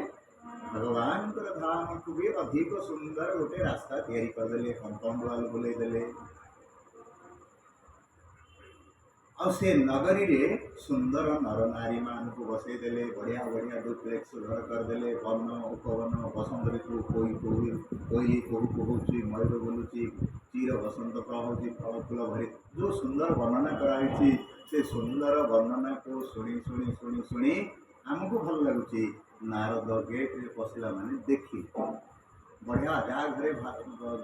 ଭଗବାନଙ୍କର ଧାମକୁ ବି ଅଧିକ ସୁନ୍ଦର ଗୋଟେ ରାସ୍ତା ତିଆରି କରିଦେଲେ, କମ୍ପାଉଣ୍ଡ ୱାଲ୍ ବୁଲେଇ ଦେଲେ। ଆଉ ସେ ନଗରୀରେ ସୁନ୍ଦର ନର ନାରୀମାନଙ୍କୁ ବସେଇ ଦେଲେ। ବଢ଼ିଆ ବଢ଼ିଆ ଡୁପ୍ଲେକ୍ସ ଘର କରିଦେଲେ। ବନ ଉପବନ, ବସନ୍ତ ଋତୁ, କୋଇଲି କୋହୁ କୋହୁଛି, ମୟୂର ବୁଲୁଛି, ଚିର ବସନ୍ତ ପ୍ରହଉଛି, ଫଳ ଫୁଲ ଭରି ଯେଉଁ ସୁନ୍ଦର ବର୍ଣ୍ଣନା କରାହେଇଛି, ସେ ସୁନ୍ଦର ବର୍ଣ୍ଣନାକୁ ଶୁଣି ଶୁଣି ଶୁଣି ଶୁଣି ଆମକୁ ଭଲ ଲାଗୁଛି। ନାରଦ ଗେଟ୍ରେ ପଶିଲା ମାନେ ଦେଖି ବଢ଼ିଆ, ଯାହା ଘରେ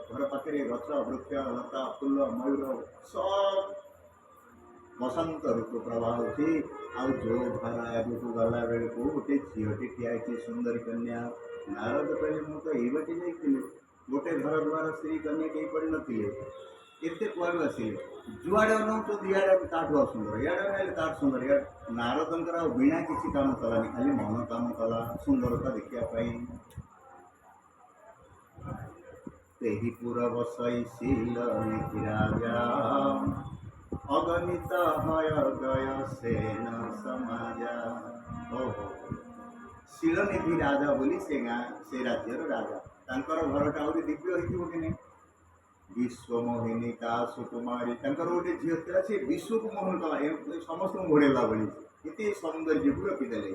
ଘର ପାଖରେ ଗଛ ବୃକ୍ଷ ଲତା ଫୁଲ ମୟୂର ସବୁ ବସନ୍ତ ଋତୁ ପ୍ରବାହ ହେଉଛି। ଆଉ ଯେଉଁ ଘର ଆଗକୁ ଗଲା ବେଳକୁ ଗୋଟେ ଝିଅଟି ଠିଆ ହେଇଛି, ସୁନ୍ଦରୀ କନ୍ୟା। ନାରଦ କହିଲେ ମୁଁ ତ ଏଇ ବାଟେ ଯାଇଥିଲି, ଗୋଟେ ଘର ଦୁଆର ସ୍ତ୍ରୀ କନ୍ୟା କେହି ପଡ଼ିନଥିଲେ, ଏତେ କୁଆଡ଼ୁ ଆସିଲେ? ଯୁଆଡ଼େ ଅନଉଛନ୍ତି ଇଆଡ଼େ ତାଠୁ ଆଉ ସୁନ୍ଦର, ଇଆଡ଼େ ହେଲେ ତାଠୁ ସୁନ୍ଦର। ଇଆଡ଼େ ନାରଦଙ୍କର ଆଉ ବିଣା କିଛି କାମ କଲାନି, ଖାଲି ମନ କାମ କଲା ସୁନ୍ଦରତା ଦେଖିବା ପାଇଁ। ସେହି ପୁର ବସଇଶୀଲ ନୀତି ରାଜା, ଅଗଣିତ ହୟ ଗୟ ସେନ ସମାଜା। ଓହୋ, ଶିଳନିଧି ରାଜା ବୋଲି ସେ ଗାଁ, ସେ ରାଜ୍ୟର ରାଜା। ତାଙ୍କର ଘରଟା ଆହୁରି ଦିବ୍ୟ ହେଇଥିବ କି ନାହିଁ। ବିଶ୍ୱମୋହିନୀ ତା ସୁକୁମାରୀ, ତାଙ୍କର ଗୋଟେ ଝିଅ ଥିଲା, ସେ ବିଶ୍ୱକୁ ମୋହନ କଲା, ସମସ୍ତଙ୍କୁ ଘୋଡ଼େଇଲା ଭଳି ଏତେ ସୌନ୍ଦର୍ଯ୍ୟକୁ ରଖିଦେଲେ।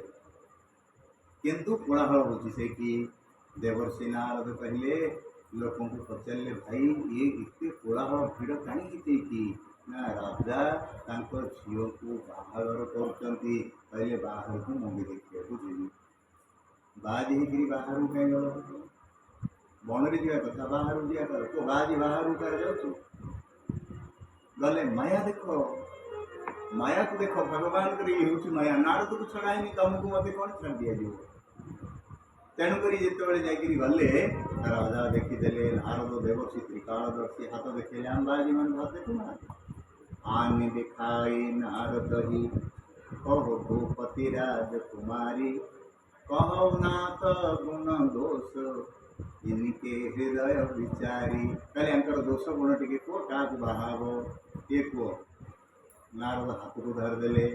କିନ୍ତୁ କୋଳାହଳ ହେଉଛି ସେଇଠି। ଦେବର୍ଷି ନାରଦ କହିଲେ, ଲୋକଙ୍କୁ ପଚାରିଲେ, ଭାଇ ଇଏ ଏତେ କୋଳାହଳ ଭିଡ଼ କାହିଁକି ହେଇଛି? ନା ରାଜା ତାଙ୍କ ଝିଅକୁ ବାହାଘର କରୁଛନ୍ତି। କହିଲେ ବାହାରକୁ ମୁଁ ବି ଦେଖିବାକୁ ଯିବି। ବାହାଜି ହେଇକିରି ବାହାରକୁ କାହିଁ ଗଲ? ବଣରେ ଯିବା କଥା, ବାହାରକୁ ଯିବା କଥା। ତ ବାହାଜି ବାହାରକୁ କାହିଁ ଯାଉଛୁ? ଗଲେ ମାୟା ଦେଖ, ମାୟାକୁ ଦେଖ। ଭଗବାନଙ୍କର ଇଏ ହେଉଛି ମାୟା। ନାରଦକୁ ଛଡ଼ାଇନି, ତମକୁ ମୋତେ କ'ଣ ଛାଡ଼ି ଦିଆଯିବ? ତେଣୁକରି ଯେତେବେଳେ ଯାଇକିରି ଗଲେ, ରାଜା ଦେଖିଦେଲେ ନାରଦ ଦେବର୍ଷି ତ୍ରିକାଳଦର୍ଶୀ ହାତ ଦେଖେଇଲେ। ଆମ ବାହାଜିମାନେ ଭାତ ଦେଖୁନାହାନ୍ତି। आन दिखाई नारद ही कहो भूपति राजकुमारी, कहो नाथ गुण दोष इनके हृदय विचारी। कहले अंकर दोष गुण टिके को काक बाहाव ये को। नारद हाथ को धरदेले,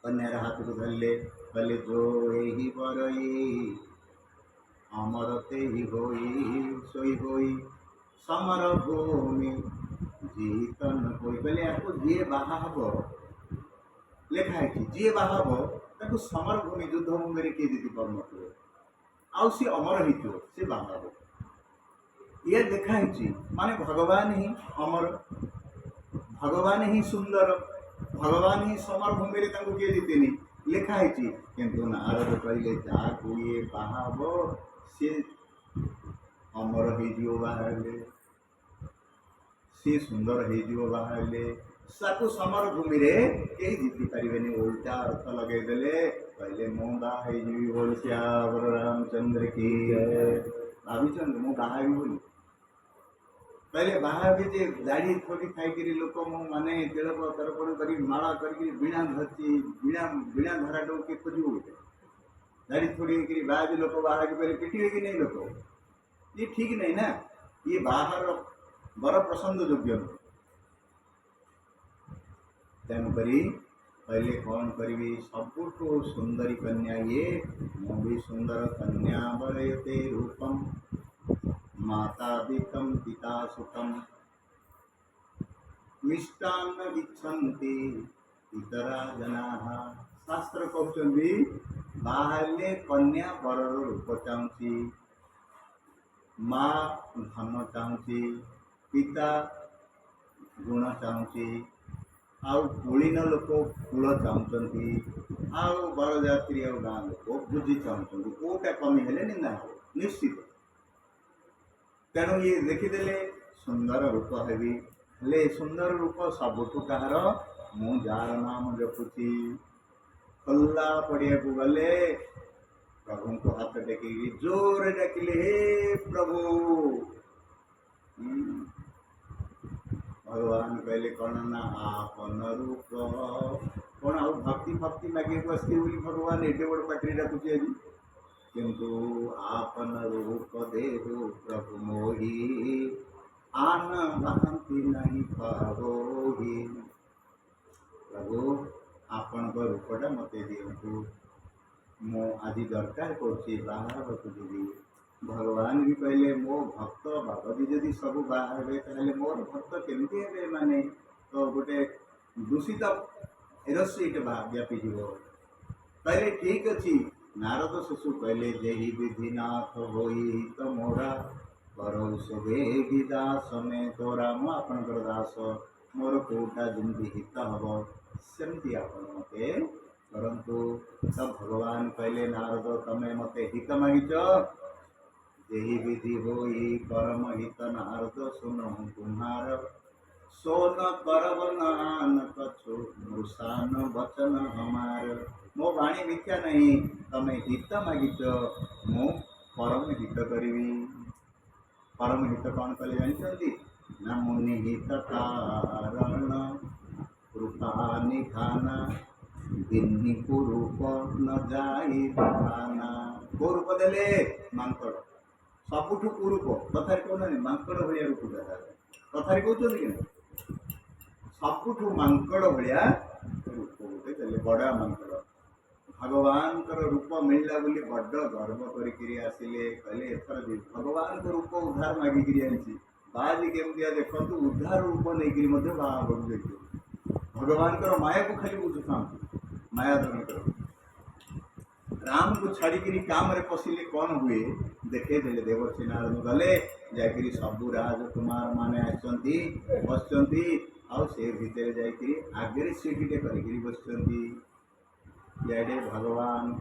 कन्यार हाथ को धरले। कहले जो यही बरई अमर ते ही होई सोई होई समर भूमि जीतन होई। कहले आपको जी बाहा हब लेखा है, जी बाहा हब ताको समर भूमि युद्ध भूमि किए जीति पार आउ सी अमर हो सी बाहा हब। ये देखा है माने भगवान ही अमर, भगवान ही सुंदर, भगवान ही समर भूमि रे ताको किए जीतेनी लेखा है। किंतु नारद कहले जाको ये बाहा हब सी अमर हो बाहर, सी सुंदर हो बाहर, साकू समर भूमि रे कई जीति पारे। उल्टा अर्थ लगेदेले, कहले मु बाहरी बोल श्यावर रामचंद्र की भाविचंद मु बाहरी बोली। कहले बाहा भी जे दाढ़ी थोड़ी खाई लोक मु माने तिलक तर्पण कर माला करके बीणा धरती बीणा बीणा धरा डो के खोजू गोटे दाढ़ी थोड़ी बाहर लोक बाहर पहले पिटिवे कि नहीं लोक, ये ठीक नहीं ना। ये बाहर बर प्रसन्न योग्य नुह। तेणुकरी पहले कौन करी सबुठ सुंदरी कन्या ये मु भी सुंदर कन्या वरयते रूपम माता वित्तम पिता सुखम मिष्टान्न विच्छन्ति इतरा जनाः। शास्त्र कहते बाहर कन्या वर रूप चाहूँगी, माँ धन चाहूँगी, पिता गुण चाहूँगी, आउ कुलीन लोक कूल चाहूँगी, आउ बरजात्री और गाँ लोक बुद्धि चाहूँगी। कोटा कमी हेले निंदा हो निश्चित। तेणु ये देखीदे सुंदर रूप हेबी हेले सुंदर रूप सबुठू कहार मु जार नाम जपुची। खोला पड़िया को गले प्रभु को हाथ टेक जोर डाकिले, हे प्रभु। भगवान कहले कौन ना आपन रूप कौन आउ भक्ति भक्ति मागे बसती बोली भगवान एडे बड़ पाटी डाकुची आज। किंतु आपन रूप देहु प्रभु मोही आन भांति नहीं पावोही। प्रभु आपण को रूपटा मते दियंतु, मो आज दरकार करछि बाहर जीवी। भगवान भी कहले मो भक्त बाबा भी जदि सब बाहर हे ताले मोर भक्त केमती हे माने तो गोटे दूषित एरसीट व्यापी जीव। कहले ठीक अच्छी। नारद शिशु कहले जेहि विधिनाथ होई तो मोरा करो सबे विदास में तोरा मु आपनकर दास मोर कोटा जमी हित हम सेमती आपण मते परंतु तब भगवान कहले नारद तमें मते हित मागिच यही विधि होई परम हित नारद सुनो तुम्हार सोन करब नान कछु मुसान वचन हमार। मो वाणी मिथ्या नहीं, तमें हित मागिच मु परम हित करी। परम हित कौन कले जानते ना मुनि हित कारण कृपा निधाना दिन्नी को रूप न जाई बहाना। को रूप देले मांकड़ सबुठू कुरूप कथार कहना मांकड़ भाया रूप कथार कहते कि सबुठू मांकड़ भाया रूप गोटे देले बड़ा मांकड़। भगवान रूप मिलला बोली बड़ गर्व करिकिरी आसिले कहले एथर भगवान को रूप उद्धार मागिकिरी आनी बाजी केमतिया देखु उद्धार रूप नहीं बाहा बड़ू देखिए। भगवान माया को खाली बुझुता माया धरण कर राम को छाड़ी काम रे पशिले कौन हुए देखे देले देवर्षि नारद गले जाकरी सबू राजकुमार माने आसचंती बसचंती आउ से भितर जाकरी आगे सीढ़ी करी बसचंती याडे भगवान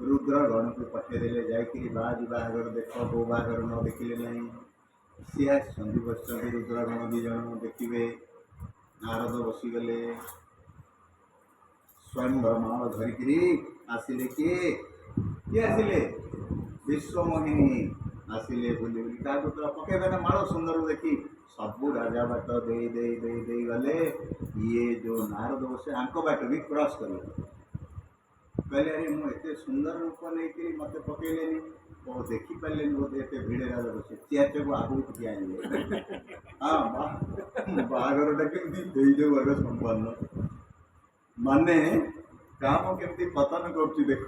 रुद्र गण को पठेदेले जाकरी बाज बाहागर देख बो बाहागर न देखिले नहीं सी आसचंती बसचंती रुद्र गण दी जन देखिए नारद बसीगले स्वयं ब्रह्मांड धरिकी आसिले किए आसिले विश्वमोहिनी आसिले बुली बुली का पकेबे ना माड़ सुंदर देखी सबू राजा बाट दे दे दे दे गले ये जो नारद बसे आंक बाट भी क्रॉस कर कहले अरे मुझे सुंदर रूप नहीं मत पकेलेनी वो देखी पारे बोधे एत भिड़े राजा बसे चेयर को आगू उठी आने हाँ बाहागरटा केमती देव संपन्न माने काम केमती पतन कर देख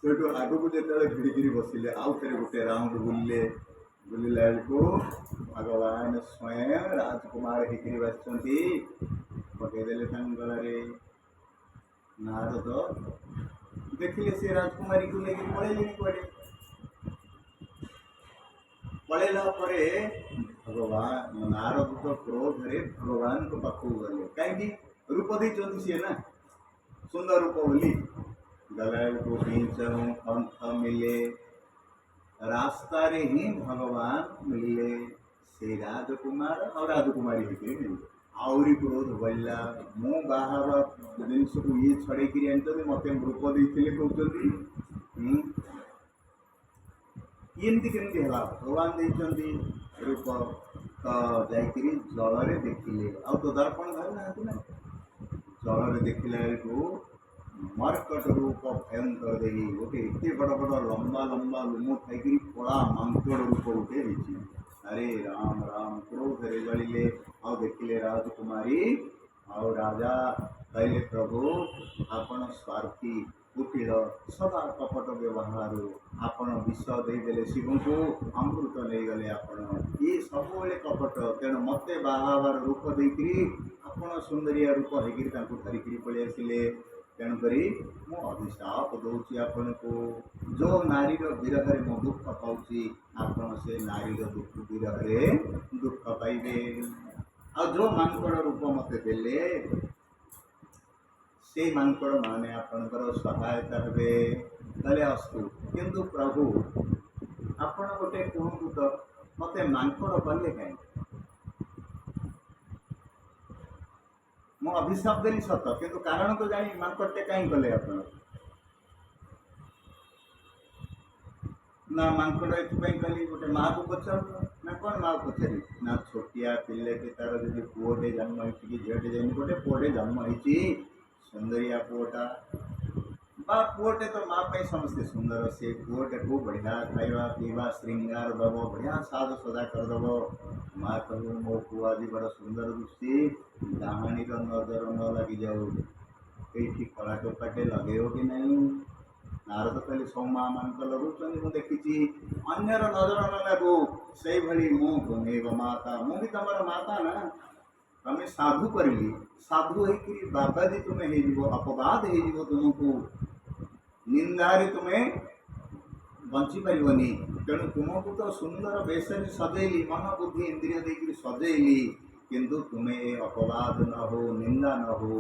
से आग को जो भिड़िकी बसिले आउ थे गोटे राउंड बुलिले बुलिला को भगवान स्वयं राजकुमार होकर बसती पकईदे गलारे नारद देखिले से राजकुमारी को लेकिन पड़े कड़े पड़ेला भगवान नारद तो क्रोध रे भगवान को पाखु गले कहीं रूप देते सी ना सुंदर रूप बोली गला को पंथ मिले रास्ता रे ही भगवान मिले से राजकुमार और राजकुमारी होकर मिले आहरी क्रोध बढ़ला मु बाहर जिनस को ये छड़े मत रूप देते कहते एमती केमती है भगवान देते रूप तो जाकि जल देखिले आ तो दर्पण धरी ना जल देखला मर्कट रूप भयंकर देखी गोटे एत बड़ बड़ लंबा लंबा लुम खाई कला मांकड़ रूप गोटे अरे राम राम क्रोध रे जलिले आ देखिले राजकुमारी आउ राजा कहले प्रभु आपण स्वार्थी कुटिल सदा कपट व्यवहार आपण विष देदेले शिव को अमृत नहीं गले आपण ये सब कपट तेणु मत बाहार रूप देकरी आपण सुंदरिया रूप होकर धरिकी पलि आसिले तेणुक मु अभिशाप दूसरी आपण को जो नारी विरह मो दुख पाऊँगी आपण से नारी दुख विरह दुख पाइबे आ जो मांकड़ रूप मत देले से मांकड़ माने आपणकर सहायता हे ताले अस्तु किंतु प्रभु आपण गोटे कहतु तो मत मांकड़ कले कहीं मु अभिशाप देली सत किंतु कारण तो जानी मांकड़टे कहीं कले आपण ना मांकड़ ये कली गोटे माँ को पचार ना कौन माँ को पचारि ना छोटिया पिले के तार जो पुओटे जन्म कि झीटे जानी गोटे पुओटे जन्म होती सुंदरिया पुओटा बा पुओटे तो माँ पे समस्ते सुंदर से पुओटे को बढ़िया खाइबा पीवा श्रृंगार दब बढ़िया साज सजा करदेव माँ कहू मो पुआ आज बड़ा सुंदर दुष्टी डाहाणी नजर न लगी जाऊ कई कला टोपाटे लगे कि नहीं नारद कहले सब माँ मान लगुच देखी अन्यर नजर न लगू से भाई मुझे माता मुझे तुम माता ना तुम्हें साधु करली साधु होकर बाबाजी तुम्हें अपवाद हो तुमको निंदारे तुम्हें बंची पारनी तेणु तुमको तो सुंदर बेश सजैली मन बुद्धि इंद्रिय देकर सजैली किंतु तुम्हें अपवाद न हो निंदा न हो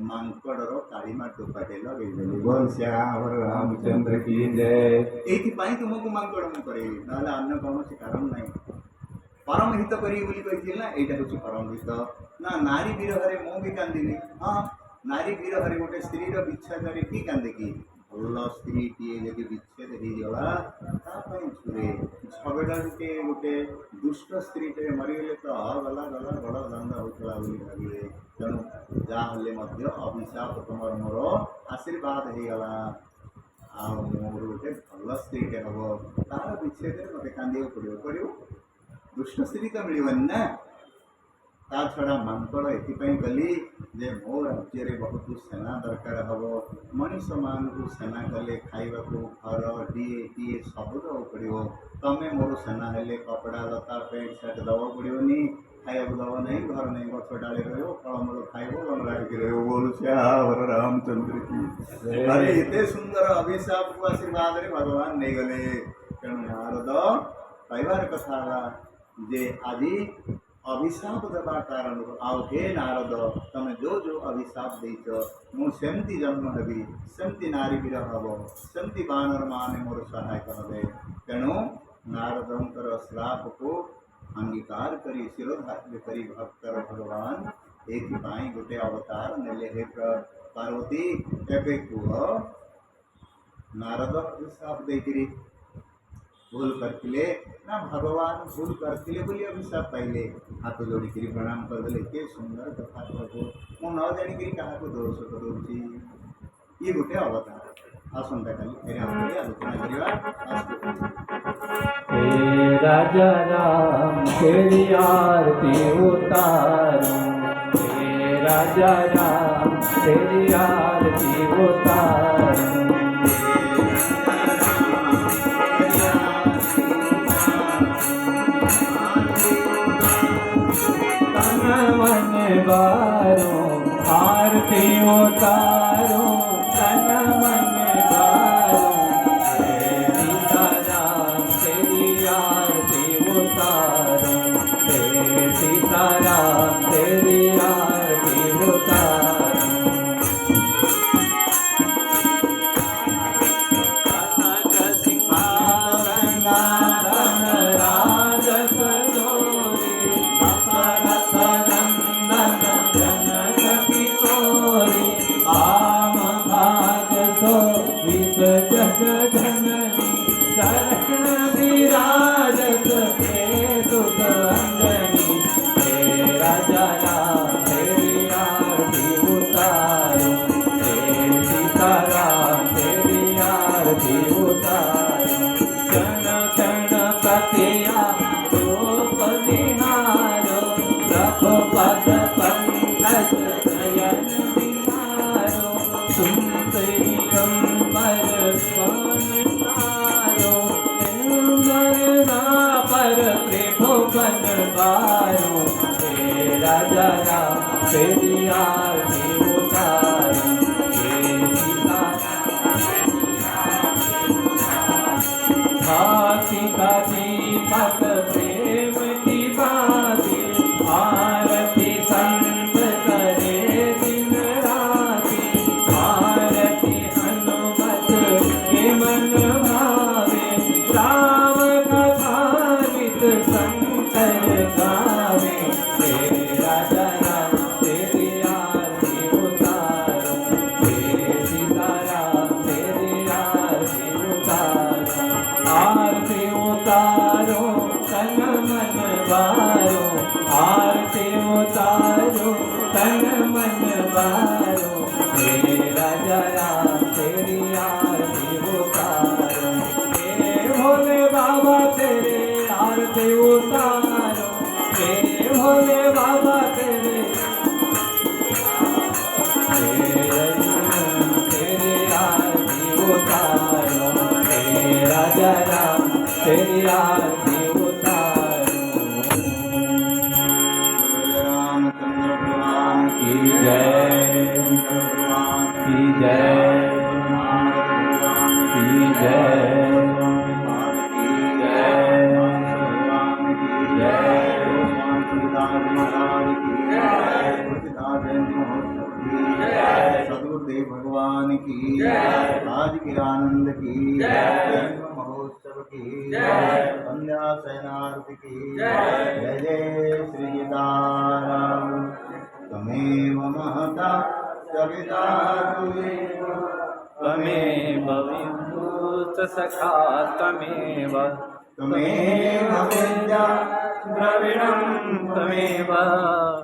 मांकड़र कालीमा टोपाटे लगे बोल श्याम रामचंद्र की जय ये तुमको मांकड़ मुझे करेगी ना अन्य कौन से कारण ना परम हित करी ना यहाँ हूँ परम हित ना नारी विरह मु भी कांदी हाँ नारी विरह गोटे स्त्री विच्छेद कि कांदे कि भल स्त्री टीए जब विच्छेद होगा छुरे झगड़ा टे गोटे दुष्ट स्त्री टे मरीगले तो गला गला बड़ दंड होता भावे तेणु जहाँ अभिशाप तुम मोर आशीर्वाद होगला आ मोर गोटे भल स्त्री टे हम तार विच्छेद मत कांदा पड़ो दुष्ट स्त्री तो मिलवानी ना ता छड़ा मांकड़ एपाई कली ଯେ ମୋ ରାଜ୍ୟରେ ବହୁତ ସେନା ଦରକାର ହେବ। ମଣିଷମାନଙ୍କୁ ସେନା କଲେ ଖାଇବାକୁ ଘର ଟିଏ ସବୁ ଦେବାକୁ ପଡ଼ିବ। ତମେ ମୋର ସେନା ହେଲେ କପଡ଼ା ଲତା ପ୍ୟାଣ୍ଟ ସାର୍ଟ ଦେବାକୁ ପଡ଼ିବନି, ଖାଇବାକୁ ଦେବ ନାହିଁ, ଘର ନାହିଁ, ଗଛ ଡାଳି ରହିବ, ଫଳମୂଳ ଖାଇବ, ବନରା ହେଇକି ରହିବ। ବୋଲୁଛି ଆମର ରାମଚନ୍ଦ୍ର କି ଆରେ ଏତେ ସୁନ୍ଦର ଅଭିଶାପକୁ ଆଶୀର୍ବାଦରେ ଭଗବାନ ନେଇଗଲେ। ତେଣୁ ନାରଦ କହିବାର କଥା ହେଲା ଯେ ଆଜି ଅଭିଶାପ ଦେବା କାରଣରୁ ଆଉ ହେ ନାରଦ ତମେ ଯେଉଁ ଅଭିଶାପ ଦେଇଛ ମୁଁ ସେମିତି ଜନ୍ମ ହେବି, ସେମିତି ନାରୀ ବିରହ ହେବ, ସେମିତି ବାନର ମାନେ ମୋର ସହାୟକ ହେବେ। ତେଣୁ ନାରଦଙ୍କର ଶ୍ରାପକୁ ଅଙ୍ଗୀକାର କରି ଶିରୋଧାର୍ଯ୍ୟ କରି ଭକ୍ତର ଭଗବାନ ଏଥିପାଇଁ ଗୋଟେ ଅବତାର ନେଲେ। ହେ ପାର୍ବତୀ ଏବେ କୁହ ନାରଦ ଅଭିଶାପ ଦେଇକିରି भूल करते ना भगवान भूल करते बोली अभिशाप पाइले। हाथ जोड़िकी प्रणाम करदे के सुंदर कथा प्रभु मु न जाणिक क्या दोष करोची ये गोटे अवतार। आसंता काली फिर आलोचना करवा। हे राजा राम तेरी आरती उतारो, हे राजा राम तेरी आरती उतारो। तन मन बारो आरती उतारो, तन मन बारो। हे सीताराम तेरी आरती उतारो, हे सीताराम तेरी आरती उतारो। कनक सिंहासन राज सरोरे, दशरथ नंदन जनक किशोरी। राम भाग शोभित जगधननी, चरण विराजत सुत अंजनी। हे राजा राम तेरी आरती उतारो, हे सीताराम तेरी आरती उतारो। क्षण क्षण प्रतिया रूप निहारो, रघुपद पंकज नयन विहारो। सुंदरी अंबर वन तारो, पर त्रिभुवन बारो। हे राजा राम तेरी आरती उतारो, हे सीताराम दीपक प्रेम की बाती। आरती संत करे दिन राती, आरती हनुमत के मन भावे। राम कथा नित शंकर गावे। हे राजा राम तेरी आरती उतारो, हे सीताराम तेरी आरती उतारो। आरती उतारो तन मन बारो, आरती उतारो तन मन बारो। हे राजा राम तेरी आरती उतारो, हे भोले बाबा तेरे आरती उतारो, हे भोले बाबा तेरे तेरी आरती उतारो। हे राजा राम तेरी आरती उतारो। रामचंद्र भगवान की जय, भगवान की जय, की जय, सदगुरुदेव भगवान की आज के आनंद की जन्म महोत्सव की संध्या शयनार्थ की जय जय श्री सीताराम। तमेव महता कविता त्वमेव विभूत सखा त्वमेव, तमेव विद्या द्रविणं त्वमेव,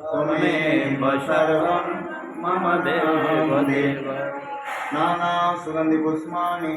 त्वमेव सर्वं मम देव देव। नाना सुगंधि पुष्पाणि